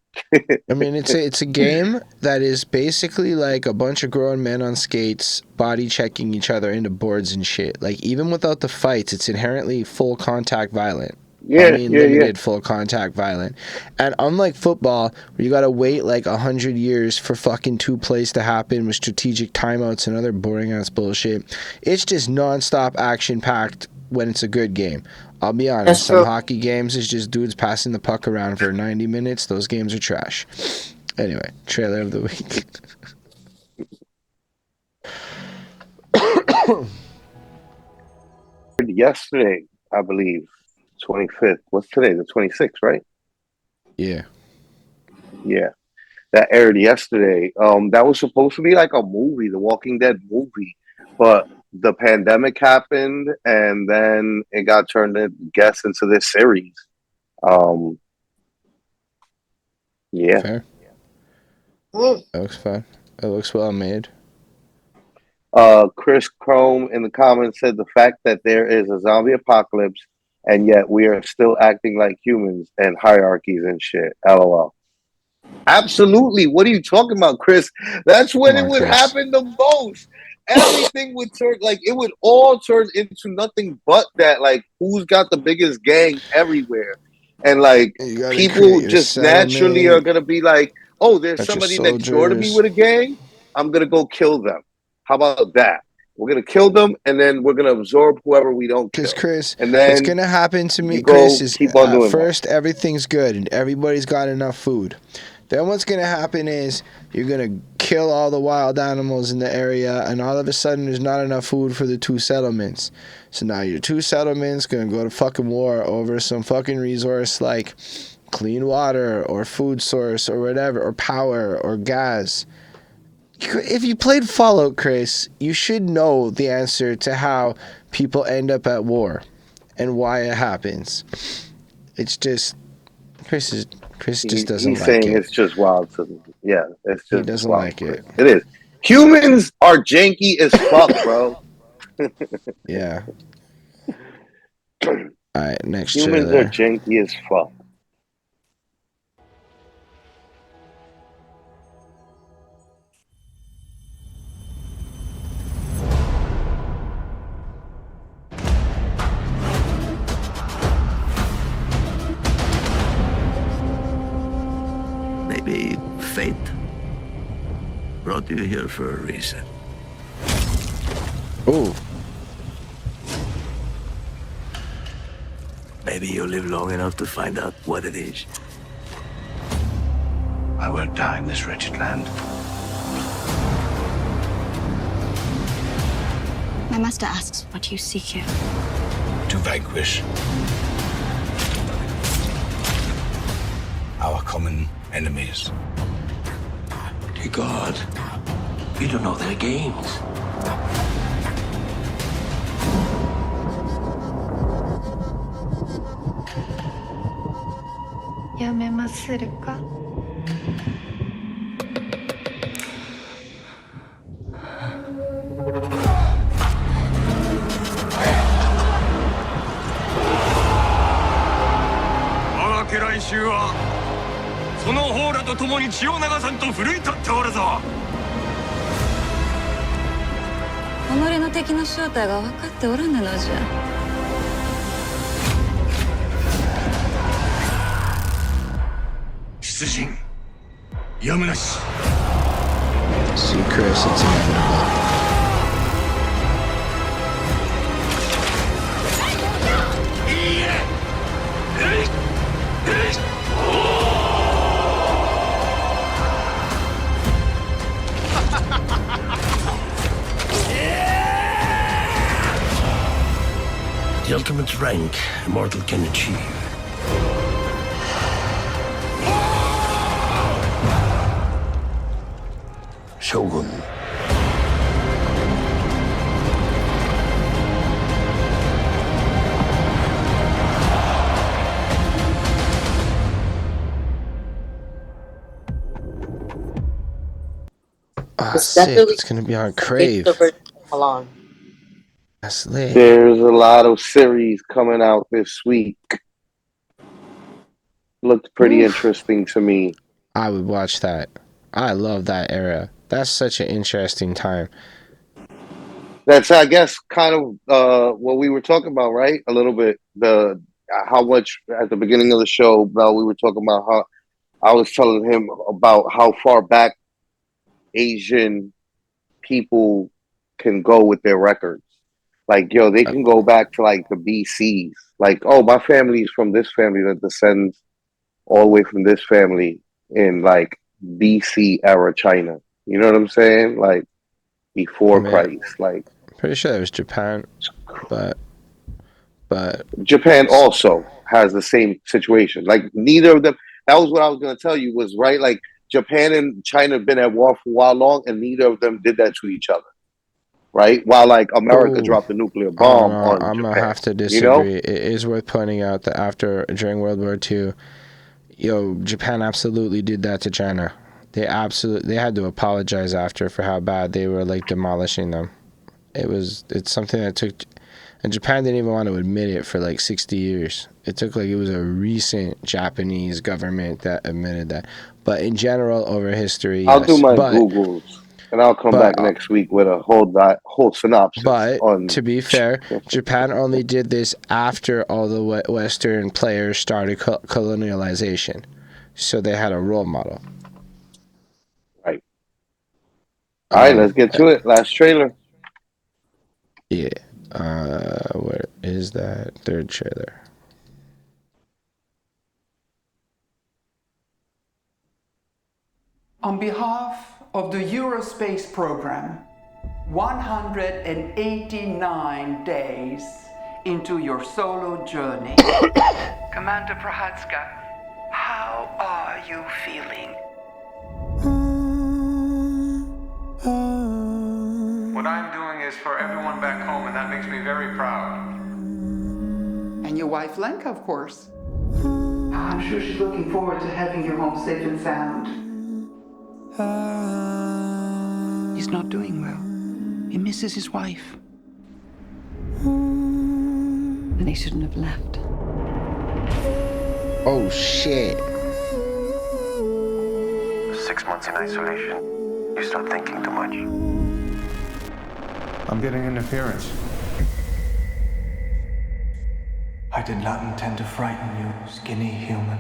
I mean, it's a game that is basically like a bunch of grown men on skates body checking each other into boards and shit. Like even without the fights, it's inherently full contact violent. Limited full contact violent. And unlike football, where you gotta wait like 100 years for fucking 2 plays to happen with strategic timeouts and other boring ass bullshit, it's just non-stop action packed when it's a good game. I'll be honest, some hockey games is just dudes passing the puck around for 90 minutes. Those games are trash. Anyway, trailer of the week. Yesterday, I believe, 25th. What's today? The 26th, right? Yeah. Yeah. That aired yesterday. That was supposed to be like a movie, the Walking Dead movie, but the pandemic happened, and then it got turned into this series. Fair. It looks fun. It looks well made. Chris Chrome in the comments said the fact that there is a zombie apocalypse and yet we are still acting like humans and hierarchies and shit. LOL. Absolutely. What are you talking about, Chris? That's when it would happen the most. Everything would turn, like, it would all turn into nothing but that, like, who's got the biggest gang everywhere. And, like, people just naturally are going to be like, oh, there's somebody next door to me with a gang. I'm going to go kill them. How about that? We're going to kill them, and then we're going to absorb whoever we don't kill. Because, Chris, and then what's going to happen to me, Chris, is at first everything's good and everybody's got enough food. Then what's going to happen is you're going to kill all the wild animals in the area, and all of a sudden there's not enough food for the 2 settlements. So now your 2 settlements going to go to fucking war over some fucking resource like clean water or food source or whatever, or power or gas. If you played Fallout, Chris, you should know the answer to how people end up at war and why it happens. It's just Chris just doesn't like it. He's saying it's just wild to me. Yeah, it's just he doesn't wild, like it. It is. Humans are janky as fuck, bro. Yeah. All right, next Humans trailer. are janky as fuck. fate brought you here for a reason. Ooh. Maybe you'll live long enough to find out what it is. I won't die in this wretched land. My master asks what you seek here. To vanquish our common enemies. Dear God, you don't know their games. See, Chris, it's inevitable. The ultimate rank a mortal can achieve. Shogun. Oh, sick. It's gonna be on Crave. That's lit. There's a lot of series coming out this week. Looked pretty interesting to me. I would watch that. I love that era. That's such an interesting time. That's, I guess, kind of what we were talking about, right? A little bit. How much at the beginning of the show, Bell, we were talking about how I was telling him about how far back Asian people can go with their records. Like, yo, they can go back to like the BCs. Like, oh, my family's from this family that descends all the way from this family in like BC era China. You know what I'm saying? Like before Christ. Like, pretty sure it was Japan, but Japan also has the same situation. Like neither of them. That was what I was going to tell you. Was right. Like Japan and China have been at war for a while long, and neither of them did that to each other. Right, while like America dropped a nuclear bomb on I'm Japan, gonna have to disagree. You know? It is worth pointing out that during World War II, Japan absolutely did that to China. They had to apologize after for how bad they were like demolishing them. It's something that took, and Japan didn't even want to admit it for like 60 years. It took like, it was a recent Japanese government that admitted that. But in general, over history, I'll do my Googles. And I'll come back next week with a whole synopsis. But to be fair, Japan only did this after all the Western players started colonialization. So they had a role model. Right. All right, let's get to it. Last trailer. Yeah. Where is that third trailer? On behalf of the Eurospace program, 189 days into your solo journey. Commander Prohatska, how are you feeling? What I'm doing is for everyone back home, and that makes me very proud. And your wife Lenka, of course. I'm sure she's looking forward to having you home safe and sound. He's not doing well. He misses his wife. Then he shouldn't have left. Oh shit. 6 months in isolation. You start thinking too much. I'm getting interference. I did not intend to frighten you, skinny human.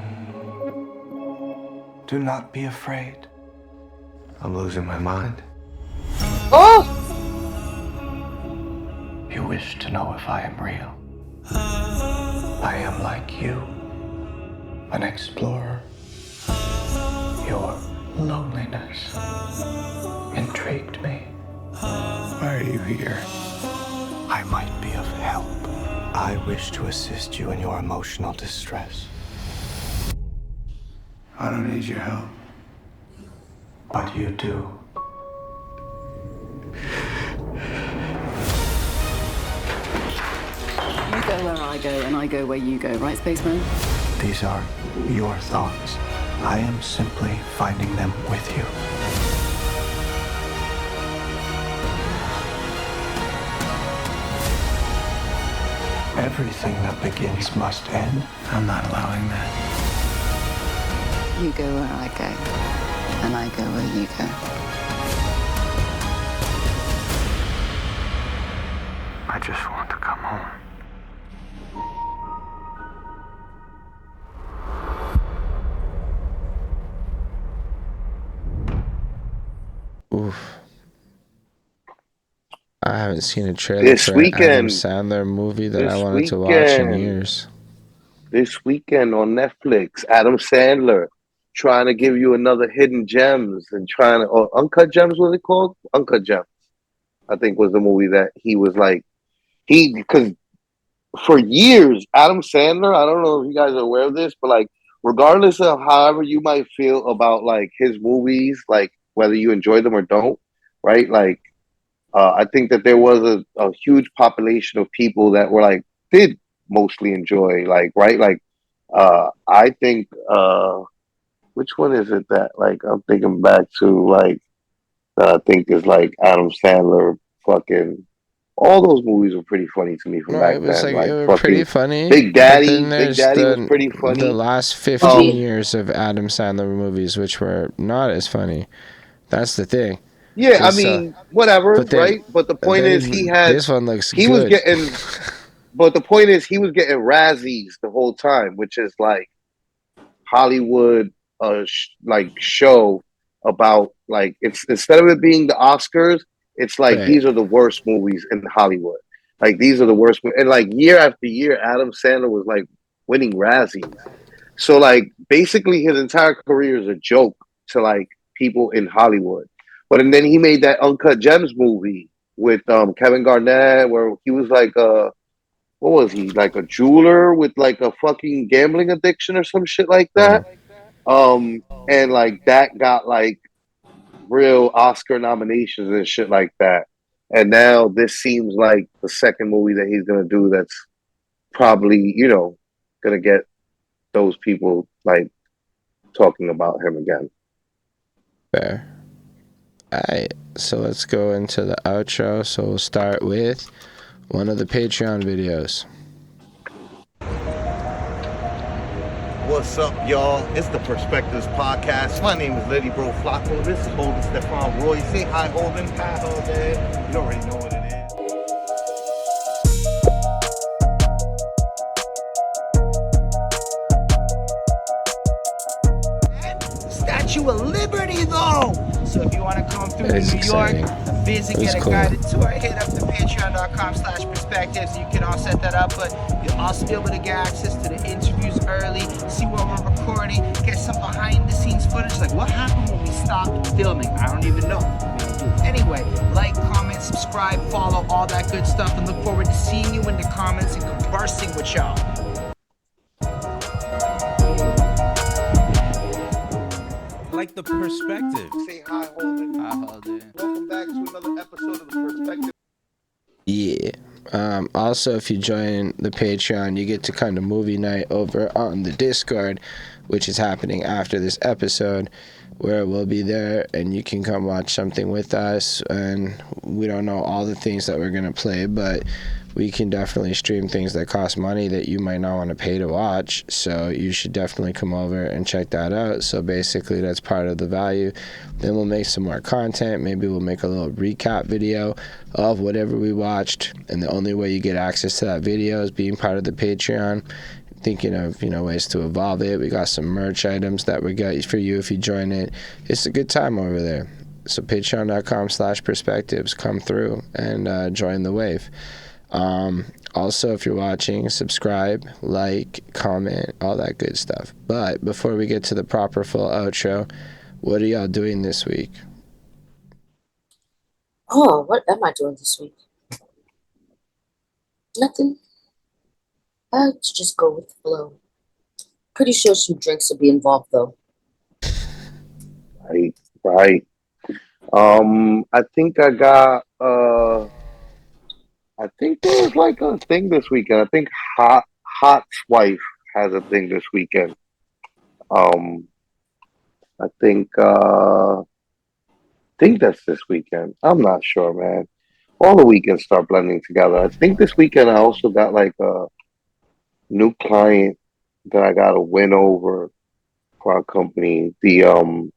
Do not be afraid. I'm losing my mind. Oh! You wish to know if I am real. I am like you, an explorer. Your loneliness intrigued me. Why are you here? I might be of help. I wish to assist you in your emotional distress. I don't need your help. But you do. You go where I go, and I go where you go, right, Spaceman? These are your thoughts. I am simply finding them with you. Everything that begins must end. I'm not allowing that. You go where I go, and I go where you go. I just want to come home. Oof. I haven't seen a trailer This for weekend- an Adam Sandler movie that I this wanted to watch in weekend- years. This weekend on Netflix, Adam Sandler trying to give you another hidden gems and trying to, or uncut gems, was it called? Uncut gems, I think was the movie that he was like, because for years, Adam Sandler, I don't know if you guys are aware of this, but like, regardless of however you might feel about like his movies, like whether you enjoy them or don't, right? Like, I think that there was a huge population of people that were like, did mostly enjoy, like, right? Like, I think, which one is it that, like, I'm thinking back to, like, that I think is like Adam Sandler fucking, all those movies were pretty funny to me from No, back it was then. like, it Like, was pretty fucking funny. Big but Daddy, then Big there's Daddy was pretty funny. The last 15 years of Adam Sandler movies, which were not as funny. That's the thing. Yeah, I Just, mean, whatever, but then- right? But the point then is, this one looks he good. was getting, but the point is, he was getting Razzies the whole time, which is like Hollywood, like show about like it's instead of it being the Oscars, it's like Right. these are the worst movies in Hollywood. Like these are the worst, and like year after year, Adam Sandler was like winning Razzies. So like basically, his entire career is a joke to like people in Hollywood. But and then he made that Uncut Gems movie with Kevin Garnett, where he was like what was he, like a jeweler with like a fucking gambling addiction or some shit like that. And like that got like real Oscar nominations and shit like that. And now this seems like the second movie that he's gonna do that's probably, you know, gonna get those people like talking about him again. Fair. Alright, so let's go into the outro. So we'll start with one of the Patreon videos. What's up, y'all? It's the Perspectives Podcast. My name is Littyyy Bro Flacko. This is Holden Stephan Roy. Say hi, Holden. Hi, Holden. You already know what it is. Statue of Liberty, though. So if you want to come through to That is New York, exciting. visit, It was get a cool. guided tour, hit up the patreon.com/perspectives. You can all set that up, but you'll also be able to get access to the interviews early, see what we're recording, get some behind the scenes footage, like what happened when we stopped filming. I don't even know. Anyway, like, comment, subscribe, follow, all that good stuff, and look forward to seeing you in the comments and conversing with y'all. Like the perspective. Say hi, Holden. Hi, Holden. Welcome back to another episode of the Perspective. Yeah. Also, if you join the Patreon, you get to kind of movie night over on the Discord, which is happening after this episode, where we'll be there and you can come watch something with us. And we don't know all the things that we're going to play, but we can definitely stream things that cost money that you might not want to pay to watch. So you should definitely come over and check that out. So basically, that's part of the value. Then we'll make some more content. Maybe we'll make a little recap video of whatever we watched. And the only way you get access to that video is being part of the Patreon. Thinking of, you know, ways to evolve it. We got some merch items that we got for you if you join it. It's a good time over there. So patreon.com/perspectives. Come through and join the wave. Also, if you're watching, subscribe, like, comment, all that good stuff. But before we get to the proper full outro, what are y'all doing this week? Oh, what am I doing this week? Nothing. I like to just go with the flow. Pretty sure some drinks will be involved, though. Right. I think I got I think there was like a thing this weekend. I think Hot's wife has a thing this weekend. I think that's this weekend. I'm not sure, man. All the weekends start blending together. I think this weekend I also got like a new client that I got to win over for our company. The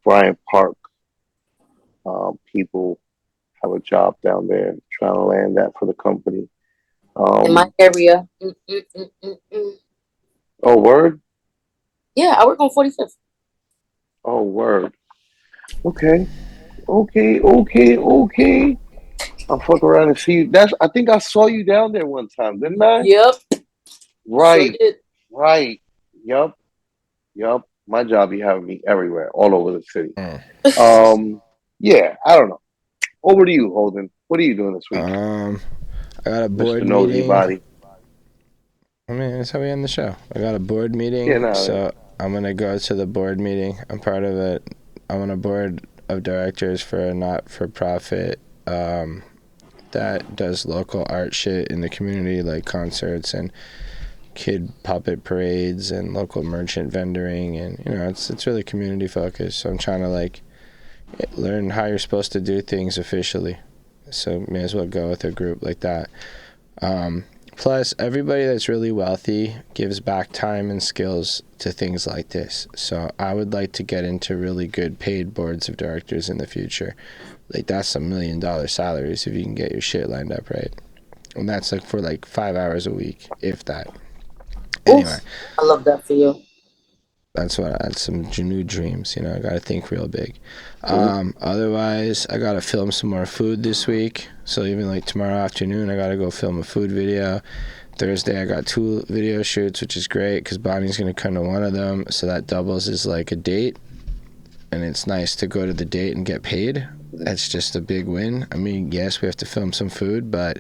Bryant Park people have a job down there, trying to land that for the company. In my area. Oh, word? Yeah, I work on 45th. Oh, word. Okay. I'll fuck around and see you. I think I saw you down there one time, didn't I? Yep. Right. Sure did. Right. Yup. My job be having me everywhere, all over the city. Yeah, I don't know. Over to you, Holden. What are you doing this week? I got a board Mr. Nosy meeting. Body. I mean, that's how we end the show. I got a board meeting, so I'm gonna go to the board meeting. I'm part of it. I'm on a board of directors for a not-for-profit that does local art shit in the community, like concerts and kid puppet parades and local merchant vendoring, and it's really community focused. So I'm trying to like learn how you're supposed to do things officially. So may as well go with a group like that. Plus, everybody that's really wealthy gives back time and skills to things like this. So I would like to get into really good paid boards of directors in the future. Like, that's $1 million salaries if you can get your shit lined up right. And that's like for like 5 hours a week, if that. Anyway. I love that for you. That's some new dreams, I gotta think real big. Otherwise, I gotta film some more food this week. So even like tomorrow afternoon, I gotta go film a food video. Thursday, I got 2 video shoots, which is great because Bonnie's gonna come to one of them. So that doubles as like a date. And it's nice to go to the date and get paid. That's just a big win. I mean, yes, we have to film some food, but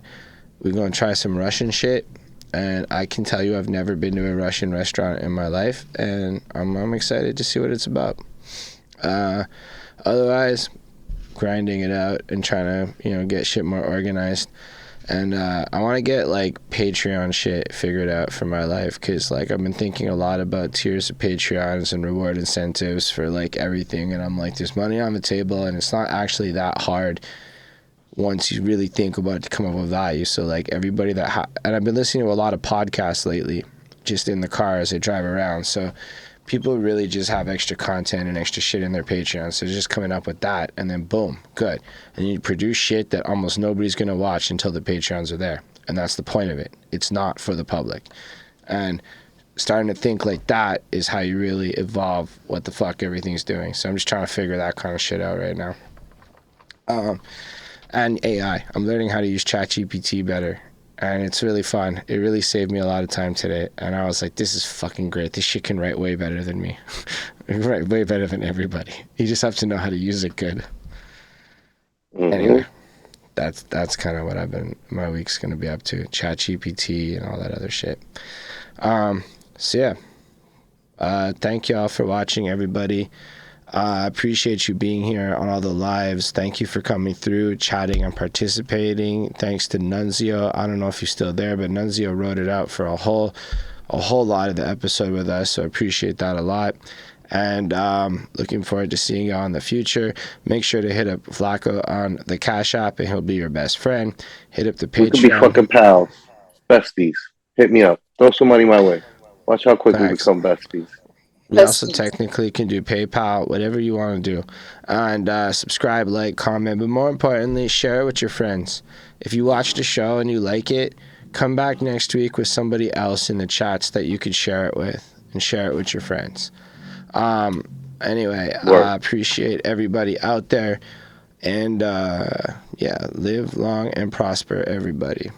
we're gonna try some Russian shit. And I can tell you I've never been to a Russian restaurant in my life, and I'm excited to see what it's about. Otherwise, grinding it out and trying to, get shit more organized. And I want to get, like, Patreon shit figured out for my life, because, like, I've been thinking a lot about tiers of Patreons and reward incentives for, like, everything. And I'm like, there's money on the table, and it's not actually that hard once you really think about it to come up with value. So like everybody and I've been listening to a lot of podcasts lately, just in the car as I drive around. So people really just have extra content and extra shit in their Patreon. So just coming up with that, and then boom, good. And you produce shit that almost nobody's gonna watch until the Patreons are there. And that's the point of it. It's not for the public. And starting to think like that is how you really evolve what the fuck everything's doing. So I'm just trying to figure that kind of shit out right now. And AI. I'm learning how to use ChatGPT better. And it's really fun. It really saved me a lot of time today. And I was like, this is fucking great. This shit can write way better than me. Write way better than everybody. You just have to know how to use it good. Anyway, that's kind of what my week's going to be up to. ChatGPT and all that other shit. So yeah. Thank y'all for watching, everybody. I appreciate you being here on all the lives. Thank you for coming through, chatting and participating. Thanks to Nunzio. I don't know if you're still there, but Nunzio wrote it out for a whole lot of the episode with us, so I appreciate that a lot. And looking forward to seeing y'all in the future. Make sure to hit up Flacko on the Cash App, and he'll be your best friend. Hit up the Patreon. We could be fucking pals, besties. Hit me up. Throw some money my way. Watch how quick we become besties. We also technically can do PayPal, whatever you want to do. And subscribe, like, comment, but more importantly, share it with your friends. If you watch the show and you like it, come back next week with somebody else in the chats that you could share it with, and share it with your friends. Anyway, I appreciate everybody out there. And, yeah, live long and prosper, everybody.